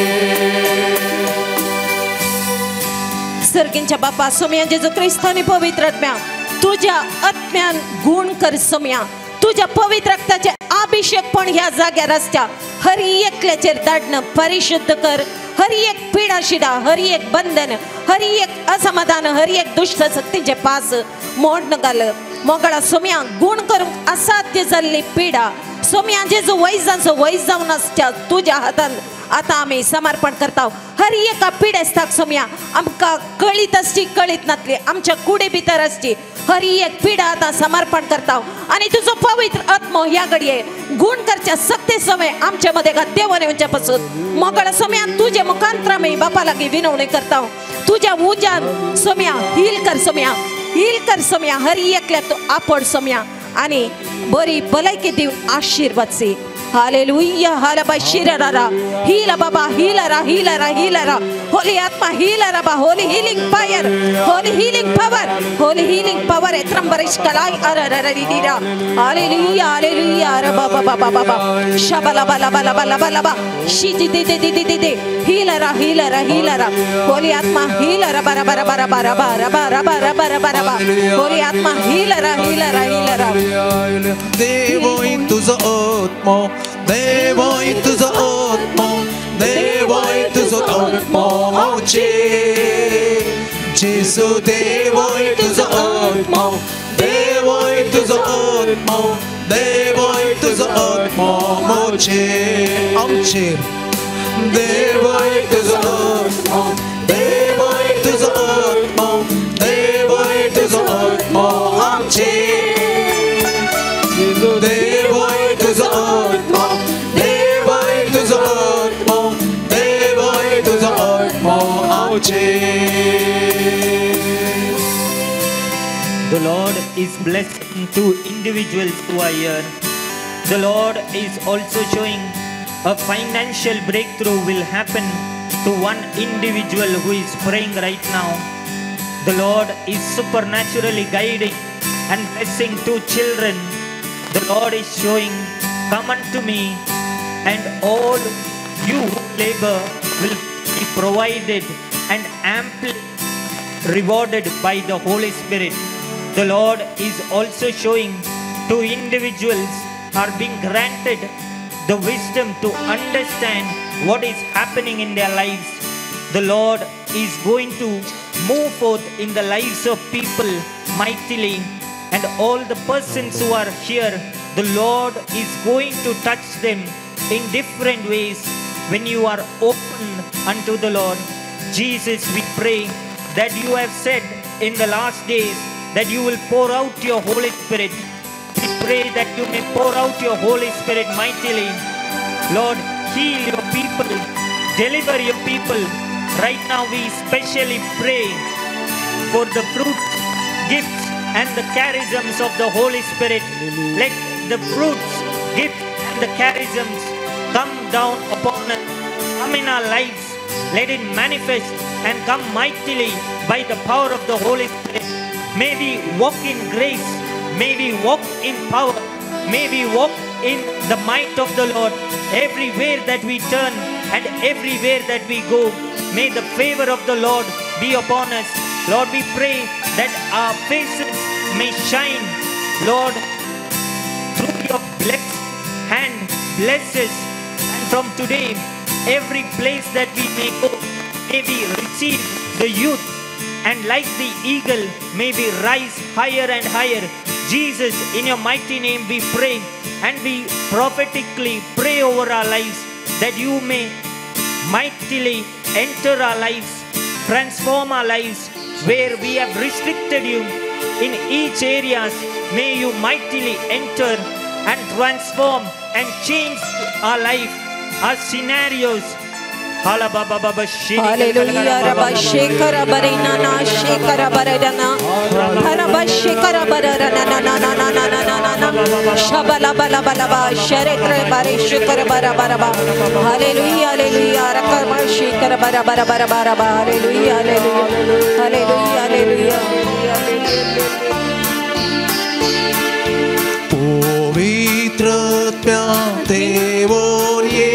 सर्गींच्या बापा सोम्या जेजू ख्रिस्तानी पवित्र आत्म्या तुझ्या आत्म्यान गुण कर सोम्या तुझ्या पवित्र रक्ताचे अभिषेक पण ह्या जाग्यार आसता हर एकल्याचेर धाडणं परिशुद्ध कर. हर एक पिडा शिडा हर एक बंधन हर एक असमाधान हर एक दुष्ट शक्तींचे पास मोडणं घाल. मोगळा सोम्या गुण करूंक असाध्य जाल्ली पिडा सोम्या जेजू वैजांचो वैज जावन आसता तुझ्या हातान आता आम्ही समर्पण करता. हर एका पिडेस्ताक सोम्या आमकां कळीत आसची कळीत नातली आमच्या कुडे भितर आसची हर एक पिडा आता समर्पण करता आणि तुझो पवित्र आत्मो ह्या घडये गुण करच्या सक्ते समय आमच्या मध्ये देवाने येवच्या पासून मोगळ सोम्या तुझे मुखांतर आम्ही बापा लागी विनवणी करता. तुझ्या उजान सोम्या हील कर सोम्या हर एकल्या तू आपड सोम्या आणि बरी भलायकी दिवन आशीर्वाद से. हालेलुया हालबा शिररा हीला बाबा हीलरा हीलरा हीलरा होली आत्मा हीलर अबा holy healing fire holy healing power एत्रंबरिश कलाई अररररीरा हालेलुया हालेलुया रबा बाबा बाबा शबला बला बला बला बला शिजी दे दे दे दे दे हीलर होली आत्मा healer bara bara bara bara bara bara bara bara bara Holy आत्मा हीलर देवो in तुझा आत्मा देवो in तुझा आत्मा देवो in तुझा आत्मा मोचे जेसु देवो in तुझा आत्मा देवो in तुझा आत्मा देवो in तुझा आत्मा मोचे आमचे देवो in तुझा आत्मा देवो in तुझा आत्मा देवो in तुझा आत्मा आमचे देवो in तुझा आत्मा देवो in तुझा आत्मा देवो in तुझा आत्मा आमचे. The Lord is blessing two individuals who are here. The Lord is also showing a financial breakthrough will happen to one individual who is praying right now. The Lord is supernaturally guiding and blessing two children. The Lord is showing, come unto me, and all you who labor will be provided and amply rewarded by the Holy Spirit. The Lord is also showing two individuals are being granted the wisdom to understand what is happening in their lives. The Lord is going to move forth in the lives of people mightily, and all the persons who are here, the Lord is going to touch them in different ways when you are open unto the Lord. Jesus, we pray that you have said in the last days that you will pour out your Holy Spirit. We pray that you may pour out your Holy Spirit mightily. Lord, heal your people, deliver your people. Right now we especially pray for the fruit, gifts and the charisms of the Holy Spirit. Let the fruits, gifts and the charisms come down upon us, come in our lives. Let it manifest and come mightily by the power of the Holy Spirit. May we walk in grace, may we walk in power, may we walk in the might of the Lord. Everywhere that we turn and everywhere that we go, may the favor of the Lord be upon us. Lord, we pray that our faces may shine. Lord, through your blessed hand, bless us. And from today, every place that we may go, may we receive the youth, and like the eagle, may we rise higher and higher. Jesus, in your mighty name we pray, and we prophetically pray over our lives, that you may mightily enter our lives, transform our lives. Where we have restricted you in each areas, may you mightily enter and transform and change our life, our scenarios. Hallelujah, Rabba Shekara Barina, Shekara Baradana, Haraba Shekara Barana, Shabala Balabalaba, Sherekre Bari Shekara Barabaraba, Hallelujah, Hallelujah, Rakama Shekara Barabarabaraba, Hallelujah, Hallelujah, Hallelujah, Hallelujah. Povitra Devoye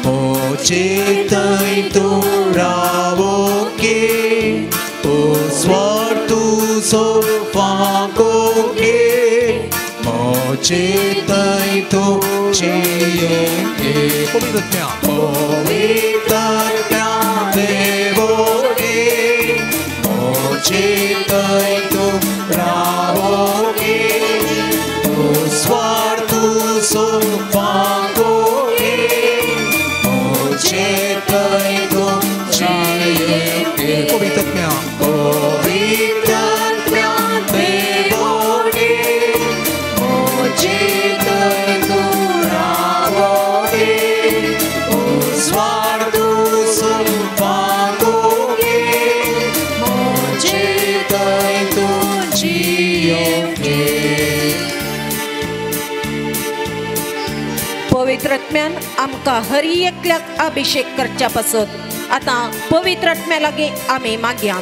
Mochetai tu ravoke O swartu sofakoke Mochetai tu cheyenge Povitra Devoye Mochetai tu ravoke Swartu sofakoke Mochetai tu cheyenge Povitatmya Devoke Mochetai tu ravoke Swartu sofakoke Mochetai tu cheyenge. पवित्र आत्म्यान आमकां हर एकल्याक अभिषेक करच्या पासत आता पवित्र आत्म्या लागी आम्ही मागया.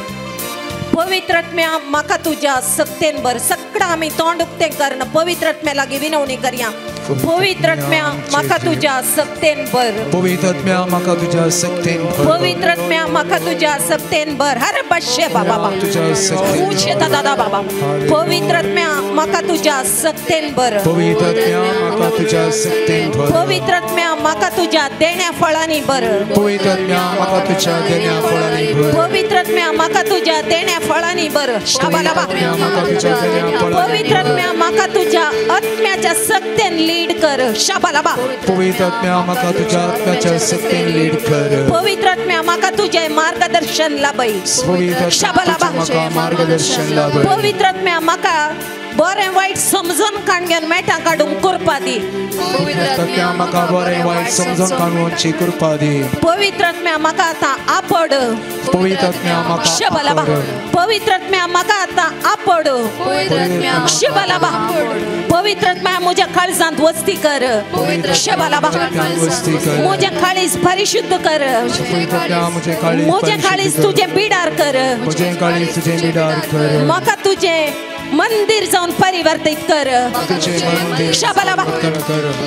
पवित्र आत्म्या म्हाका तुज्या सक्तेन भर. सगळं आम्ही तोंड उक्तें करण पवित्र आत्म्या लागी विनवणी करया. पवित्र आत्म्या म्हाका तुज्या सक्तेन भर. पवित्र आत्म्या म्हाका तुज्या सक्तेन भर. पवित्र आत्म्या म्हाका तुज्या सक्तेन भर. हर बशे बाबा पूछे दादा बाबा. पवित्र आत्म्या म्हाका तुज्या सक्तेन भर. पवित्र आत्म्या म्हाका तुज्या सक्तेन भर. पवित्र आत्म्या म्हाका तुज्या देण्या फळांनी भर. पवित्र आत्म्या म्हाका तुज्या देण्या फळांनी भर. पवित्र आत्म्या म्हाका तुज्या देण्या फळांनी भर. शाबालाबा. पवित्र आत्म्या म्हाका तुज्या आत्म्याच्या सक्तेन लीड कर. शाबालाबा. पवित्र आत्म्या म्हाका तुज्या आत्म्याच्या सक्तेन लीड कर. पवित्र आत्म्या म्हाका तुझे मार्गदर्शन लाभय. शाबालाबा. मार्गदर्शन लाभय. पवित्र आत्म्या म्हाका बरें वाईट समजून काणग्यान मेटा काडूंक कृपा दी. पवित्र आत्म्या म्हाका बरें वाईट समजून काडूंची कृपा दी. पवित्र आत्म्या म्हाका आतां आपड. पवित्र आत्म्या म्हाका शाबालाबा. पवित्र आत्म्या म्हाका आतां आपड. शाबालाबा. पवित्र आत्म्या म्हज्या काळजांत वस्ती कर. शाबालाबा. म्हजें काळीज परिशुद्ध कर. म्हजें काळीज तुजें बिडार कर. म्हाका तुजें मंदिर जाऊन परिवर्तित कर. शाबालाबा.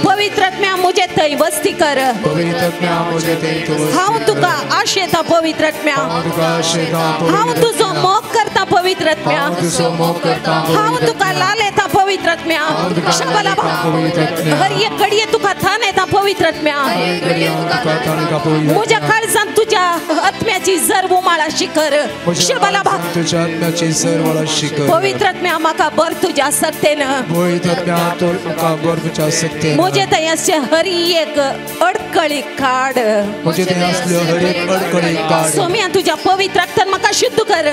पवित्र आत्म्या म्हजे थंय वस्ती कर. हांव तुका आशेता पवित्र आत्म्या. हांव तुजो मोग करता पवित्र आत्म्या. हांव तुका लालेता पवित्र आत्म्या. शाबालाबा. हर एक घडये तुका थान येता पवित्र आत्म्या. म्हज्या काळजांत तुज्या आत्म्याची जर उमाळाशी कर. शाबालाबा. पवित्र आत्म्या म्हाका बर तुज्या सक्तेन. म्हजे थंय अशें हर एक अडकळी काड. सोम्या तुज्या पवित्र रक्तान म्हाका शुद्ध कर.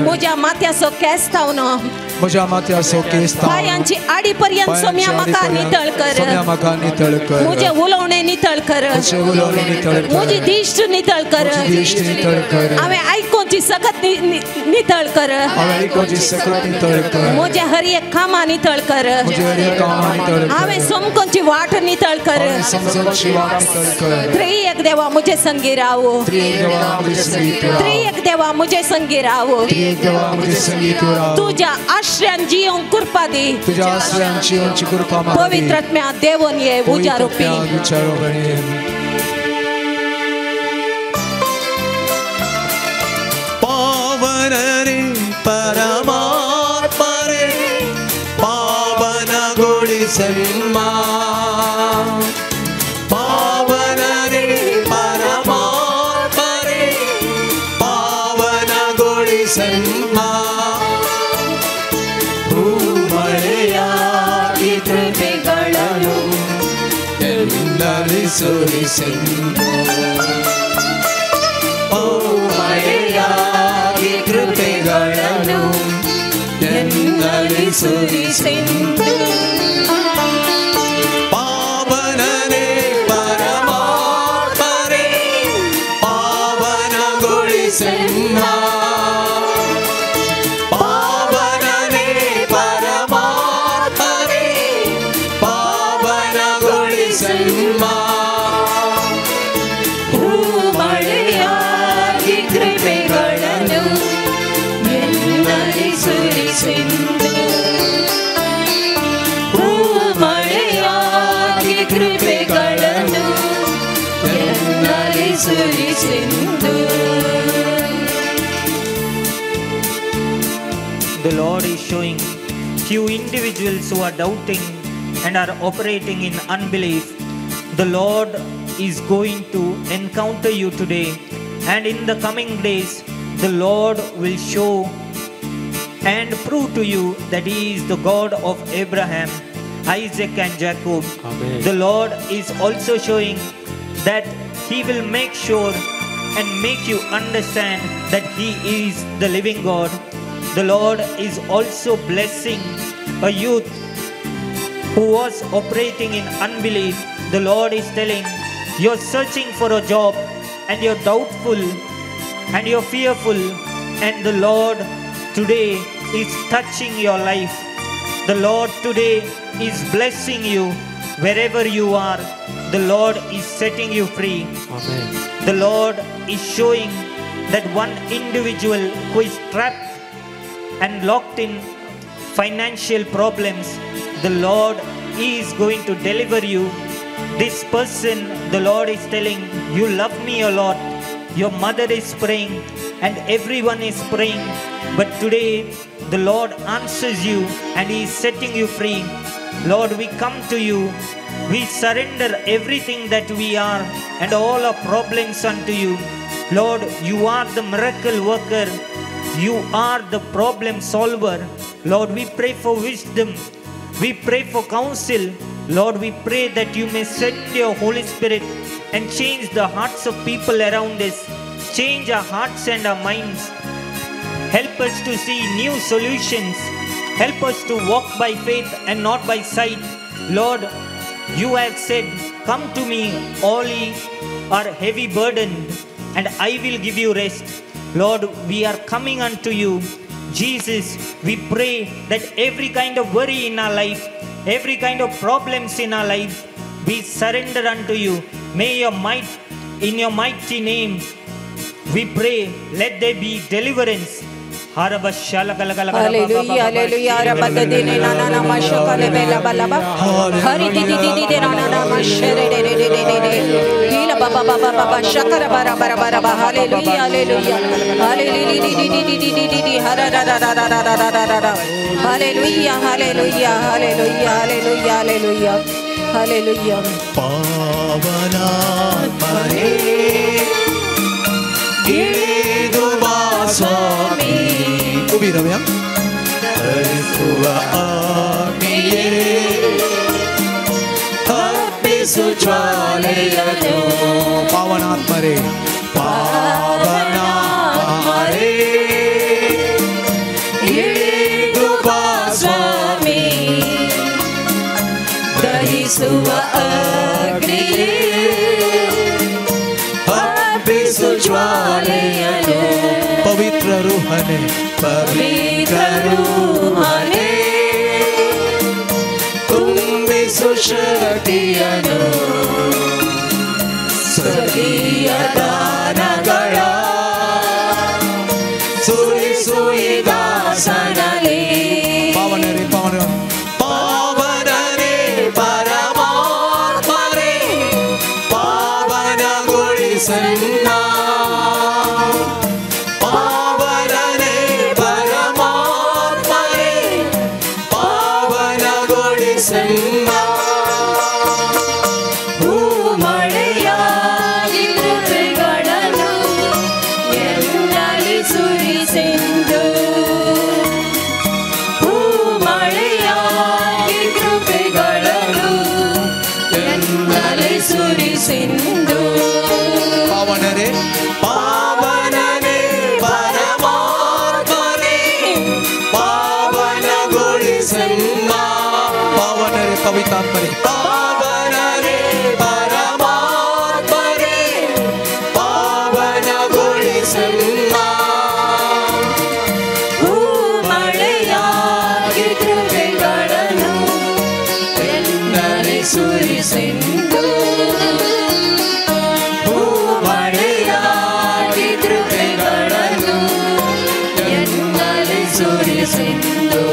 म्हज्या माथ्याचो केस्ताव न्हू. पायांची आडी पर्यंत सोम्या म्हाका नितळ कर. म्हजे उलोवणे नितळ कर. म्हजी दिश्ट नितळ कर. हांवें आयकोची सकत नितळ कर. म्हजे हर एक कामां नितळ कर. हांवें समकोची वाट नितळ कर. त्रिएक देवा म्हजे संगी राव. त्रिएक देवा म्हजे संगी राव. तुज्या आश्रयान जियोंक कृपा दी. पवित्र आत्म्या देवून ये उजारूपी. पावन रे परमात्मा रे पावन गोडी सन्मा. पावन रे परमात्मा रे पावन गोडी सन्मा. ಭೂಮಳೆಯ ಈ ಕೃಪೆಗಳನ್ನು ಎಲ್ಲರಿ ಸುರಿಸೆಂದು. ಕೃಪೆಗಳನ್ನು ಎಲ್ಲರಿ ಸುರಿಸೆಂದು. ಪಾವನನೇ ಪರಮಾತ್ಮರೇ ಪಾವನಗೊಳಿಸೆನ್ನ. ಪಾವನನೇ ಪರಮಾತ್ಮರೇ ಪಾವನಗೊಳಿಸೆನ್ನ. ಭೂಮಳೆಯಾಗಿ ಕೃಪೆಗಳನ್ನು ಭೂಮಳೆಯಾಗಿ ಕೃಪೆಗಳನ್ನು ಎಲ್ಲರಿ ಸುರಿಸೆಂದು. The Lord is showing few individuals who are doubting and are operating in unbelief. The Lord is going to encounter you today, and in the coming days the Lord will show and prove to you that He is the God of Abraham, Isaac and Jacob. Amen. The Lord is also showing that He will make sure and make you understand that He is the living God. The Lord is also blessing a youth who was operating in unbelief. The Lord is telling, you're searching for a job and you're doubtful and you're fearful, and the Lord today is touching your life. The Lord today is blessing you Wherever you are, the Lord is setting you free. Amen. The Lord is showing that one individual who is trapped and locked in financial problems, the Lord is going to deliver you. This person, the Lord is telling, you love me a lot. Your mother is praying and everyone is praying. But today, the Lord answers you and He is setting you free. Lord, we come to you. We surrender everything that we are and all our problems unto you. Lord, you are the miracle worker. You are the problem solver. Lord, we pray for wisdom. We pray for counsel. Lord, we pray that you may send your Holy Spirit and change the hearts of people around us. Change our hearts and our minds. Help us to see new solutions. Help us to walk by faith and not by sight. Lord, you have said, come to me, all ye are heavy burdened, and I will give you rest. Lord, we are coming unto you. Jesus, we pray that every kind of worry in our life, every kind of problems in our life, we surrender unto you. May your might, in your mighty name, we pray, let there be deliverance. Hallelujah, hallelujah. Rabada dine na na na mashokale bela balaba. Hari di di di di na na na mashere de de de de de de. Hila baba baba baba shakara bara bara bara bara. Hallelujah, hallelujah. Hallelujah, di di di di di di di. Hara da da da da da da da da da. Hallelujah, hallelujah, hallelujah, hallelujah, hallelujah. Hallelujah. Pavana Mare Giduva Swami. Ubi raha Suva Amiye Habbisu Chwalayano. Pavanat Mare Pavanat Mare Giduva Swami. Suva agriye Habbisu Chwalayano. Pavitra Ruhane Pavitra Ruhane Tumbisu Shaktiyano. Swagiya Danagala Suri Suri Dasanale. Pavanare Pavanare Pavanare Paramatmare Pavana Golisanna. Pavanare Paramatmare Pavana Golisanna. ಮಳೆಯಾಗಿ ಕೃಪೆಗಳನ್ನು ಎನ್ನಲಿ ಸುರಿಸೆಂದು. ಮಳೆಯಾಗಿ ಕೃಪೆಗಳನ್ನು ಎನ್ನಲಿ ಸುರಿಸೆಂದು. ಪಾವನರೇ ಪಾವನನೇ ಪರಮಾತ್ಮನೇ ಪಾವನಗೊಳಿಸನ್ನ. ಪಾವನರೇ ಪವಿತ್ರಾತ್ಮರೇ ಪಾವನರೇ ಪರಮಾತ್ಮನೇ ಪಾವನಗೊಳಿಸನ್ನ. ಮಳೆಯಾಗಿ ಕೃಪೆಗಳನ್ನು ಎನ್ನಲಿ ಸುರಿಸೆಂದು. ಮಳೆಯಾಗಿ ಕೃಪೆಗಳನ್ನು ಎನ್ನಲಿ ಸುರಿಸೆಂದು.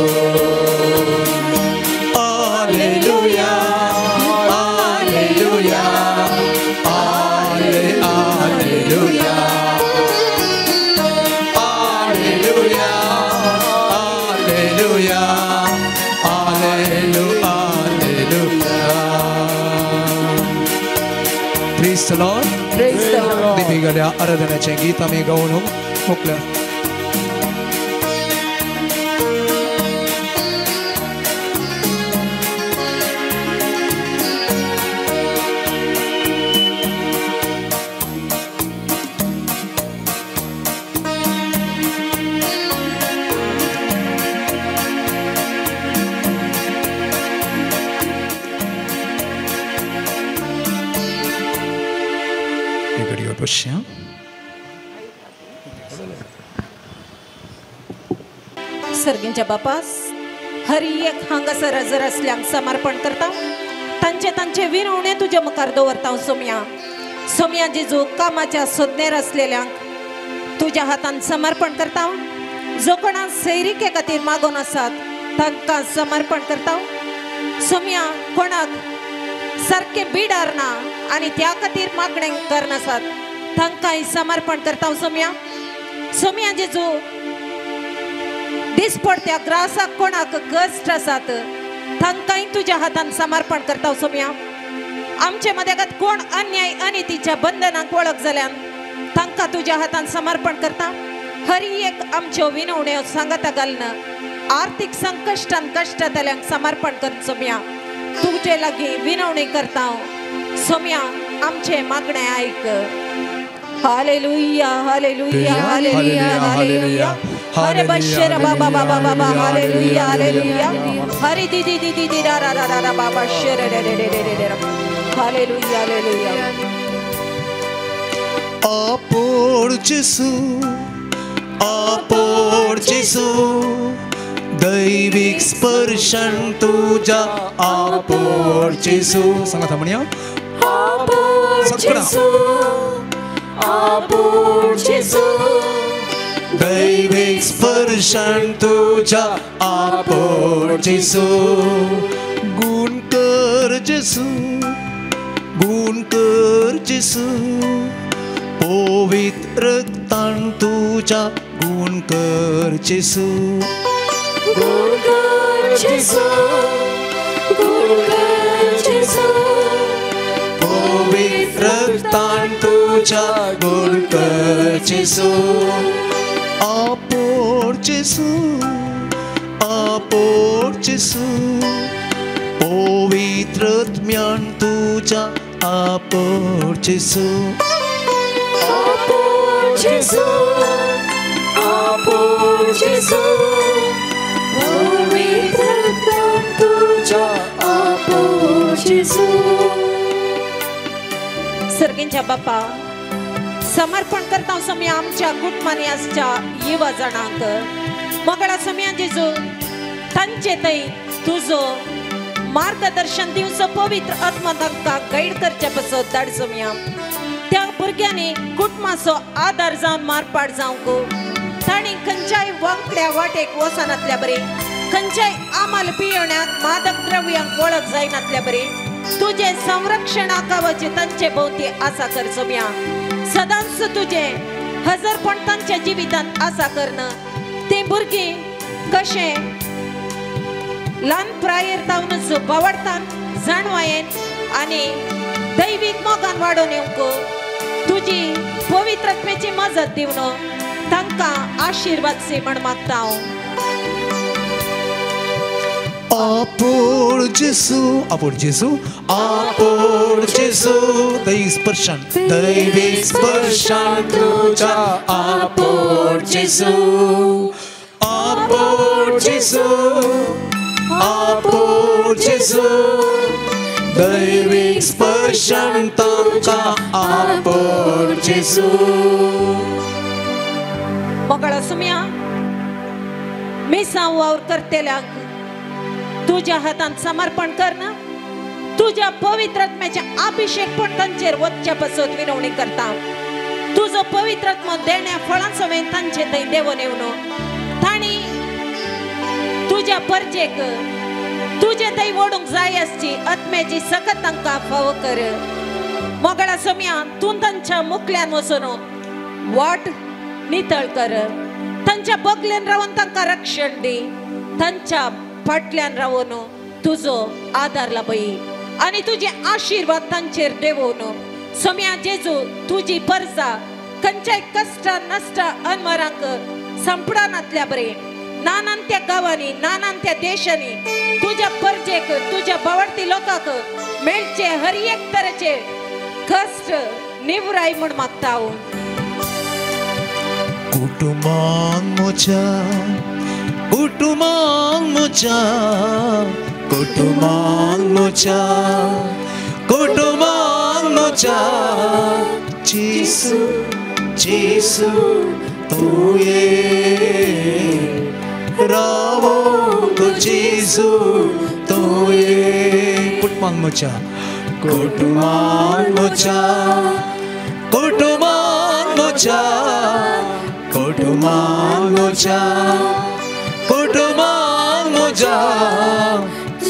Alleluia, Alleluia, Alleluia, Alleluia, Alleluia, Alleluia, Alleluia. Praise the Lord. Praise the Lord. देवीगल्या आराधनाचे गीत आम्ही गाऊन मोकल्या. घडीवर बसया. सर्गींच्या बापास हरी एक हांगासर हजर असल्यांक समर्पण करता. तांचे विनवणे तुझ्या मुखार दवरता सोम्या. सोम्या जेजू कामाच्या सोदनेर असलेल्यांक तुझ्या हातान समर्पण करता. जो कोणा सैरिके खातीर मागून आसात तांकां समर्पण करता. सोम्या कोणाक सारखे बिडार ना आनी त्या खातीर मागणे करनासात तांकांय समर्पण करता. सोम्या जेजू दिसपडत्या ग्रासाक कोणाक कश्ट आसात तांकांय तुझ्या हातान समर्पण करता. सोम्या आमचे मदेगात कोण अन्याय अनितीच्या बंधनांक वळख जाल्यान तांकां तुझ्या हातान समर्पण करता. हर एक आमच्यो विनवण्यो सांगता घालन आर्थीक संकश्टान कश्टातल्यांक समर्पण कर. सोम्या तुझे लागीं विनवणी करता. सोम्या आमचे मागणे आयक. Hallelujah hallelujah hallelujah hallelujah. हरे बशर बाबा बाबा बाबा हालेलुया हालेलुया. हरे दीदी दीदी दी रा रा रा रा बाबा शर रे रे रे रे रे. Hallelujah hallelujah. आपोर जेसू दैविक स्पर्शन तुझा आपोर जेसू. सांगा था म्हणया आपोर जेसू दैविक स्पर्शन तुझा आपोर जेसू. गुण कर जेसू पवित्र रक्तान तुझा गुण कर जेसू. पवित्र रक्तान तुझा गुण कर जेसू. आपोर जेसू पवित्र आत्म्यान तुझा आपोर जेसू. सर्गींच्या बाप्पा समर्पण करता. सोम्या आमच्या कुटुंबाच्या युवा जाणांक मगळा सोम्या जेजू तांचे थंय तुझो मार्गदर्शन दिवचो पवित्र आत्मा तांकां गाईड करचे पासत धाड. सोम्या त्या भुरग्यांनी कुटुंबाचो आदार जावन मारपाट जावंक तांणी खंयच्याय वांकड्या वाटेक वचनातल्या बरे खंयच्याय आमाल पियेण्याक मादक द्रव्यांक वळख जायनातल्या बरे तुझे संरक्षणाकावाचे तांचे भोवती आसा कर. सोम्या सदांच तुझे हजरपण तांच्या जिवितांत आसा करन. ते भुरगीं कशे ल्हान प्रायेर तावनच बावडतान जाणवायेन आनी दैवीक मोगान वाडोवन येवंक तुजी पवित्रत्वेची मजत दिवन तांकां आशीर्वाद से म्हण मागता हांव. आपोर जेसू दैविक स्पर्शन तुझा आपोर जेसू. दैविक स्पर्शन तांकां आपोर जेसू. मोगळा सोम्या मिसांव वावर करतेल्यांक तुझ्या हातान समर्पण करना. तुझ्या पवित्र आत्म्याच्या अभिषेक पण तांचेर वचच्या पासत विनवणी करता. तुझो पवित्र आत्मा देण्या फळां समेत तांचे थंय देवून येवन तांणी तुझ्या परजेक तुझे थंय वडूंक जाय आसची आत्म्याची सकत तांकां फावो कर. मोगळा सोम्या तूं तांच्या मुखल्यान वचून वाट नितळ कर. तांच्या बगलेन रावन तांकां रक्षण दी. तांच्या फाटल्यान रावन तुजो आदार लाभय आनी तुजे आशीर्वाद तांचेर देवून. सोम्या जेजू तुजी परजा खंयच्याय कश्टा नश्टा अनमरांक संपडानातल्या बरे नानांत्या गांवांनी नानांत्या देशांनी तुझ्या परजेक तुझ्या बावडती लोकांक मेळचे हर एक तरेचे कश्ट निवराय म्हण मागता हांव. कुटुंबांक मोच्या जेसू तू ये रावो जेसू तू ये. कुटुंबान म्हज्या कुटुंबान म्हज्या कुटुंबान म्हज्या कुटुंबान म्हज्या कुटुंबान म्हज्या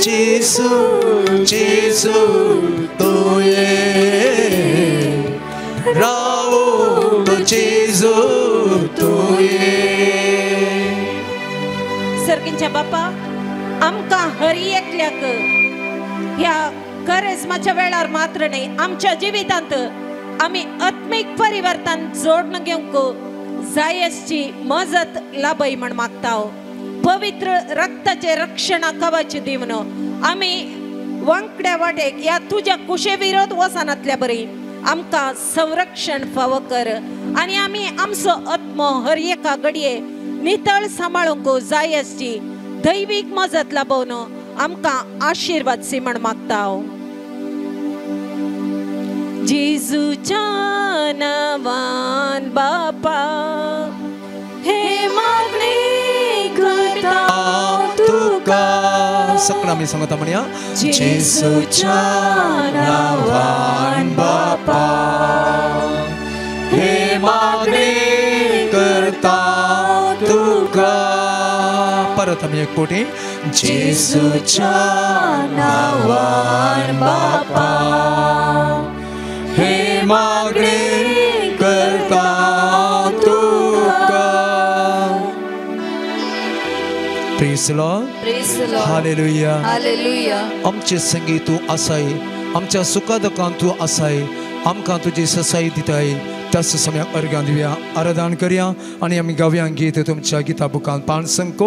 जेसू जेसू तुये रावो तो जेसू तुये सर्गींच्या बापा आमकां हर एकल्याक ह्या करेस्माच्या वेळार मात्र नाही आमच्या जिवितांत आम्ही आत्मिक परिवर्तन जोडून घेवंक जायसची मजत लाभय म्हण मागता पवित्र रक्ताचे रक्षण कवच दिवन आम्ही वांकड्या वाटेक या तुझ्या कुशे विरोध वसनातल्या बरी आमकां संरक्षण फावो कर आणि आम्ही आमचो आत्मो हर एका घडये नितळ सांबाळूंक जायसची दैविक मजत लाभवन आमकां आशीर्वाद सी म्हण मागता जेजूच्या नावान बापा हे मागणे करता तुका सगळं आम्ही सांगता म्हणया जेजूच्या नावान बापा हे मागणे करता तुका परत आम्ही एक पोटी जेजूच्या नावान बापा हे मागणे करता तुका praise the lord hallelujah hallelujah आमचे संगी तू आसाय आमच्या सुखादुखांत तू आसाय आमकां तुजी ससाई दिताय त्याच समयाक अर्घां दिवया आराधना करया आणि आमी गावया गीत तुमच्या गिता बुकान 524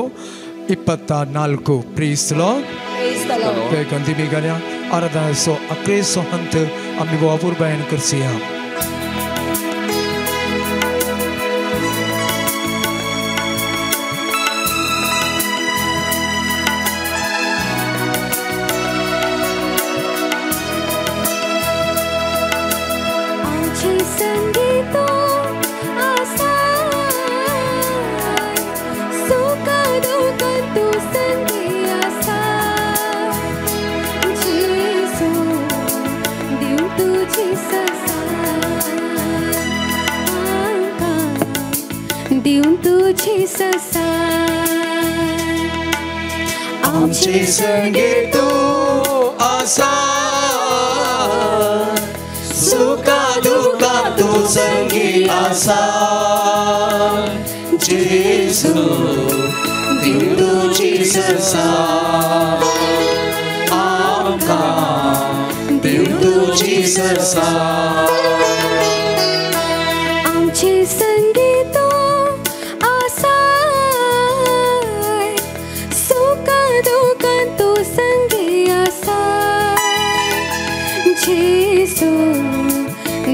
प्रेज द लॉर्ड कंदी बेगाल्या आराधना सो अक्रे सो हंत आमी बापूर बयान करसिया दिवून तुझी ससाय आमचे संगी तू आसा सुखा दुखा तू संगी आसा जेसू दिवून तुझी ससाय आमकां दिवून तुझी ससाय आमचे संगी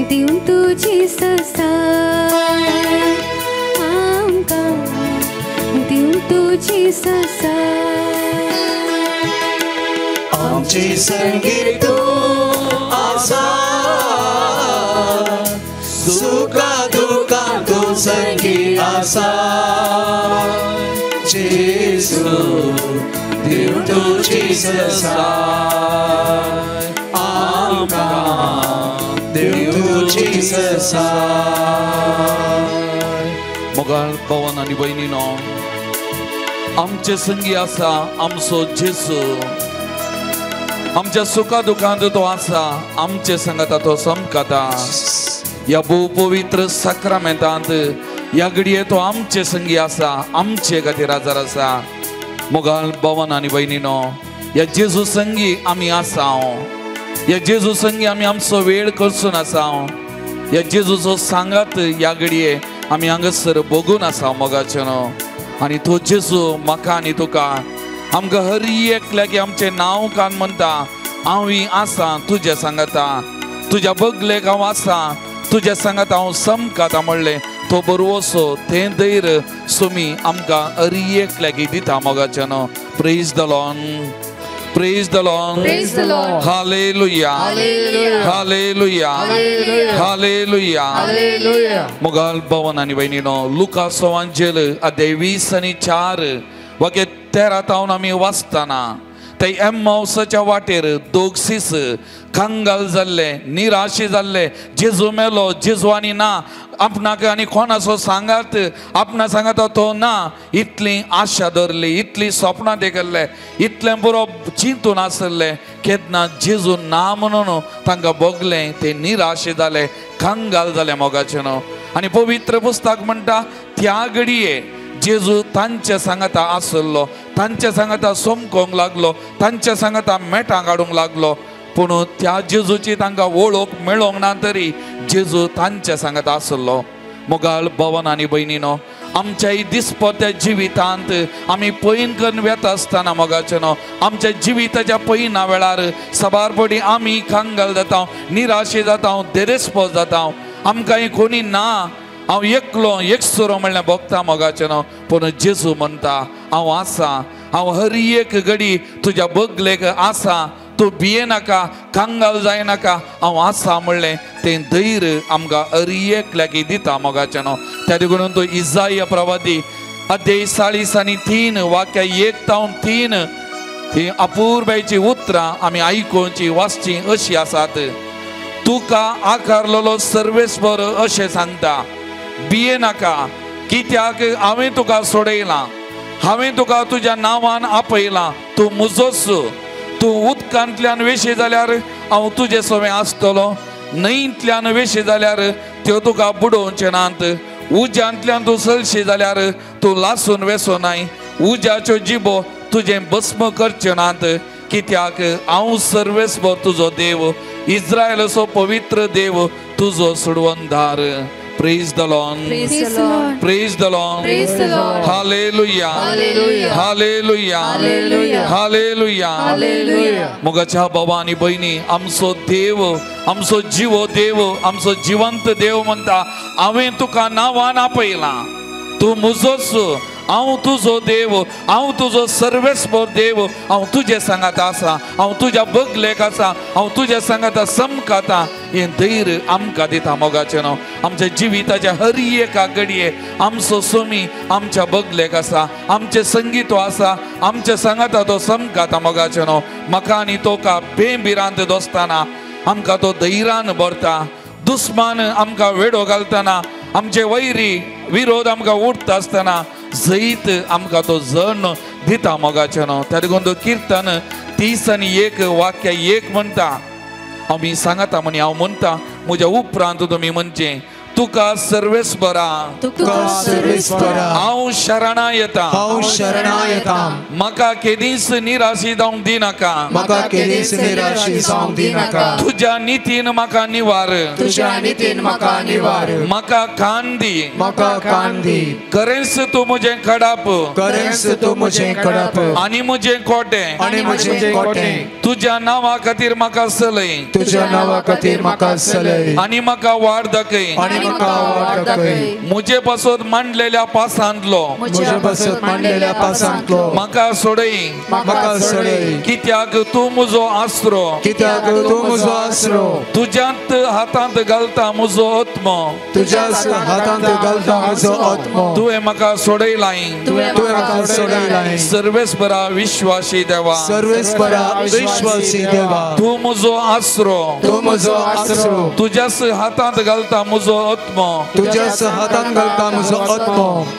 दिवून तुझी ससाय आमकां दिवून तुझी ससाय आमचे संगी तू आसा सुखा दुखा तू संगी आसा जेसू दिवून तुझी ससाय आमकां तुझी ससाय मोगाळ भावान आनी भयणीनो आमचे संगी आसा आमचो जेसू आमच्या सुखा दुखांत तो आसा आमचे संगता तो समकता या भोव पवित्र साक्रामेंतांत या घडये तो आमचे संगी आसा आमचे खातीर आजार आसा मोगाळ भावान आनी भयणीनो या जेजू संगी आमी आसा या जेजू संगी आमी आमचो वेळ करसून आसा या जेजूचो सांगात या घडये आमी हांगासर बघून आसा मोगाचे न्हू आनी तो जेजू म्हाका आनी तुका आमकां हर एकल्याक आमचें नांव कान म्हणटा हांव आसा तुज्या सांगाता तुज्या बगलेक हांव आसा तुज्या सांगात हांव समकाता म्हणलें तो बरोवसो तें धैर्य सुमी आमकां हर एकल्याक दिता मोगाचे न्हू praise the Lord Praise the Lord. Praise the Lord. Hallelujah. Hallelujah. Hallelujah. Hallelujah. Hallelujah. Hallelujah. मोगाल भवन आनी भयणीनो लुकासो अंजेल अध्याय 20 आणि 4 वाक्य 13 तावन आमी वाचताना ते एम्माउसाच्या वाटेर दोगसीस कांगाल जाल्ले निराशे जाल्ले जेजू मेलो जेजू आनी ना आपणाक आनी कोणाचो सांगात आपणा सांगात तो ना इतली आशा धरली इतली स्वप्नां देखल्ले इतलें पुरो चिंतून आसले केन्ना जेजू ना म्हणून तांकां बगले ते निराशे जाले कांगाल जाले मोगाचे न्हू आनी पवित्र पुस्तक म्हणटा त्या घडये जेजू तांच्या सांगाता आसलो तांच्या सांगाता सोमकोंक लागलो तांच्या सांगाता मेटां काडूंक लागलो पूण त्या जेजूची तांकां वळख मेळोंक ना तरी जेजू तांच्या सांगाता आसलो मोगाळ भवन आनी भयणीनो आमच्या दिसपट्या जिवितांत आमी पयन करून वेता आसतना मोगाचे न्हू आमच्या जिविताच्या पयना वेळार सबारपडी आमी कांगाल जाता निराशे जाता देरेस्पो जाता आमकां कोणी ना हांव एकलो एकसुरो म्हणल्यार भोगता मोगाचे न्हू पूण जेजू म्हणटा हांव आसा हांव हर एक घडी तुज्या बगलेक आसा तूं भियेनाका कांगाल जायनाका हांव आसा म्हणलें तें धैर्य आमकां हर एक लागीं दिता मोगाचे न्हू त्या देखून तो इसाया प्रवादी अध्याय 40:3 वाक्य 1-3 ही अपूर्वाची उतरां आमी आयकुची वाचची अशी आसात तुका आकारलेलो सर्वेस्वर अशें सांगता भियेनाका कित्याक हांवें तुका सोडयलां हांवें तुका तुज्या नांवान आपयलां तूं म्हजोच तूं उदकांतल्यान वेशी जाल्यार हांव तुजे सोबे आसतलो न्हंयतल्यान वेशी जाल्यार त्यो तुका बुडोवचे नात उज्यांतल्यान तूं चलशी जाल्यार तूं लासून वेसोनाय उज्याच्यो जिबो तुजें भस्म करच्यो नात कित्याक हांव सर्वेस्वर तुजो देव इस्रायलाचो पवित्र देव तुजो सोडवंदार Praise the Lord. Praise the Lord. Praise the Lord. Praise the Lord. Hallelujah. Hallelujah. Hallelujah. Hallelujah. Hallelujah. Hallelujah. मोगाच्या भवानी बहिणी आमचो देव आमचो जीवो देव आमचो जिवंत देव म्हणटा हांवें तुका नांवान आपयलां तूं म्हजोच हांव तुजो देव हांव तुजो सर्वेस्वर देव हांव तुजे सांगात आसा हांव तुज्या बगलेक आसा हांव तुज्या सांगात समकाता हें धैर्य आमकां दिता मोगाचें न्हू आमच्या जिविताच्या हर एका घडये आमचो सोमी आमच्या बगलेक आसा आमचे संगीत आसा आमच्या सांगाता तो समकाता मोगाचें न्हू म्हाका आनी तोका बेबिरांत दोस्ताना आमकां तो धैर्यान भरता दुस्मान आमकां वेडो घालतना आमचे वैरी विरोध आमकां उठता आसतना जैत आमकां तो जण दिता मोगाचें न्हू त्या देखून तो कीर्तन 30:1 वाक्य 1 म्हणटा आमी सांगता म्हणी हांव म्हणटा म्हज्या उपरांत तुमी म्हणचें तुका सर्वेस्परा हांव शरणा येता म्हाका केदीस निराशी जावंक दिनाका तुज्या नितीन म्हाका निवार म्हाका कांदी करेंस तूं म्हजें कडाप आनी म्हजें कोटें तुज्या नांवा खातीर म्हाका सलय आनी म्हाका वाड दाखय मुझे पासून मांडलेल्या पासांतलो म्हाका सोडय कित्याक तूं म्हजो आसरो तुज्यात हातांत घालता म्हजो आत्मो तुवें म्हाका सोडयलाय सर्वेस्परा विश्वासी देवा तूं म्हजो आसरो तुज्याच हातांत घालता म्हजो आत्मो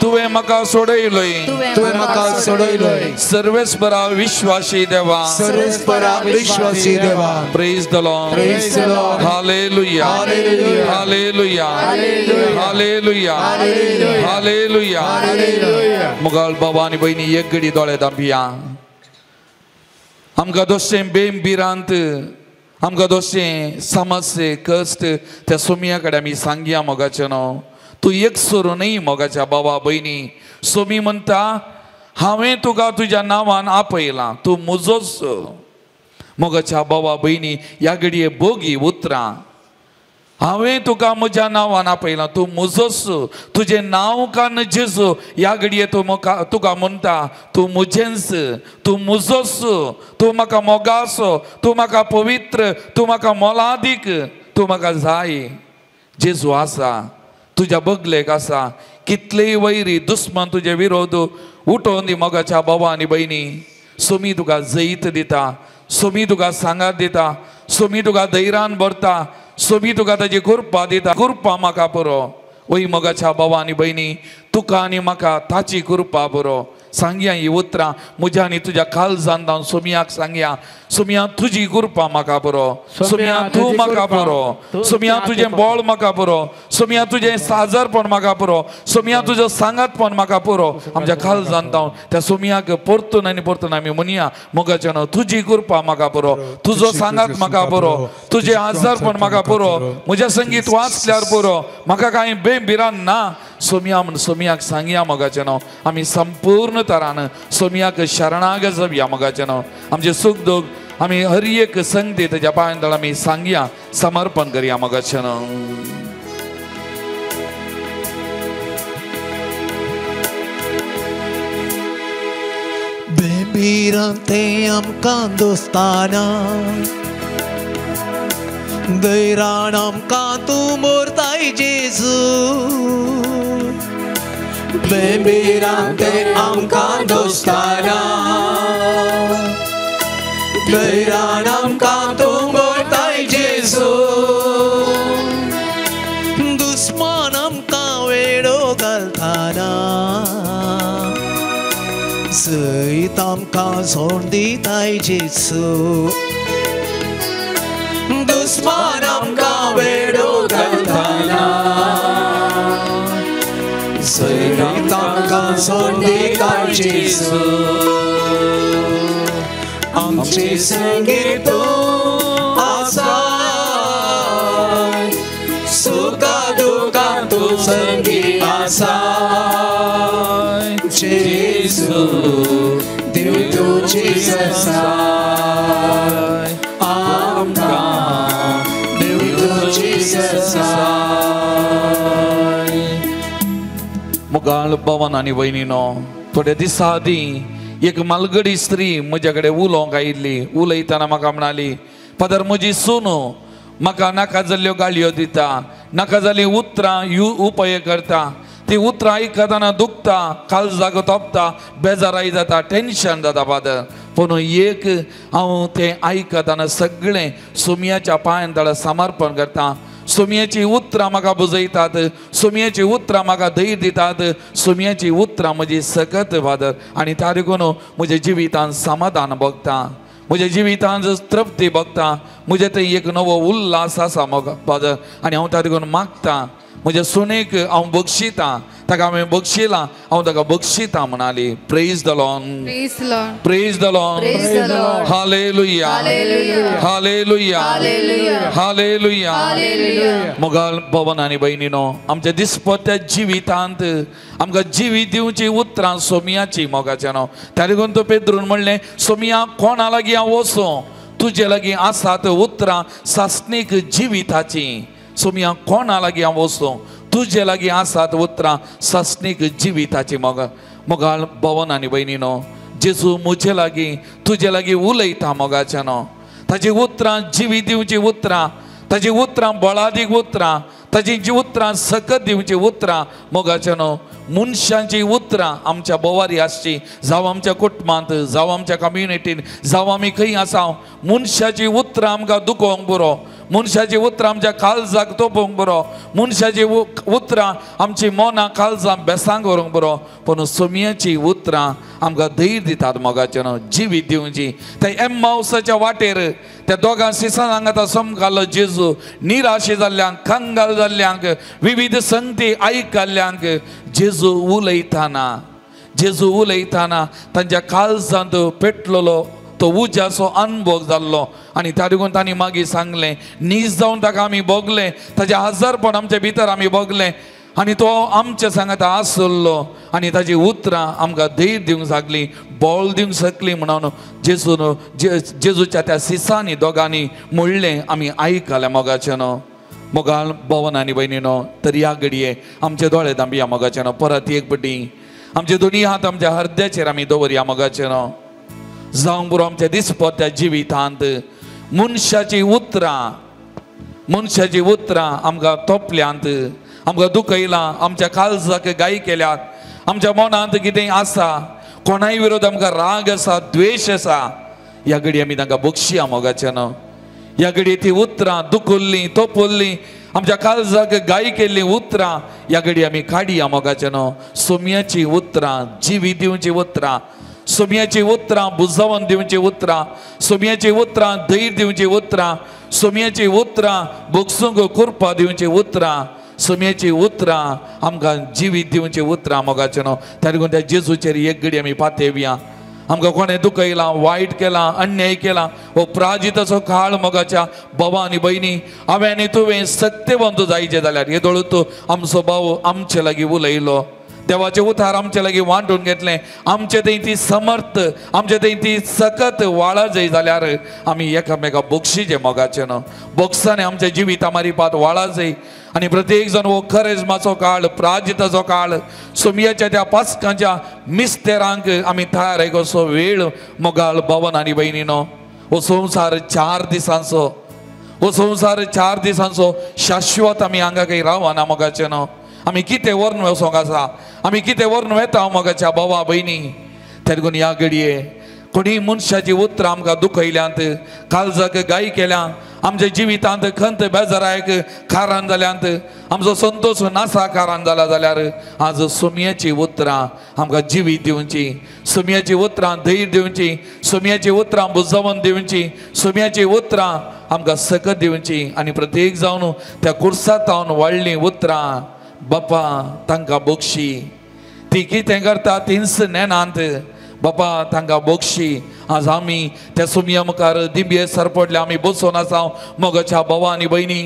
तुवें म्हाका सोडयलोय सर्वेस्परा विश्वासी देवा praise the lord hallelujah hallelujah hallelujah hallelujah मुगाल बाबानी बहिणी एक घडी दोळे धांपिया आमकां दोश्टें बेबिरांत आमकां दोश्टें समस्ये कश्ट त्या सोमिया कडेन आमी सांगया मोगाचें न्हू तूं एक सोरो न्ही मोगाच्या बाबा भयणी सोमी म्हणटा हांवें तुका तुज्या नांवान आपयलां तूं म्हजोच मोगाच्या बाबा भयणी ह्या घडये बोगी उतरां हांवें तुका म्हज्या नांवान आपयलां तूं म्हजोच तुजें नांव कान जेजू ह्या घडये तूं म्हाका तुका म्हणटा तूं म्हजेंच तूं म्हजोच तूं म्हाका मोगाचो तूं म्हाका पवित्र तूं म्हाका मोलादीक तूं म्हाका जाय जेजू आसा तुज्या बगलेक आसा कितलेय वैरी दुस्मान तुजे विरोध उठोवन दी मोगाच्या बाबा आनी भयणी सोमी तुका जैत दिता, सोमी तुका सांगात दिता, सोमी तुका धैर्यान भरता, सोमी तुका ताची कृपा दिता. कृपा म्हाका पुरो. ओय मोगाच्या भावा आनी भयणी, तुका आनी म्हाका ताची कृपा पुरो. सांगया ही उतरां म्हज्या आनी तुज्या काळजांत जावन सोमयाक सांगया, सोमया तुजी कृपा म्हाका पुरो, सोमया तूं म्हाका पुरो, सोमया तुजें बळ म्हाका पुरो, सोमया तुजें साजरपण म्हाका पुरो, सोमया तुजो सांगातपण म्हाका पुरो. आमच्या काळजांत जावन त्या सोमयाक परतून आनी परतून आमी म्हणया मोगाच्या न्हू, तुजी कृपा म्हाका पुरो, तुजो सांगात म्हाका पुरो, तुजें आजारपण म्हाका पुरो, म्हज्या संगीत वाचल्यार पुरो, म्हाका कांय बेबिरान ना. सोमया म्हण सोमयाक सांगया मोगाचें न्हू. आमी संपूर्ण तरान सोमयाक शरणागत जावया मोगाचें न्हू. आमचे सुख दूख आमी हर एक संगती तेज्या पांयां आमी सांगया, समर्पण करया मोगाचें न्हू. बेबिरान तें आमकां दोस्ताना, धैर्यान आमकां तूं मोरताय जेजू. बेबिरान तें आमकां दोस्ताना, धैर्यान आमकां तूं मोरताय जेजू. दुस्मान आमकां वेडो घालताना, सैत आमकां सोड दिताय जेजू. दुस्मान आमकां वेडो घालताना, सैत आमकां सोड दिताय जेजू. आमचे संगीत तूं आसाय, सुखा दुखांत तूं संगीत आसाय. जेजू देव तुझी आसाय, आमकां देव तुझी आसाय. मुगाळ भवन आनी भयणीनो, थोड्या दिसा आदीं एक मालगडी स्त्री म्हज्या कडेन उलोवंक आयिल्ली. उलयतना म्हाका म्हणाली, फादर म्हजी सुनो म्हाका नाका जाल्ल्यो गाळयो दिता, नाका जाल्ली उतरां उपयोग करता. ती उतरां आयकतना दुखता, काळजाक तोपता, बेजाराय जाता, टेन्शन जाता फादर. पूण एक हांव तें आयकतना सगळें सोमयाच्या पांयां तळा समर्पण करता. सोमयाची उतरां म्हाका बुजयतात, सोमयाची उतरां म्हाका धैर्य दितात, सोमयाची उतरां म्हजी सकत फादर. आनी त्या देखून म्हज्या जिवितांत समाधान भोगता, म्हज्या जिवितांत तृप्ती भोगता, म्हजे थंय एक नवो उल्हास आसा मोग फादर. आनी हांव त्या देखून मागता म्हज्या सुनेक हांव बक्षितां, ताका हांवें बक्षिलां, हांव ताका बक्षितां म्हणाली. Praise the lord, praise the lord, hallelujah, hallelujah, hallelujah. मोगाळ भवन आनी भयणीनो, आमच्या दिसपट्या जिवितांत आमकां जिवीत दिवची उतरां सोमयाची मोगाचें न्हू. त्या देखून तो पेद्रून म्हणलें, सोमया कोणा लागीं हांव वचूं, तुजे लागीं आसात उतरां सासणीक जिविताची. सोमया कोणा लागीं हांव वचूं, तुजे लागीं आसात उतरां सासणीक जिविताची. मोगाळ भवन आनी भयणीनो, जेजू म्हजे लागीं तुजे लागीं उलयता मोगाचें न्हू. ताची उतरां जिवीत दिवची उतरां, ताची उतरां बळादीक उतरां, ताची उतरां सकत दिवची उतरां मोगाचें न्हू. मनशांची उतरां आमच्या बोवारी आसची, जावं आमच्या कुटुंबांत, जावं आमच्या कम्युनिटीन, जावं आमी खंय आसा, मनशाची उतरां आमकां दुखोवंक पुरो, मनशाची उतरां आमच्या काळजाक तोपोवंक पुरो, मनशाची उतरां आमची मोना काळजां बेसांग व्हरूंक पुरो. पूण सोमयाची उतरां आमकां धैर्य दितात मोगाचें न्हू, जिवीत दिवची. त्या एम्माउसाच्या वाटेर त्या दोगां सिसांक हांगा समकालो जेजू निराशे जाल्ल्यांक, कंगाल जाल्ल्यांक, विविध संगती आयकल्ल्यांक जेजू उलयताना तांच्या काळजांत पेटलेलो तो उज्याचो अनुभव जाल्लो. आनी त्या देखून तांणी मागीर सांगलें, नीज जावन ताका आमी भोगलें, ताचें आजारपण आमच्या भितर आमी भोगलें, आनी तो आमच्या सांगात आसलो, आनी ताची उतरां आमकां धैर्य दिवंक लागली, बळ दिवंक शकली म्हणून जेजूच्या त्या सिसांनी दोगांनी म्हणलें आमी आयकलें मोगाचें न्हू. मोगाळ भवन आनी भयणीनो, तर ह्या घडये आमचे दोळे धांबया मोगाचें न्हू. परत एक बटी आमचे दोनी हात आमच्या हृदयाचेर आमी दवरया मोगाचें न्हू. जावंक पुरो आमच्या दिसपट्या जिवितांत मनशाची उतरां आमकां तोपल्यांत, आमकां दुखयलां, आमच्या काळजाक गाय केल्यात, आमच्या मनांत कितें आसा, कोणाय विरोध आमकां राग आसा द्वेष आसा ह्या घडी आमी तांकां बक्षया मोगाचें न्हू ह्या घडी ती उतरां दुखुल्लीं तोपुल्लीं आमच्या काळजाक गाय केल्लीं उतरां ह्या घडी आमी काडया मोगाचें न्हू सोम्याची उतरां जिवी दिवची उतरां सोम्याची उतरां बुजावन दिवची उतरां सोम्याची उतरां धैर्य दिवची उतरां सोम्याची उतरां बोगसूंक कुरपा दिवची उतरां सोम्याची उतरां आमकां जिवीत दिवची उतरां मोगाचें न्हू त्या लागून त्या जेजूचेर एक घडी आमी पातयवया आमकां कोणें दुखयलां वायट केलां अन्याय केलां हो प्राजिताचो काळ मोगाच्या भावा आनी भयणी हांवें आनी तुवें सत्यवंत जायचें जाल्यार हे दोळूच आमचो भाव आमचे लागीं उलयलो देवाचे उतार आमचे लागीं वांटून घेतलें आमचे थंय ती समर्थ आमचे थंय ती सकत वाळा जाय जाल्यार आमी एकामेका बक्षीचें मोगाचें न्हू बक्षांनी आमच्या जिविता मारिपात वाळा जाय आनी प्रत्येक जण हो खरेजमाचो काळ प्राजिताचो काळ सोमयाच्या त्या पास्कांच्या मिस्तेरांक आमी तयार कसो वेळ मोगाळ भवन आनी भयणीनो हो संवसार 4 दिसांचो हो संवसार 4 दिसांचो शाश्वत आमी हांगा काही रावना मोगाचें न्हू आमी कितें व्हरून वचोंक आसा आमी कितें व्हरून वेता मोगाच्या भावा भयणी त्या लागून ह्या घडये कोणी मनशाची उतरां आमकां दुखयल्यांत काळजाक गाय केल्या आमच्या जिवितांत खंत बेजारायक कारण जाल्यांत आमचो संतोष नासा कारण जाला जाल्यार आज सोम्याची उतरां आमकां जिवीत दिवची सोम्याची उतरां धैर्य दिवची सोम्याची उतरां बुजावन दिवची सोम्याची उतरां आमकां सकत दिवची आनी प्रत्येक जावन त्या कुर्सांत व्हडलीं उतरां बापा तांकां बक्षी ती कितें करता तिन्स नेनांत बापा तांकां बक्षी आज आमी त्या सोमया मुखार दिंबये सरपडले आमी बसून आसा मोगाच्या भावा आनी भयणी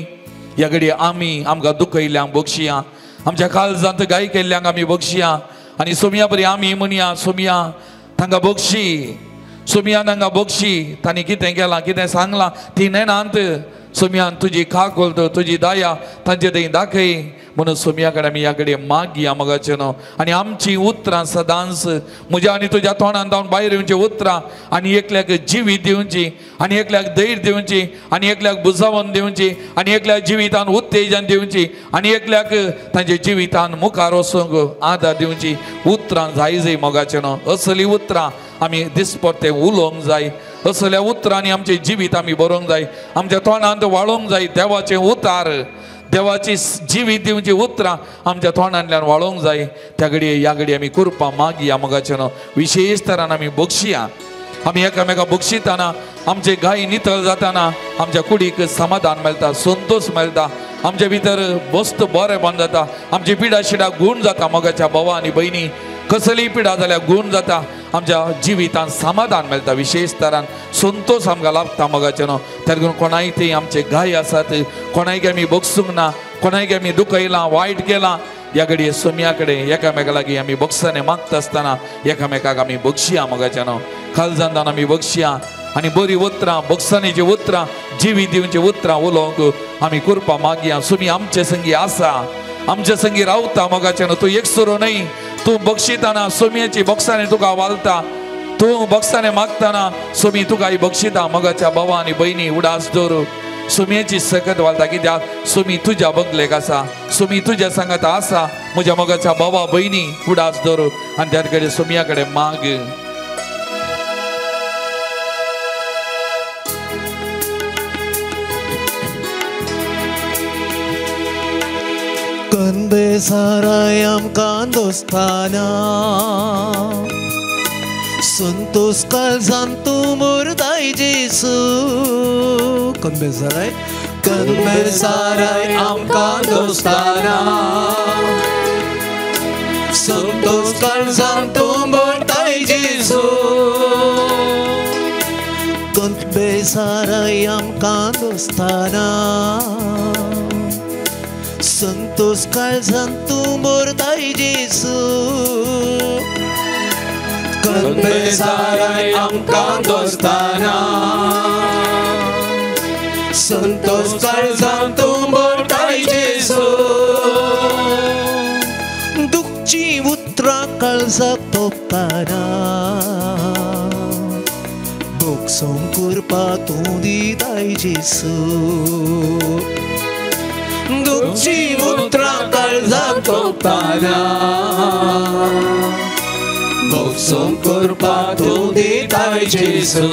ह्या घडी आमी आमकां दुखयल्यांक बक्षया आमच्या काळजांत गाय केल्ल्यांक आमी बक्षया आनी सोमया बरी आमी म्हणया सोमया तांकां बक्षी सोमया तांकां बक्षी तांणी कितें केलां कितें सांगलां ती नेनांत सोमयान तुजी काकोल्त तुजी दया तांचे थंय दाखय म्हणून सोमया कडेन आमी ह्या घडये मागया मोगाचें न्हू आनी आमची उतरां सदांच म्हज्या आनी तुज्या तोंडांत जावन भायर येवची उतरां आनी एकल्याक जिवीत दिवची आनी एकल्याक धैर्य दिवची आनी एकल्याक बुजावन दिवची आनी एकल्याक जिवितान उत्तेजन दिवची आनी एकल्याक तांच्या जिवितान मुखार वचूंक आदार दिवची उतरां जाय मोगाचें न्हू असली उतरां आमी दिसपट्टे उलोवंक जाय असल्या उतरांनी आमचें जिवीत आमी बरोवंक जाय आमच्या तोंडांत वाळोवंक जाय देवाचें उतार देवाची जिवीत दिवची उतरां आमच्या तोंडांतल्यान वाळोवंक जाय त्या घडये ह्या घडये आमी करपा मागया मोगाचें न्हू विशेश तरान आमी बक्षया आमी एकामेका बक्षिताना आमचे गाय नितळ जाताना आमच्या कुडीक समाधान मेळटा संतोष मेळटा आमच्या भितर बस्त बरेंपण जाता आमची पिडा शिडा गूण जाता मोगाच्या भावा आनी भयणी कसलीय पिडा जाल्यार गूण जाता आमच्या जिवितांत समाधान मेळटा विशेश तरान संतोष आमकां लाभता मोगाचें न्हू त्या लागून कोणाय थंय आमचे गाय आसात कोणायक आमी बक्षूंक ना कोणायक आमी दुखयलां वायट केलां ह्या घडये सोम्या कडेन एकामेका लागीं आमी बक्षांनी मागता आसतना एकामेकाक आमी बक्षया मोगाचें न्हू काळजांतान आमी बक्षया आनी बरी उतरां बक्षांनीची उतरां जिवीत दिवची उतरां उलोवंक आमी करपा मागया सोमी आमचे संगी आसा आमचे संगी रावता मोगाचें न्हू तूं एकसुरो न्हय तूं बक्षिताना सोम्याची बक्षांनी तुका वालता तूं बक्षांनी मागतना सोमी तुका बक्षिता मोगाच्या भावा आनी भयणी उडास दवर सोम्याची सकत वालता कित्याक सोमी तुज्या बंगलेक आसा सोमी तुज्या सांगात आसा म्हज्या मोगाच्या भावा भयणी उडास दवर आनी त्या कडेन सोम्या कडेन माग Conde sarayam kandostana Santos kalzantu murdai Jesu Conde sarayam kandostana Santos kalzantu murdai Jesu Conde sarayam kandostana Santos calzantu mordai Jesu Convesarai am candostana Santos calzantu mordai Jesu Dukci putra calza topana Boksong kurpa tundi dai Jesu Dukci putra calza topana दुखसून कृपा तू दिताय जेसू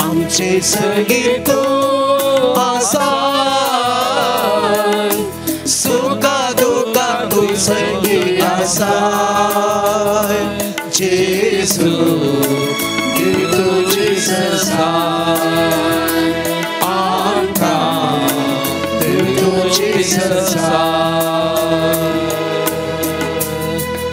आमचे संगीत तू आसा सुखा दुखा तू संगी आसा जेसू तू Jesus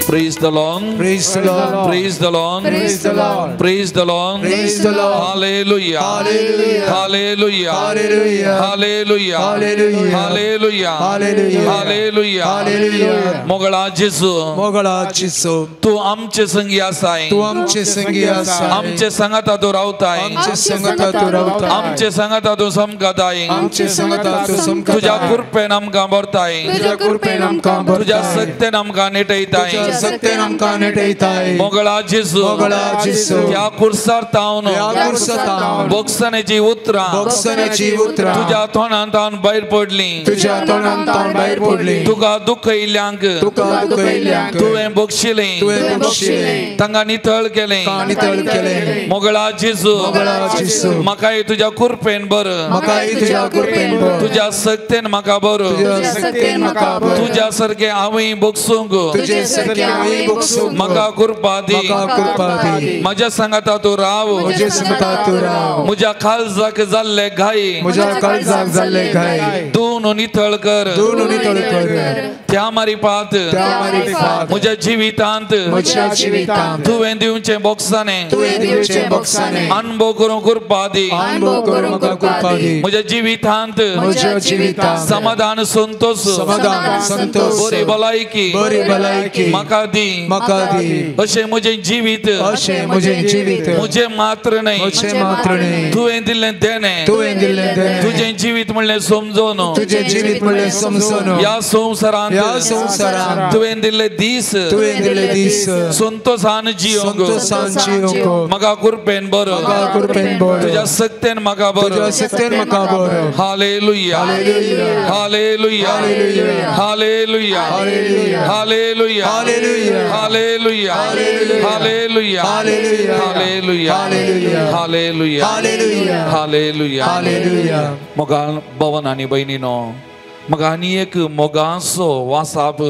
Praise the Lord. Praise the Lord. Praise the Lord. Praise the Lord. Praise the Lord. Praise the Lord. Hallelujah. Hallelujah. Hallelujah. Hallelujah. Hallelujah. Hallelujah. Hallelujah. Hallelujah. Hallelujah. Hallelujah. मोगळा जेसू मोगळा जेसू तू आमचे संगी आसाय तू आमचे संगी आसाय आमचे संगता तू रावताय आमचे संगता तू रावताय आमचे संगता तू समकताय आमचे संगता तू समकताय तुझ्या कृपेन आमकां भरताय तुझ्या कृपेन आमकां भरताय तुझ्या सक्तेन आमकां नेटयताय तुझ्या सक्तेन आमकां नेटयताय मोगळा जेसू मोगळा जेसू ह्या कुर्सार तावन ह्या कुर्सार बोक्सनेची उतरां बोक्सनेची उतरां तुझ्या तोंडांतान भायर पडली तुझ्या तोंडांतान भायर पडली तुका दुःख येयल्यांक तुका दुःख येयल्यांक तुवें बक्षिलें तुवें बक्षिलें तांकां नितळ केलें नितळ केलें मोगळा जेसू मोगळा जेसू म्हाकाय तुज्या कृपेन बर म्हाकाय तुज्या कृपेन बर तुज्या सक्तेन म्हाका बर तुज्या सक्तेन म्हाका बर तुज्या सारकें हांवूय बोगसूंक तुजे सारकें हांवूय बोगसूंक म्हाका कृपा दी म्हाका कृपा दी म्हज्या सांगाता तूं राव म्हजे सांगता तूं राव म्हज्या काळजाक जाल्ले घाई म्हज्या काळजाक जाल्ले घाई तूं नितळ कर तूं नितळ कर त्या मारिफात त्या मारिफात म्हज्या जिवितांत म्हज्या जिवितांत तुवें दिवचें बोक्साने तुवें दिवचें बोक्साने अनुभव करूंक कृपा दी अनुभव करूंक म्हाका कृपा दी म्हज्या जिवितांत म्हज्या जिवितांत समाधान संतोष समाधान संतोष बरी भलायकी बरी भलायकी म्हाका दी म्हाका दी अशें म्हजें जिवीत अशें म्हजें जिवीत म्हजें मात्र न्हय म्हजें मात्र न्हय तुवें दिल्लें देणें तुवें दिल्लें देणें तुजें जिवीत म्हणलें समजोन तुजें जिवीत म्हणलें समजोन ह्या संवसारांत ह्या संवसारांत तुवें दिल्ले दीस तुवें दिल्ले दीस संतोषान जियोंक संतोषान जियोंक म्हाका कृपेन बर म्हाका कृपेन बर तुज्या सक्तेन म्हाका बर तुज्या सक्तेन म्हाका बर hallelujah hallelujah hallelujah hallelujah hallelujah hallelujah hallelujah hallelujah hallelujah hallelujah मोगाळ भवन आनी भयणीनो म्हाका आनी एक मोगांचो वासाप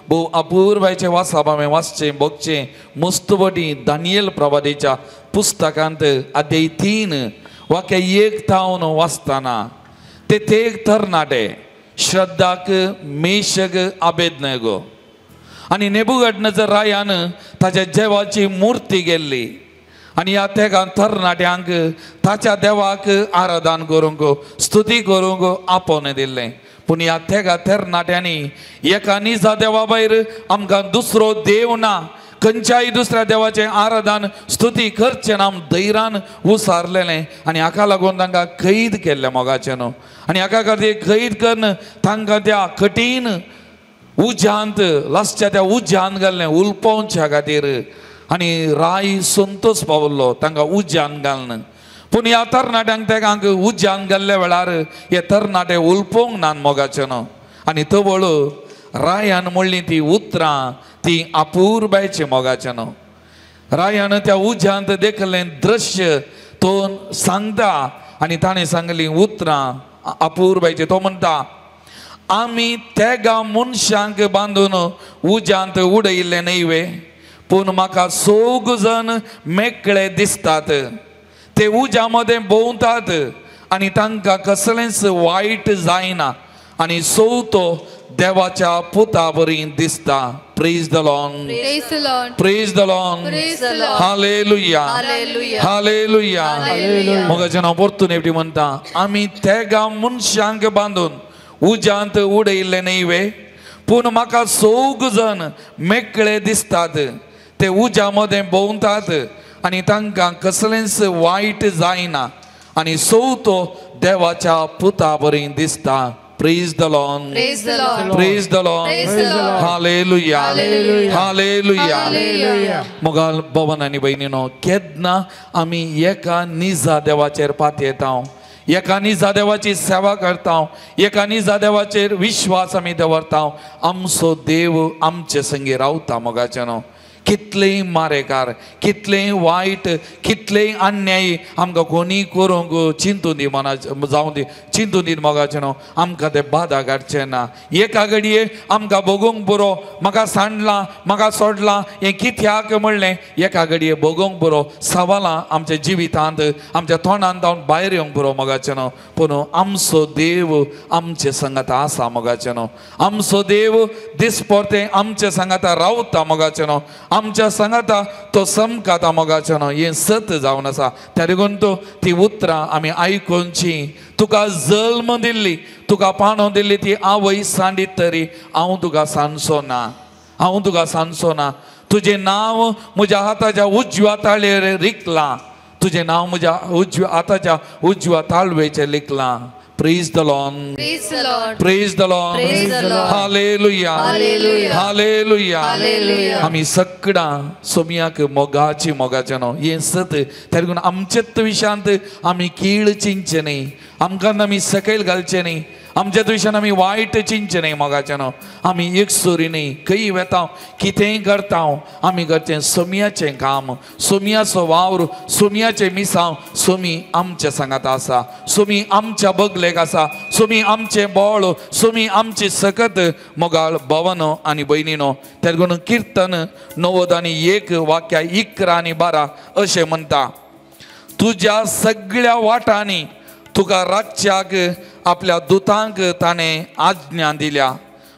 भोव अपूर्वाचें वासाप हांवें वाचचें बघचें मस्तवटी दानियेल प्रवादीच्या पुस्तकांत अध्याय 3 वाक्य 1 थावन वाचतना ते एक तरणाटे श्रद्धाक मेशक आबेदनेगो आनी नेबुकदनेझर रायान ताच्या देवाची मुर्ती गेल्ली आनी ह्या तेगा तरणाट्यांक ताच्या देवाक आराधन करूंक स्तुती करूंक आपोवन दिल्लें पूण ह्या तेगा तरणाट्यांनी एका निजा देवा भायर आमकां दुसरो देव ना खंयच्याय दुसऱ्या देवाचें आराधन स्तुती करचें ना धैर्यान उसारलेलें आनी हाका लागून तांकां कैद केल्लें मोगाचें न्हू आनी हाका खातीर कैद करून तांकां त्या कठीण उज्यांत लास्टच्या त्या उज्यांत घाल्लें उलपोवच्या खातीर आनी राय संतोष पावल्लो तांकां उज्यांत घालन पूण ह्या तरणाट्यांक तेगांक उज्यांत घाल्ल्या वेळार हे तरणाटे उलपोवंक ना मोगाचें न्हू आनी तवळ रायान म्हणली ती उतरां ती अपूर्वाचें मोगाचें न्हू रायान त्या उज्यांत देखलें दृश्य तो सांगता आनी ताणें सांगलीं उतरां अपूर्वाचें तो म्हणटा आमी तेगा मनशांक बांदून उज्यांत उडयल्ले न्हयवे पूण म्हाका 6 जण मेकळे दिसतात ते उज्या मदें भोंवतात आनी तांकां कसलेंच वायट जायना आनी चवथो देवाच्या पुता बरी दिसता praise the lord praise the lord hallelujah hallelujah मोगाचें हांव ऑपॉर्च्युनिटी म्हणटा आमी तेगा मनशांक बांदून उज्यांत उडयल्ले न्हयवे पूण म्हाका 6 जण मेकळे दिसतात ते उज्या मदें भोंवतात आनी तांकां कसलेंच वायट जायना आनी चवथो देवाच्या पुता बरी दिसता praise the lord praise the lord hallelujah hallelujah मोगाल भवन आनी भयणीनो केन्ना आमी एका निजा देवाचेर पातयेता एका निजा देवाची सेवा करता एका निजा देवाचेर विश्वास आमी दवरता आमचो देव आमचे संगी रावता मोगाचें न्हू कितलेय मारेकार, कितलेय वाईट, कितलेय अन्यायी आमकां कोणी करूंक चिंतून दी मना जावं दी, चिंतून दी मोगाचें न्हू, आमकां तें बाधा काडचें ना. एका घडये आमकां भोगूंक बरो, म्हाका सांडलां, म्हाका सोडलां, हें कित्याक म्हणलें, एका घडये भोगूंक बरो, सवालां आमच्या जिवितांत आमच्या तोंडांत जावन भायर येवंक बरो मोगाचें न्हू. पूण आमचो देव आमचे सांगात आसा मोगाचें न्हू. आमचो देव दिसपोरतें आमचे सांगाता रावता मोगाचें न्हू. आमच्या सांगाता तो समकाता मोगाचें न्हू. हें सत जावन आसा. त्या देखून ती उतरां आमी आयकुची. तुका जल्म दिल्ली, तुका पाणो दिल्ली ती आवय सांडीत तरी हांव तुका सांडचो ना, हांव तुका सांडचो ना. तुजें नांव म्हज्या हाताच्या उजव्या ताळयेर लिखलां, तुजें नांव म्हज्या हाताच्या उजव्या ताळवेचेर लिखलां. Praise the Lord. Praise the Lord. Praise the Lord. Praise the Lord. Hallelujah. Hallelujah. Hallelujah. Hallelujah. आमी सगळां सोमयाक मोगाची मोगाचें न्हू. हें सत त्या देखून आमचेच विशांत आमी कीळ चिंचे न्ही, आमकां आमी सकयल घालचें न्ही, आमच्याच विशयान आमी वायट चिंचे न्ही मोगाचें न्हू. आमी एकसुरी न्ही, खंय वेता कितेंय करता आमी करचें सोमयाचें काम, सोमयाचो वावर, सोमयाचें मिसांव. सोमी आमच्या सांगात आसा, सोमी आमच्या बगलेक आसा, सोमी आमचें बळ, सोमी आमची सकत मोगाळ भवन आनी भयणीनो. त्या देखून किर्तन 91 वाक्या 11 आनी 12 अशें म्हणटा, तुज्या सगळ्या वाटांनी तुका रातच्याक आपल्या दुतांक ताणें आज्ञा दिल्या,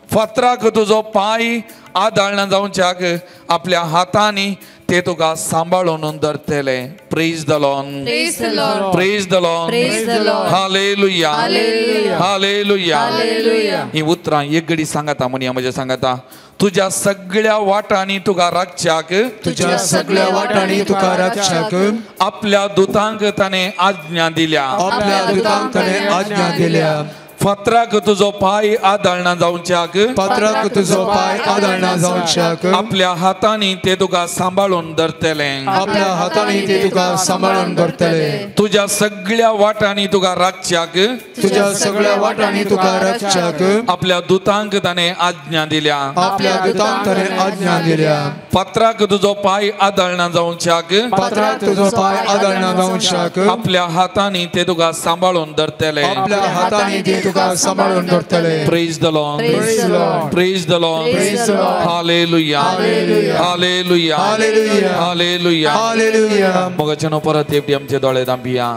फातराक तुजो पांय आदाळना जावच्याक आपल्या हातांनी ते तुका सांबाळून धरतले. Praise the Lord. Praise the Lord. Praise the Lord. Praise the Lord. Hallelujah. Hallelujah. Hallelujah. Hallelujah. ही उतरां एक घडी सांगाता म्हणया म्हज्या सांगाता, तुज्या सगळ्या वाटांनी तुका रातच्याक, तुझ्या सगळ्या वाटांनी तुका रातच्याक आपल्या दुतांक ताणें आज्ञा दिल्या, आपल्या दुतांक ताणें आज्ञा दिल्या, फातराक तुजो पांय आदाळना जावच्याक, पात्राक तुजो पांय आदाळना जावच्याक आपल्या हातांनी ते तुका सांबाळून धरतले, आपल्या हातांनी ते तुका सांबाळून धरतले. तुज्या सगळ्या वाटांनी तुका रातच्याक, तुझ्या सगळ्या वाटांनी तुका रातच्याक आपल्या दुतांक ताणें आज्ञा दिल्या, आपल्या दुतांक ताणें आज्ञा दिल्या, फातराक तुजो पांय आदाळना जावच्याक, पात्राक तुजो पांय आदाळना जावच्याक आपल्या हातांनी ते तुका सांबाळून धरतले. आपल्या हातांनी ते तुका सांबाळून धरतले. Praise the Lord. Praise the Lord. Praise the Lord. Praise the Lord. Hallelujah. Hallelujah. Hallelujah. Hallelujah. Hallelujah. Hallelujah. मोगाचें परत एवढी आमचे दोळे दांपिया,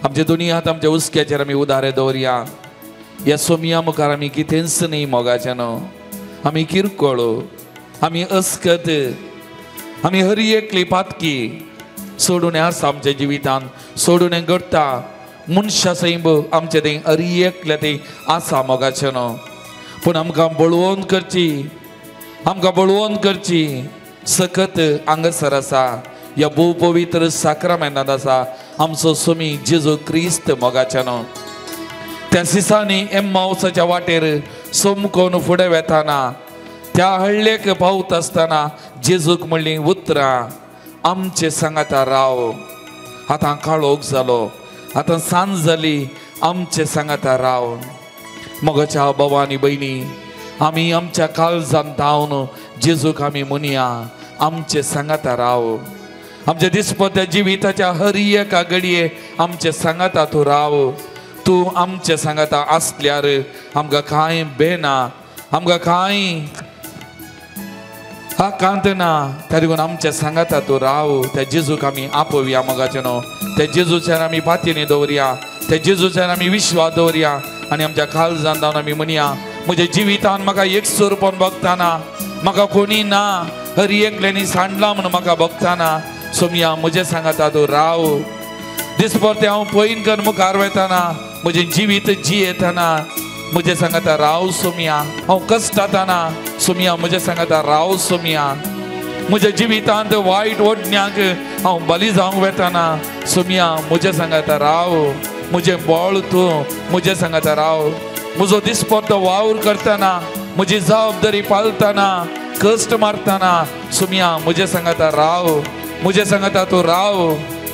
आमचे दोनी हात आमच्या उस्क्याचेर आमी उदारे दवरया. ह्या सोमया मुखार आमी कितेंच न्ही मोगाचें न्हू. आमी किरकोळ, आमी अस्कत, आमी हर एकली पातकी सोडून आसा आमच्या जिवितांत, सोडून हें घडटा मनशा सैब आमचे थंय हरी एकले थंय आसा मोगाचें न्हू. पूण आमकां बळवून करची, आमकां बळवून करची सकत हांगासर आसा, ह्या भोव पवित्र साक्रामेंतांत आसा आमचो सोमी जेजू क्रिस्त मोगाचें न्हू. त्या सिसांनी एम्माउसाच्या वाटेर सोमकोन फुडें वेताना, त्या हळ्ळेक पावत आसतना जेजूक म्हणली, उतरां आमचे सांगाता राव. आतां काळोख जालो, आतां सांज जाली, आमचे सांगाता राव. मोगाच्या भावांनी भयणी, आमी आमच्या काळजांत धांवन जेजूक आमी म्हणया, आमचे सांगाता राव. आमच्या दिसपट्या जिविताच्या हर एका घडये आमचे सांगाता तूं राव. तूं आमचे सांगाता आसल्यार आमकां कांय बेना, आमकां कांय कांत ना. त्या देखून आमच्या सांगाता तूं राव. त्या जेजूक आमी आपोवया मोगाचें न्हू. त्या जेजूच्यान आमी पातयेनी दवरया, त्या जेजूच्यान आमी विश्वास दवरया आनी आमच्या काळजांत धांवन आमी म्हणया, म्हज्या जिवितांत म्हाका एकसुरपण भोगताना, म्हाका कोणी ना, हर एकल्यानी सांडला म्हणून म्हाका भोगताना, सोमया म्हजें सांगाता तूं राव. दिसभर हांव पयन कर मुखार वयताना, म्हजें जिवीत जियेताना म्हजें सांगाता राव सोमया. हांव कश्टाताना सोमया म्हजें सांगाता राव सोमया. म्हज्या जिवितांत वायट ओडण्याक हांव बली जावंक वेताना सोमया म्हजें सांगाता राव. म्हजें बळ तूं म्हजें सांगाता राव. म्हजो दिसपट्टो वावर करतना, म्हजी जबाबदारी पालतना, कश्ट मारतना सोमया म्हजें सांगाता राव. म्हजें सांगाता तूं राव.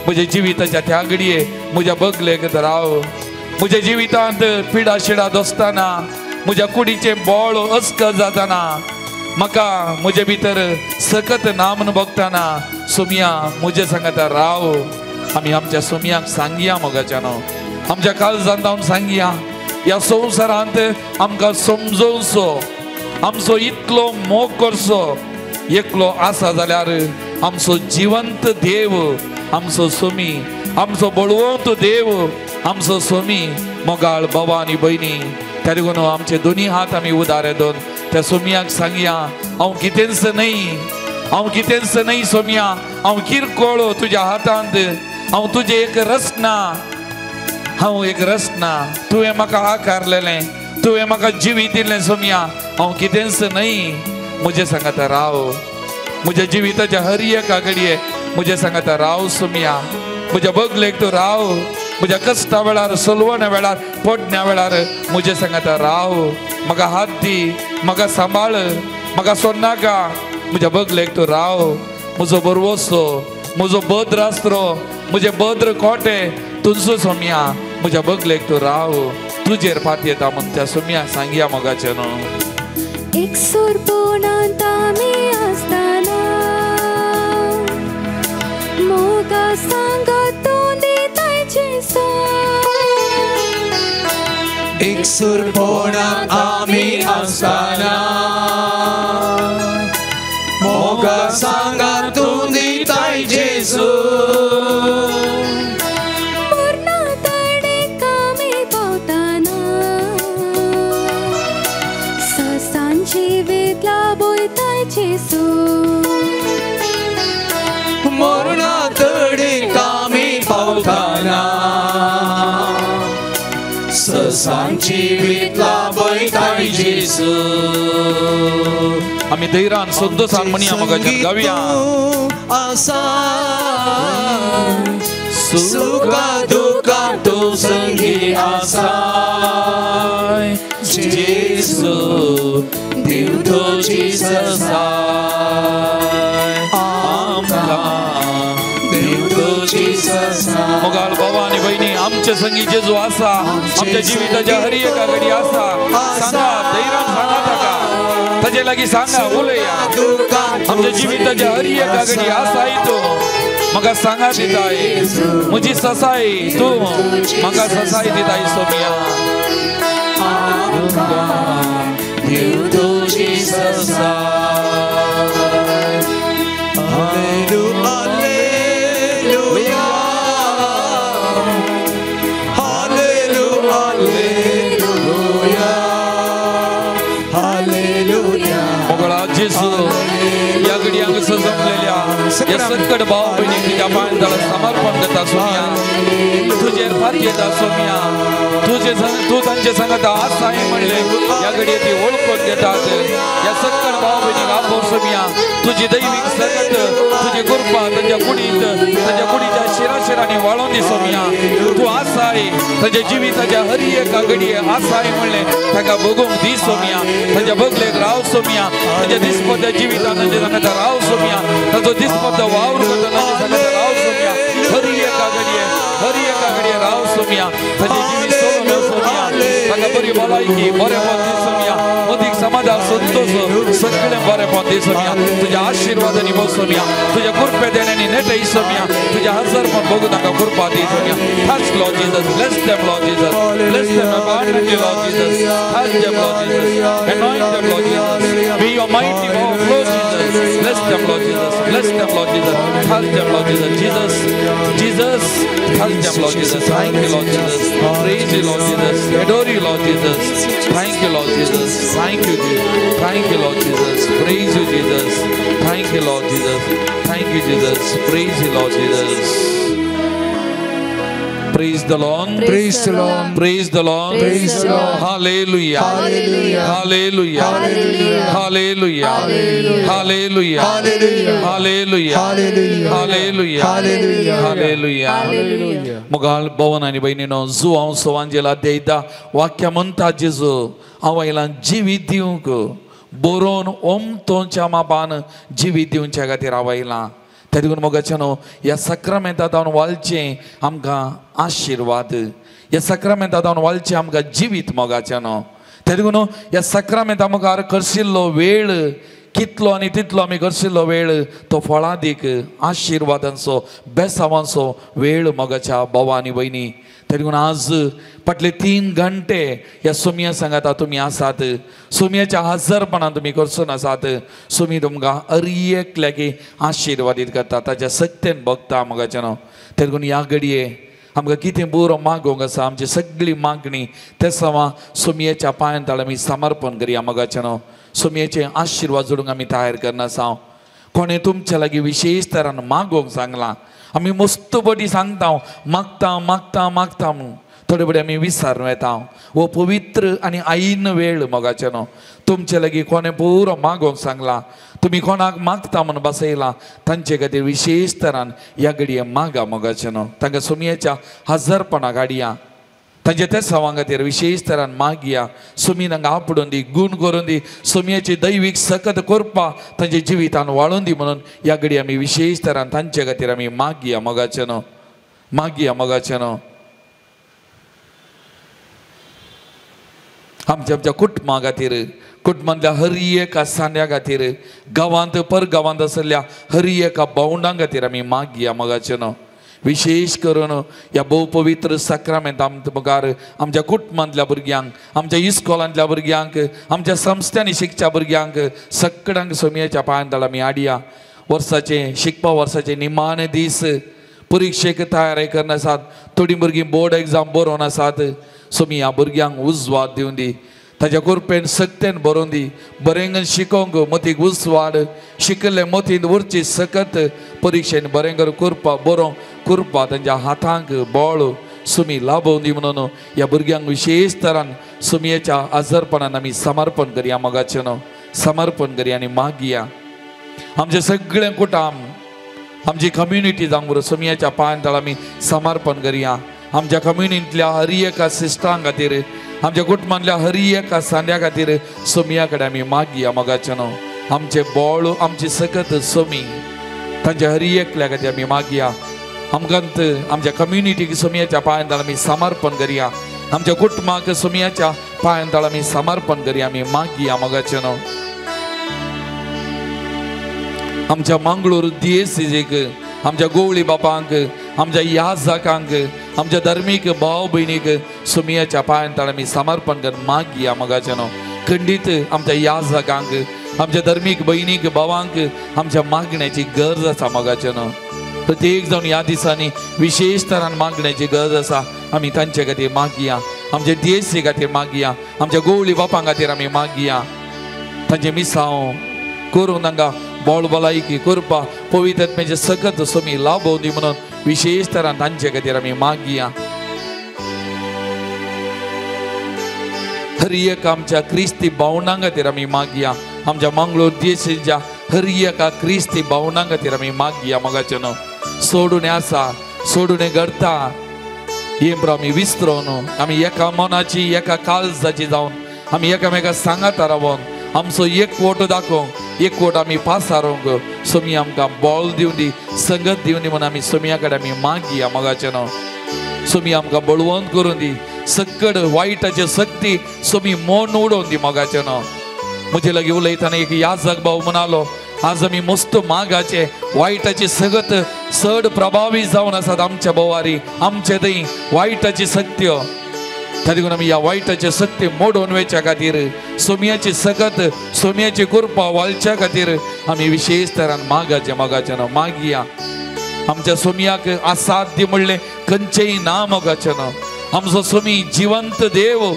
म्हज्या जिविताच्या त्या घडये म्हज्या बगलेक राव. म्हज्या जिवितांत पिडा शिडा दोसतना, म्हज्या कुडीचें बळ अस्क जाताना, म्हाका म्हजे भितर सकत ना म्हूण बघताना सोमया म्हजे सांगाता राव. आमी आमच्या सोमयाक सांगया मोगाच्यानो, आमच्या काळजांत जावन सांगया. ह्या संवसारांत आमकां समजोवचो, आमचो इतलो मोग करचो एकलो आसा जाल्यार आमचो जिवंत देव, आमचो सोमी, आमचो बळवंत देव, आमचो सोमी मोगाळ भावा आनी भयणी. त्या देखून आमचे दोनी हात आमी उदारे दोन त्या सोमयाक सांगया हांव कितेंच न्हय, हांव कितेंच न्हय सोमया, हांव किरकोळ तुज्या हातांत, हांव तुजें एक रचना, हांव एक रचना. तुवें म्हाका आकारलेलें, तुवें म्हाका जिवीत दिलें सोमया, हांव कितेंच न्हय. म्हजे सांगाता राव, म्हज्या जिविताच्या हर एका घडये म्हजे सांगाता राव सोमया. म्हज्या बगलेक तूं राव, म्हज्या कश्टा वेळार, सलवण्या वेळार, पडण्या वेळार म्हजे सांगाता राव. म्हाका हात दी, म्हाका सांबाळ, म्हाका सोडनाका. म्हज्या बगलेक तूं राव. म्हजो बरवोसो, म्हजो भद्र आस्त्रो, म्हजे भद्र कोटे तुजो सोमया. म्हज्या बगलेक तूं राव. तुजेर फाट येता म्हूण त्या सोमयाक सांगया मोगाचें न्हू. एक सूर पोनांत आमी आसतना मोगा सांगत तूं दिताय जेसू. एक सूर पोनांत आमी आसतना मोगा सांगत तूं दिताय जेसू. मरणा तडे कामी पावताना ससांची वितला बैताय जेसू. आमी धैर्यान संतोषान म्हणया मोगाचें गावया. आसा सुखा दुखा तूं संगी आसा जेसू देव तुजी ससाय. मोगाळ भावा आनी भयणी आमचे संगी जेजू आसा, आमच्या जिविताच्या हर एका घडी आसा. सांगा, धैर्यान सांगा ताका, ताजे लागीं सांगा, उलया. आमच्या जिविताच्या हर एका घडी आसाय तूं म्हाका सांगा दिताय. म्हजी ससाय तूं म्हाका ससाय दिताय सोमया. देव तुजी ससाय. या घडयांक जमलेल्या या संकट भाव भयणी तुज्या पांयांतळा समर्पण करता सोमया. तुजेर फाट येता सोमया. तू तांचे सांगत आसाय म्हणले या घडये ती ओळखून घेतात. या संकट भाव भयणीक आपो सोमया. तुजी दैवीक सकत, तुजी कृपा तांच्या कुडींत, तांच्या कुडीच्या शिराशिरांनी वाळोवन दी सोमया. तू आसाय तांच्या जिविताच्या हर एका घडये आसाय म्हणले ताका बगूंक दी सोमया. तांच्या बगलेक राव सोमया. तांच्या दिसपट्या जिवितांत तांचे सांगता राव सोमया. ताचो दिसपट्टो वावर करता तांचे सांगता राव सोमया. हर एका घडये राव सोमया. तांचे जिवीत सोडून सोमया. ताका बरी भलायकी, बरेपण दी सोमया. मदीक समाधान, संतोष सगळें बरेपण दी सोमया. तुज्या आशिर्वादांनी भोग सोमया. तुज्या कृपे देण्यानी नेटय सोमया. तुज्या हजरपण बघू ताका कृपा दी Somaiya. Touch Lord Jesus, bless them Lord Jesus, bless them abundantly Lord Jesus, touch them Lord Jesus, anoint them Lord Jesus, be your mighty overflow Jesus, bless them Lord Jesus, bless them Lord Jesus, touch them Lord Jesus, Jesus, touch them Lord Jesus, thank you Lord Jesus, praise you Lord Jesus, adore you Lord Jesus, thank you Lord Jesus, thank you Jesus, thank you Lord Jesus, praise you Jesus, thank you Lord Jesus, thank you Jesus, praise you Lord Jesus. Praise the Lord. Praise the Lord. Praise the Lord. Praise the Lord. Hallelujah. Hallelujah. Hallelujah. Hallelujah. Hallelujah. Hallelujah. Hallelujah. Hallelujah. Hallelujah. Hallelujah. मोगाल भवन आणि बहिणीनो जो हांव सवांजेला देयता वाक्य म्हणटा जेजू हांव आयला जिवीत दिवंक बरोवन ओमतोच्या मापान जिवीत दिवच्या खातीर हांव आयला. त्या देखून मोगाच्यानो ह्या सक्रामेंतांत हांव वालचें आमकां आशिर्वाद, ह्या सक्रामेंतांत हांव वालचें आमकां जिवीत मोगाच्यानो. त्या देखून ह्या सक्रामेंता मुखार करशिल्लो वेळ कितलो आनी तितलो आमी करशिल्लो वेळ तो फळादीक आशिर्वादांचो बेसावांचो वेळ मोगाच्या भावा आनी भयणी. तरी पूण आज फाटले 3 घंटे ह्या सुमया सांगाता तुमी आसात. सुमयाच्या हजरपणान तुमी करसून आसात. सुमी तुमकां हर एक लेगी आशिर्वादीत करता, ताच्या सक्तेन भोगता मोगाचें न्हू. तरी पूण ह्या घडये आमकां कितें बरो मागोवंक आसा, आमची सगळी मागणी ते सवा सुमयेच्या पांयांत आमी समर्पण करया मोगाचें न्हू. सुमयेचे आशिर्वाद जोडूंक आमी तयार करना आसा. कोणें तुमच्या लागीं विशेश तरान मागोवंक सांगलां, आमी मस्त बडी सांगता मागता मागता मागता म्हणून थोडे बडी आमी विसरून येता. वो पवित्र आनी आईन वेळ मोगाचें न्हू. तुमचे लागीं कोणें पुरो मागोवंक सांगला, तुमी कोणाक मागता म्हणून बसयला, तांचे खातीर विशेश तरान ह्या घडये मागा मोगाचें न्हू. तांकां सुमयेच्या हजरपणाक हाडया, तांचे ते सवां खातीर विशेष तरान मागया. सुमी तांकां आपडून दी, गूण करून दी, सुमयेची दैवीक सकत करपा तांच्या जिवितान वाळून दी म्हणून ह्या घडये आमी विशेष तरान तांचे खातीर आमी मागया मोगाचें न्हू. मागया मोगाचें न्हू. आमच्या कुटुंबा खातीर, कुटुंबांतल्या हर एका सांड्या खातीर, गांवांत परगांवांत आसलेल्या हर एका भावंडां खातीर आमी मागया मोगाचें न्हू. विशेष करून ह्या भोव पवित्र सक्रामेंत आमच्या मुखार आमच्या कुटुंबांतल्या भुरग्यांक, आमच्या इस्कॉलांतल्या भुरग्यांक, आमच्या संस्थांनी शिकच्या भुरग्यांक सगळ्यांक सुमयेच्या पांयांत आमी हाडया. वर्साचे शिकपा वर्साचे निमाणे दीस परिक्षेक तयारी करन आसात. थोडीं भुरगीं बोर्ड एग्जाम बरोवन आसात. सुमी ह्या भुरग्यांक उजवाड दिवन दी, ताच्या कुरपेन सक्तेन बरोवन दी. बरेंगन शिकोवंक मतीक उजवाड, शिकले मतीन उरची सकत परिक्षेन बरेंगर करपा बरो करपा तांच्या हातांक बळ सुमी लाभोवन दी म्हणून ह्या भुरग्यांक विशेष तरान सुमयेच्या हजरपणान आमी समर्पण करया मोगाचें न्हू. समर्पण करया आनी मागया. आमचे सगळे कुटुंब, आमची कम्युनिटी जावंक बरो सुमयेच्या पांयांत आमी समर्पण करया. आमच्या कम्युनिटींतल्या हर एका सिस्टरां खातीर, आमच्या कुटुंबांतल्या हर एका सांड्या खातीर सुमया कडेन आमी मागया मोगाचें न्हू. आमचे बोळ, आमची सकत सुमी, तांच्या हर एकल्या खातीर आमी मागया. आमकांत आमच्या कम्युनिटीक सुमयेच्या पांयांत आमी समर्पण करया. आमच्या कुटुंबाक सुमयेच्या पांयांत आमी समर्पण करया. आमी मागया मोगाचें न्हू. आमच्या मंगळूर DSCक, आमच्या गोवळी बापांक, आमच्या याजकांक, आमच्या धर्मीक भाव भयणीक सुमयेच्या पांयांत आमी समर्पण कर मागया मोगाचें न्हू. खंडीत आमच्या याजकांक, आमच्या धर्मीक भयणीक भावांक आमच्या मागण्याची गरज आसा मोगाचें न्हू. प्रत्येक जावन ह्या दिसांनी विशेष तरान मागण्याची गरज आसा. आमी तांचे खातीर मागया. आमच्या DSC खातीर मागया. आमच्या गोवळी बापां खातीर आमी मागया. तांचे मिसांव करून तांकां बोळ भलायकी करपा पवित्र आत्म्याचे सकत सुमी लाभोवन दी म्हणून विशेष तरान तांचे खातीर आमी मागया. हर एक आमच्या क्रिस्ती भावंडां खातीर आमी मागया. आमच्या मंगळूर DSCच्या हर एका क्रिस्ती भावंडां खातीर आमी मागया मोगाचें न्हू. सोडून आसा, सोडून घडता हे आमी विसरून आमी एका मनाची, एका काळजाची जावन आमी एकामेका सांगात रावून आमचो एकवट दाखोवंक, एकवट आमी पासारोवंक सुमी आमकां बोळ दिवन दी, संगत दिवन दी म्हणून आमी सुमया कडेन आमी मागया मोगाचें न्हू. सुमी आमकां बळवंत करून दी, सकड वायटाचे सक्ती सुमी मोन उडोवन दी मोगाचें न्हू. म्हजे लागीं उलयतना एक याजक भाव म्हणालो, आज आमी मस्त मागाचे वायटाची सगत चड प्रभावी जावन आसात आमच्या बोवारी, आमचे थंय वायटाची सत्य. तातूंत आमी ह्या वायटाचे सत्य मोडून वयच्या खातीर, सुमयाची सकत, सुमयाची कृपा वालच्या खातीर आमी विशेष तरान मागाचे मोगाचें न्हू. मागया. आमच्या सुमयाक असाध्य म्हणलें खंयचेय ना मोगाचें न्हू. आमचो सुमी जिवंत देव,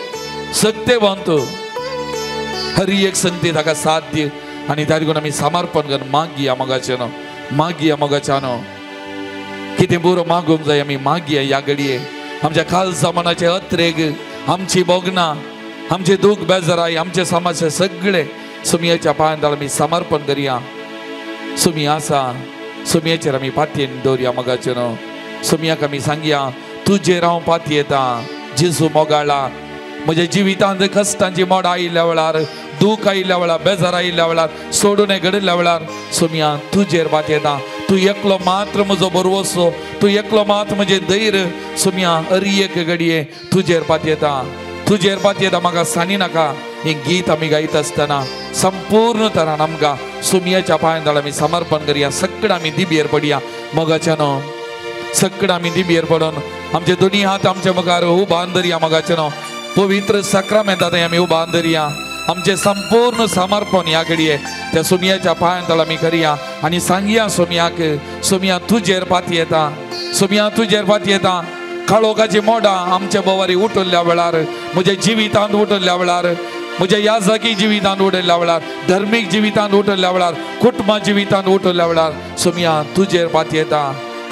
सत्यवंत, हर एक संगती ताका साध्य आनी तातूंत आमी समर्पण करून मागया मोगाचें न्हू. मागया मोगाचें न्हू. कितें बरो मागूंक जाय आमी मागया ह्या घडये. आमच्या खालसा मनाचे अत्रेग, आमची बोगना, आमचे दूख बेजाराय, आमचे समस्या सगळे सुमयेच्या पांयांत आमी समर्पण करया. सुमी आसा, सुमयेचेर आमी पातयेन दवरया मोगाचें न्हू. सुमयाक आमी सांगया, तुजेर हांव पातयेता जेजू मोगाळा. म्हज्या जिवितांत कश्टांची मोड आयिल्ल्या वेळार, दूख आयिल्ल्या वेळार, बेजार आयिल्ल्या वेळार, सोडून घडल्या वेळार सुमया तुजेर पातयेता. तू एकलो मात्र म्हजो बरवसो, तू एकलो मात्र म्हजें धैर्य. सुमया हर एक घडये तुजेर पातयेता, तुजेर पातयेता. म्हाका सानी नाका, हे गीत आम्ही गायत असताना संपूर्ण तरान आमकां सुमयाच्या पांयां आमी समर्पण करुया. सगळं आमी दिबेर पडया. मोगाच्यान सगळं आमी दिबेर पडून आमचे दोन्ही हात आमच्या मुखार उबारून धरया. मोगाच्यान पवित्र सक्रामेंतांत आमी उबारून धरया. आमचे संपूर्ण समर्पण ह्या घडये त्या सुमयाच्या पांयां आमी करया आनी सांगया सुमयाक, सुमया तुजेर पाती येता, सुमया तुजेर पाती येता. काळोखाची मोडां आमच्या बोवारी उठल्ल्या वेळार, म्हज्या जिवितांत उठल्ल्या वेळार, म्हज्या याजकी जिवितांत उठल्ल्या वेळार, धर्मीक जिवितांत उठल्ल्या वेळार, कुटुंबा जिवितांत उठल्ल्या वेळार सुमया तुजेर पाती येता,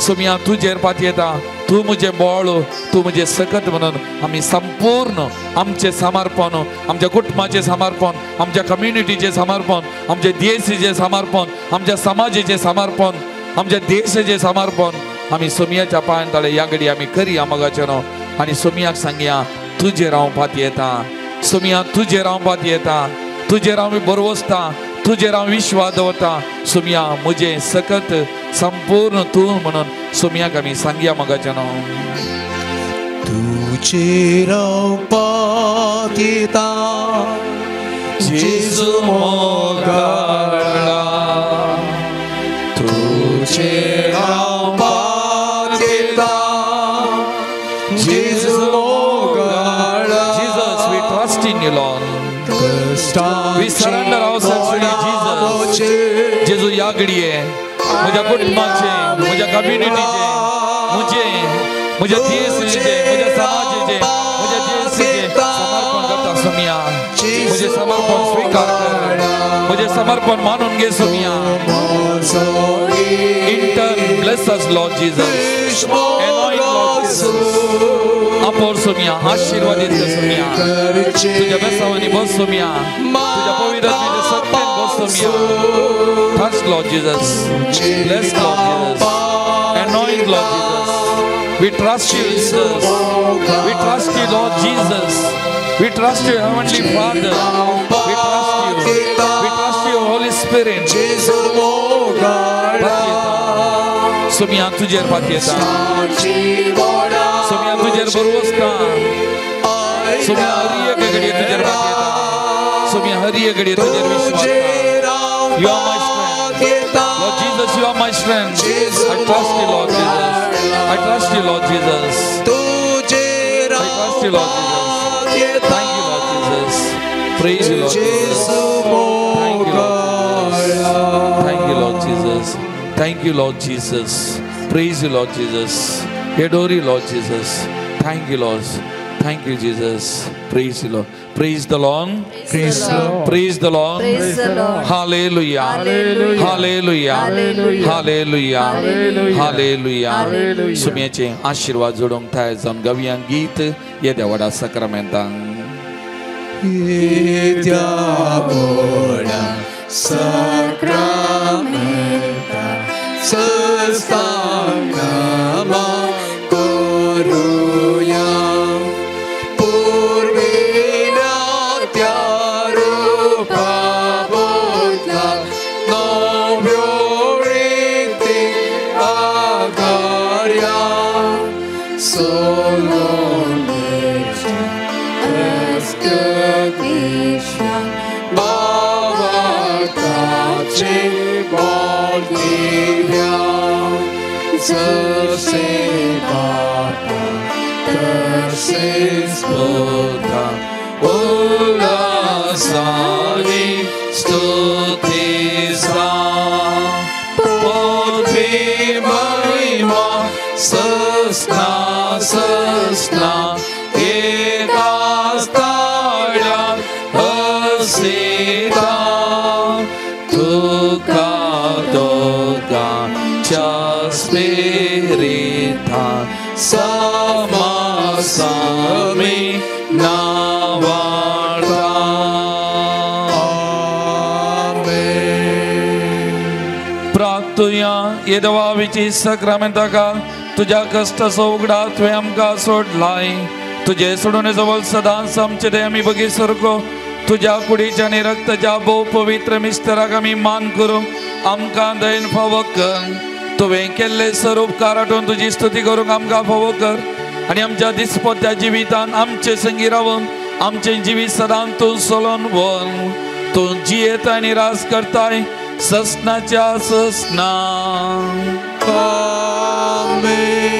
सुमया तुजेर पाती येता. तू म्हजें बोळ, तू म्हजें सकत म्हणून आमी संपूर्ण आमचें समर्पण, आमच्या कुटुंबाचें समर्पण, आमच्या कम्युनिटीचें समर्पण, आमच्या देशाचें समर्पण, आमच्या समाजाचें समर्पण, आमच्या देशाचें समर्पण आमी सुमयाच्या पांयां तळे ह्या घडी आमी करया. मोगाचेर आनी सुमयाक सांगया तुजेर हांव पाती येता, सुमया तुजेर हांव पाती येता, तुजेर हांव बरवसता, तुजेर हांव विश्वास दवरता. सुमया म्हजें सकत संपूर्ण तू म्हणून सुमयाक आमी सांगया. मोगाचेर तुजेर हांव पाती येता, जेजू मोगाळा, तुजेर हांव पाती येता, जेजू मोगाळा. Jesus, we trust in you, Lord. We surrender ourselves to you, Jesus. जेजू या घडये म्हज्या कुटुंबाचे, म्हज्या कम्युनिटीचे, म्हज्या देशाचे, म्हज्या समाजाचे, म्हज्या देशाचे समर्पण करता. सुमया म्हजें समर्पण स्वीकार कर, म्हजें समर्पण मानून घे. Somaiya in turn bless us, Lord Jesus. Anoint, Lord Jesus. आपोर Somaiya आशीर्वादित कर. सुमया तुझ्या बेसावानी बस. सुमया तुझ्या पवित्र सत्यान बस. Somaiya touch, Lord Jesus. Bless, Lord Jesus. Anoint, Lord Jesus. We trust you, Jesus. We trust you, Lord Jesus. We trust you, Heavenly Father. We trust you. We trust you, Holy Spirit. Somaiya तुजेर पाती येता, सुमया तुजेर बरवसता. सुमया हर एक घडये तुजेर पाती येता, सुमया हर एक घडये तुजेर विश्वास. You are my strength, Lord Jesus. You are my strength. I trust you, Lord Jesus. I trust you, Lord Jesus. I trust you, Lord Jesus. Thank you, Lord Jesus. Praise you, Lord Jesus. Thank you, Lord Jesus. Thank you, Lord Jesus. Thank you, Lord Jesus. Praise you, Lord Jesus. Adore you, Lord Jesus. Thank you, Lord. Thank you, Jesus. Praise you, Lord. Praise the Lord. Praise the Lord. Praise the Lord. Praise the Lord. Hallelujah. Hallelujah. Hallelujah. Hallelujah. Hallelujah. Hallelujah. Hallelujah. Hallelujah. सुमयाचे आशीर्वाद जोडूंक थाय जावन गावया गीत येद्या व्हडा सक्रामेंतान. येद्या व्हडा सक्रामेंता सस्तांगमा करुया. पूर्वेला त्या रूपा बदला नव्यो रीती आघार्या. सोलोनेच्या अस्कदिशा बावताचे बोलदिव्या. जसे बाटा तसेच पुता उल्हासाने स्तुतीचा. पृथ्वी महिमा सस्ना सस्ना एकाच ताळ्यात असेता. तुका दोगांच्या स्पिरिता समासामी नावाळता. प्रार्थुया येदवाविची सक्रामेंताका तुझ्या कष्टाचो उगडा तुवें आमकां सोडलाय. तुझे सोडून जवळ सदांच आमचे ते आमी बगी सारको तुझ्या कुडीच्या आनी रक्ताच्या भोव पवित्र मिस्तराक आमी मान करूंक आमकां दयेन फावो कर. तुवें केल्ले सर्व उपकार आठोवन तुजी स्तुती करूंक आमकां फावो कर. आनी आमच्या दिसपट्ट्या जिवितान आमचे संगी रावून आमचे जिवीत सदां तूं सोलोन व्हर. तूं जियेत आनी रास करताय ससनाच्या ससना. आमेन.